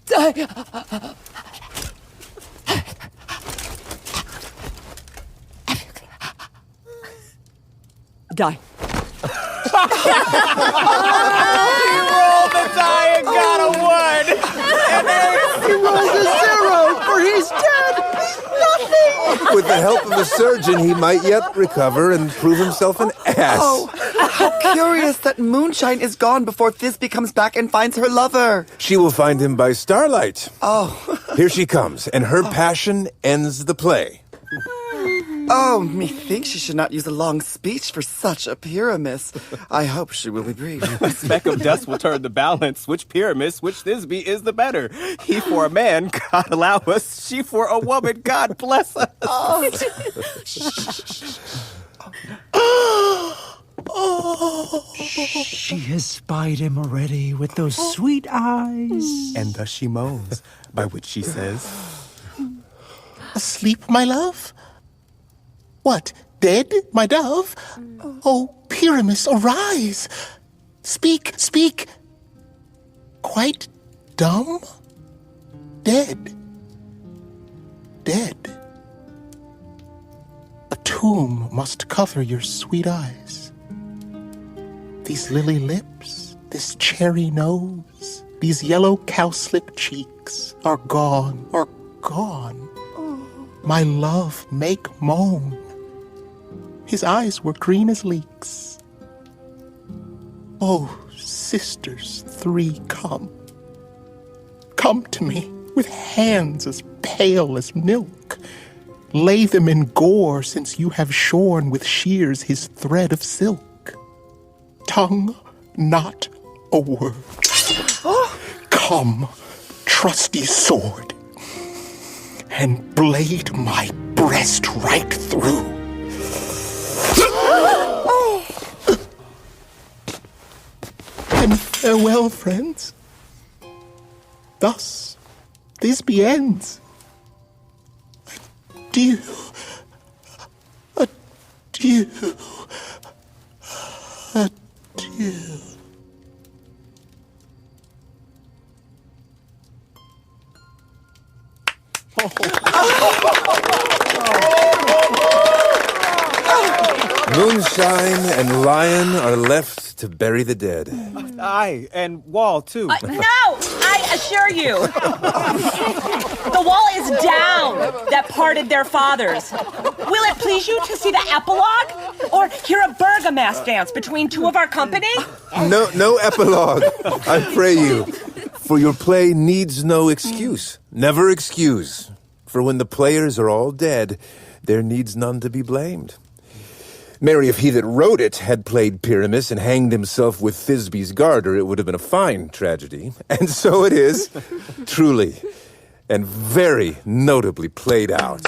Die! Die. He rolled the die and got a 1. He rolled a 0, for he's dead. He's nothing. With the help of a surgeon, he might yet recover and prove himself an ass. Oh, how curious that Moonshine is gone before Thisbe comes back and finds her lover. She will find him by starlight. Oh. Here she comes, and her passion ends the play. Oh, methinks she should not use a long speech for such a Pyramus. I hope she will be brief. A speck of dust will turn the balance. Which Pyramus, which Thisbe is the better? He for a man, God allow us. She for a woman, God bless us. She has spied him already with those sweet eyes. And thus she moans, by which she says, Asleep, my love? What, dead, my dove? Oh, Pyramus, arise! Speak, speak! Quite dumb? Dead. Dead. A tomb must cover your sweet eyes. These lily lips, this cherry nose, these yellow cowslip cheeks are gone, are gone. My love make moan. His eyes were green as leeks. Oh, sisters three, come. Come to me with hands as pale as milk. Lay them in gore, since you have shorn with shears his thread of silk. Tongue, not a word. Come, trusty sword, and blade my breast right through. And farewell, friends. Thus, Thisbe ends. Adieu. Adieu. Adieu. Moonshine and Lion are left to bury the dead. Aye, and Wall, too. No! I assure you. The wall is down that parted their fathers. Will it please you to see the epilogue? Or hear a Bergamask dance between two of our company? No epilogue, I pray you. For your play needs no excuse. Never excuse. For when the players are all dead, there needs none to be blamed. Marry, if he that wrote it had played Pyramus and hanged himself with Thisbe's garter, it would have been a fine tragedy. And so it is, truly, and very notably played out.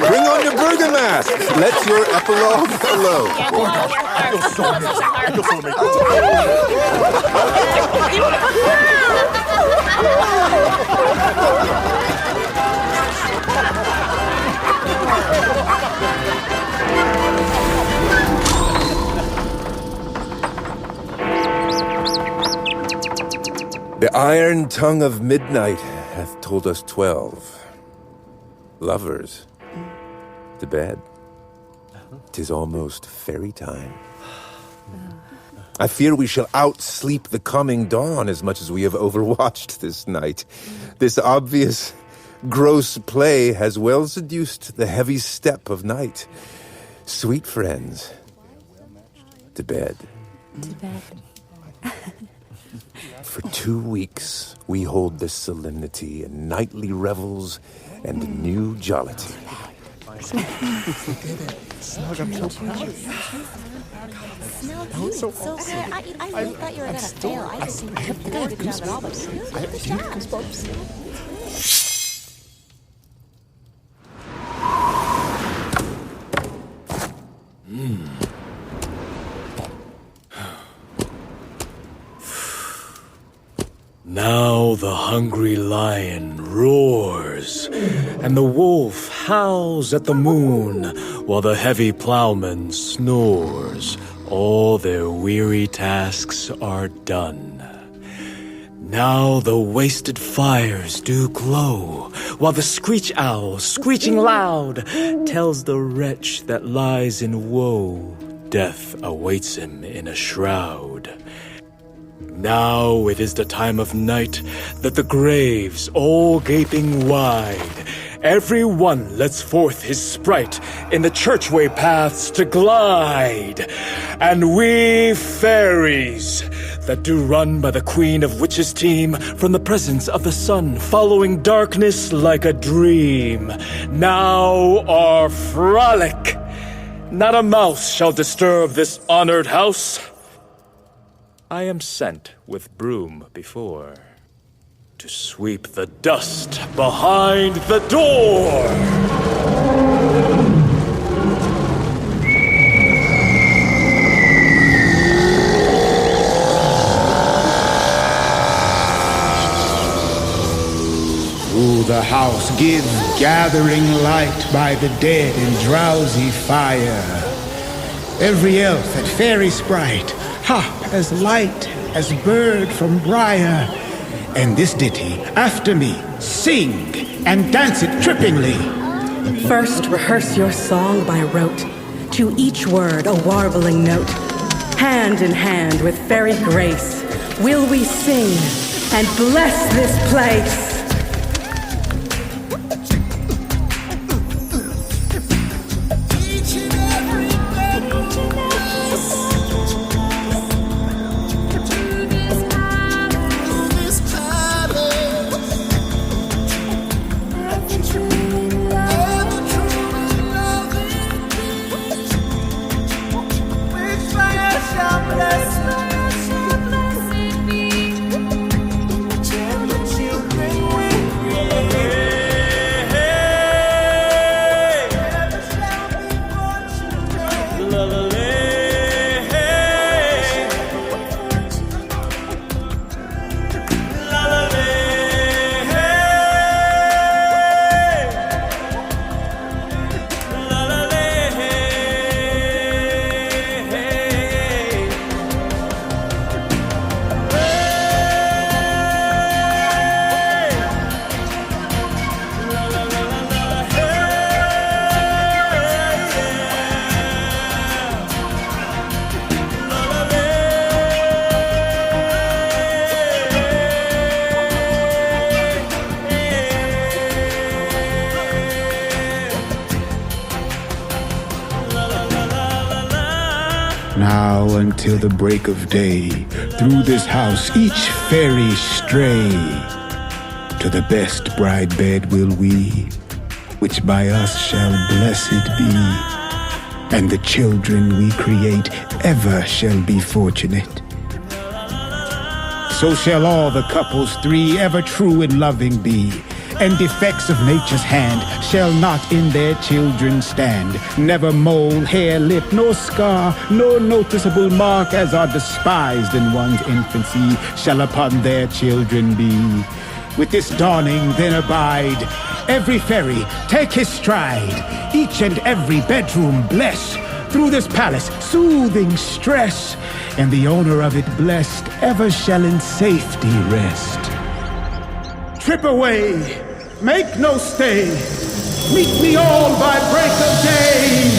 Bring on your Bergamask. Let your epilogue The iron tongue of midnight hath told us 12. Lovers, to bed. 'Tis almost fairy time. I fear we shall outsleep the coming dawn as much as we have overwatched this night. This obvious, gross play has well seduced the heavy step of night. Sweet friends, to bed. To bed. For 2 weeks, we hold this solemnity and nightly revels and new jollity. Snug, I'm so proud of you. Snug, you did so good. I really thought you were going to fail. I think you did a good job at all, but you did a good job. Now the hungry lion roars, and the wolf howls at the moon, while the heavy plowman snores. All their weary tasks are done. Now the wasted fires do glow, while the screech owl, screeching loud, tells the wretch that lies in woe, death awaits him in a shroud. Now it is the time of night that the graves, all gaping wide, every one lets forth his sprite in the churchway paths to glide. And we fairies that do run by the queen of witches' team from the presence of the sun, following darkness like a dream, now are frolic. Not a mouse shall disturb this honored house. I am sent with broom before to sweep the dust behind the door. Through the house give gathering light by the dead in drowsy fire. Every elf and fairy sprite hop as light as bird from briar. And this ditty, after me, sing and dance it trippingly. First rehearse your song by rote, to each word a warbling note. Hand in hand with fairy grace, will we sing and bless this place. Now until the break of day, through this house each fairy stray. To the best bride bed will we, which by us shall blessed be. And the children we create ever shall be fortunate. So shall all the couples three ever true and loving be. And defects of nature's hand shall not in their children stand. Never mole, hair, lip, nor scar, nor noticeable mark as are despised in one's infancy shall upon their children be. With this dawning then abide, every fairy take his stride, each and every bedroom bless, through this palace soothing stress, and the owner of it blessed ever shall in safety rest. Trip away! Make no stay. Meet me all by break of day.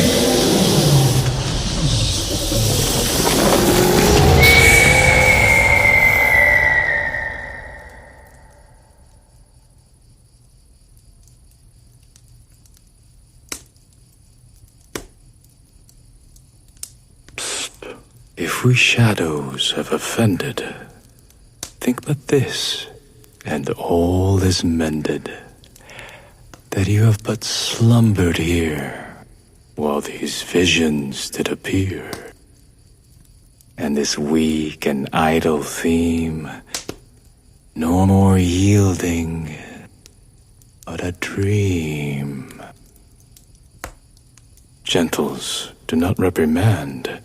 If we shadows have offended, think but this, and all is mended, that you have but slumbered here, while these visions did appear. And this weak and idle theme, no more yielding, but a dream. Gentles, do not reprimand.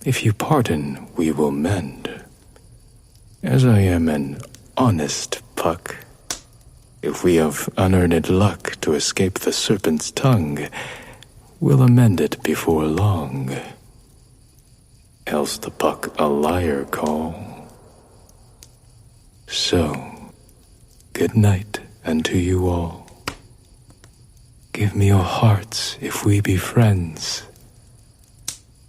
If you pardon, we will mend. As I am an honest puck, if we have unearned luck to escape the serpent's tongue, we'll amend it before long. Else the puck a liar call. So, good night unto you all. Give me your hearts if we be friends,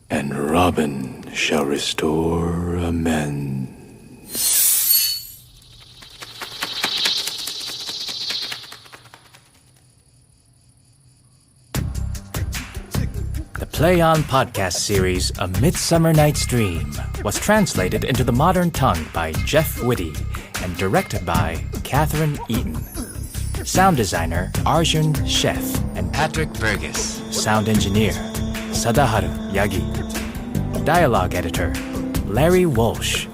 and Robin shall restore amends. The Play On podcast series, A Midsummer Night's Dream, was translated into the modern tongue by Jeff Whitty and directed by Catherine Eaton. Sound designer Arjun Sheth and Patrick Burgess. Sound engineer Sadaharu Yagi. Dialogue editor Larry Walsh.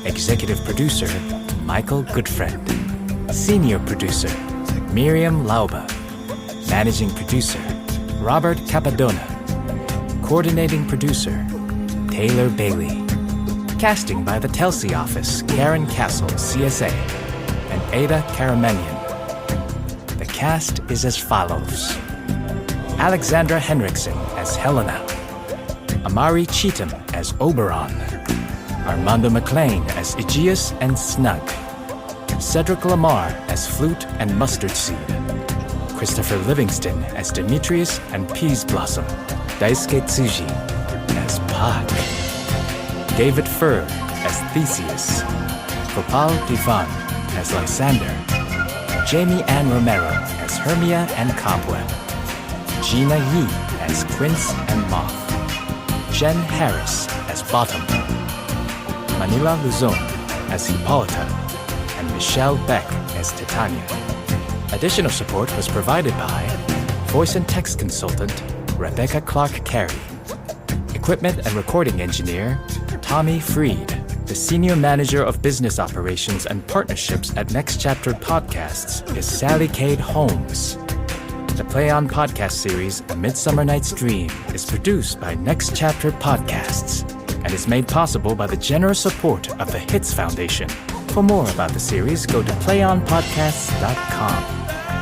Executive producer Michael Goodfriend. Senior producer Miriam Lauba. Managing producer Robert Capadona. Coordinating producer Taylor Bailey. Casting by the Telsey office, Karen Castle, CSA, and Ada Karamanian. The cast is as follows: Alexandra Henrikson as Helena, AMARI CHEATOM as Oberon, Armando McClain as Egeus and Snug, Cedric LAMAR as Flute and Mustard Seed, Christopher Livingston as Demetrius and Peas Blossom, DAISUKE TSUJI as Pod, David FURR as Theseus, GOPAL DIVAN as Lysander, Jamie Ann Romero as Hermia and Cobweb, JEENA YI as Quince and Moth, Jen Harris as Bottom, MANILA LUZON as Hippolyta, and Michelle Beck as Titania. Additional support was provided by voice and text consultant Rebecca Clark-Carey, equipment and recording engineer Tommy Freed, the senior manager of business operations and partnerships at Next Chapter Podcasts is Sally Cade Holmes. The Play On podcast series, A Midsummer Night's Dream, is produced by Next Chapter Podcasts and is made possible by the generous support of the Hitz Foundation. For more about the series, go to playonpodcasts.com,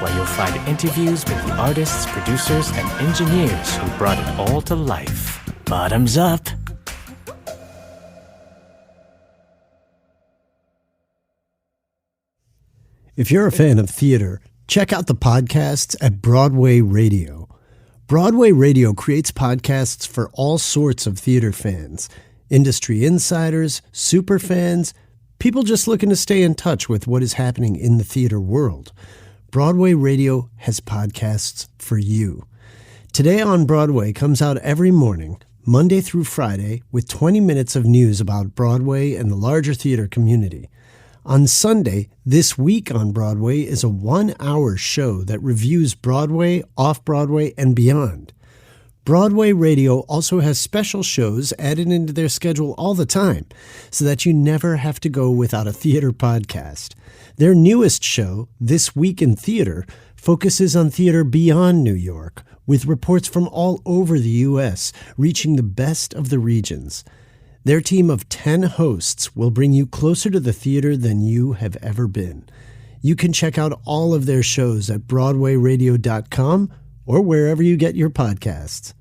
where you'll find interviews with the artists, producers, and engineers who brought it all to life. Bottoms up! If you're a fan of theater, check out the podcasts at Broadway Radio. Broadway Radio creates podcasts for all sorts of theater fans, industry insiders, super fans, people just looking to stay in touch with what is happening in the theater world. Broadway Radio has podcasts for you. Today on Broadway comes out every morning, Monday through Friday, with 20 minutes of news about Broadway and the larger theater community. On Sunday, This Week on Broadway is a 1-hour show that reviews Broadway, off-Broadway, and beyond. Broadway Radio also has special shows added into their schedule all the time, so that you never have to go without a theater podcast. Their newest show, This Week in Theater, focuses on theater beyond New York, with reports from all over the U.S., reaching the best of the regions. Their team of 10 hosts will bring you closer to the theater than you have ever been. You can check out all of their shows at BroadwayRadio.com or wherever you get your podcasts.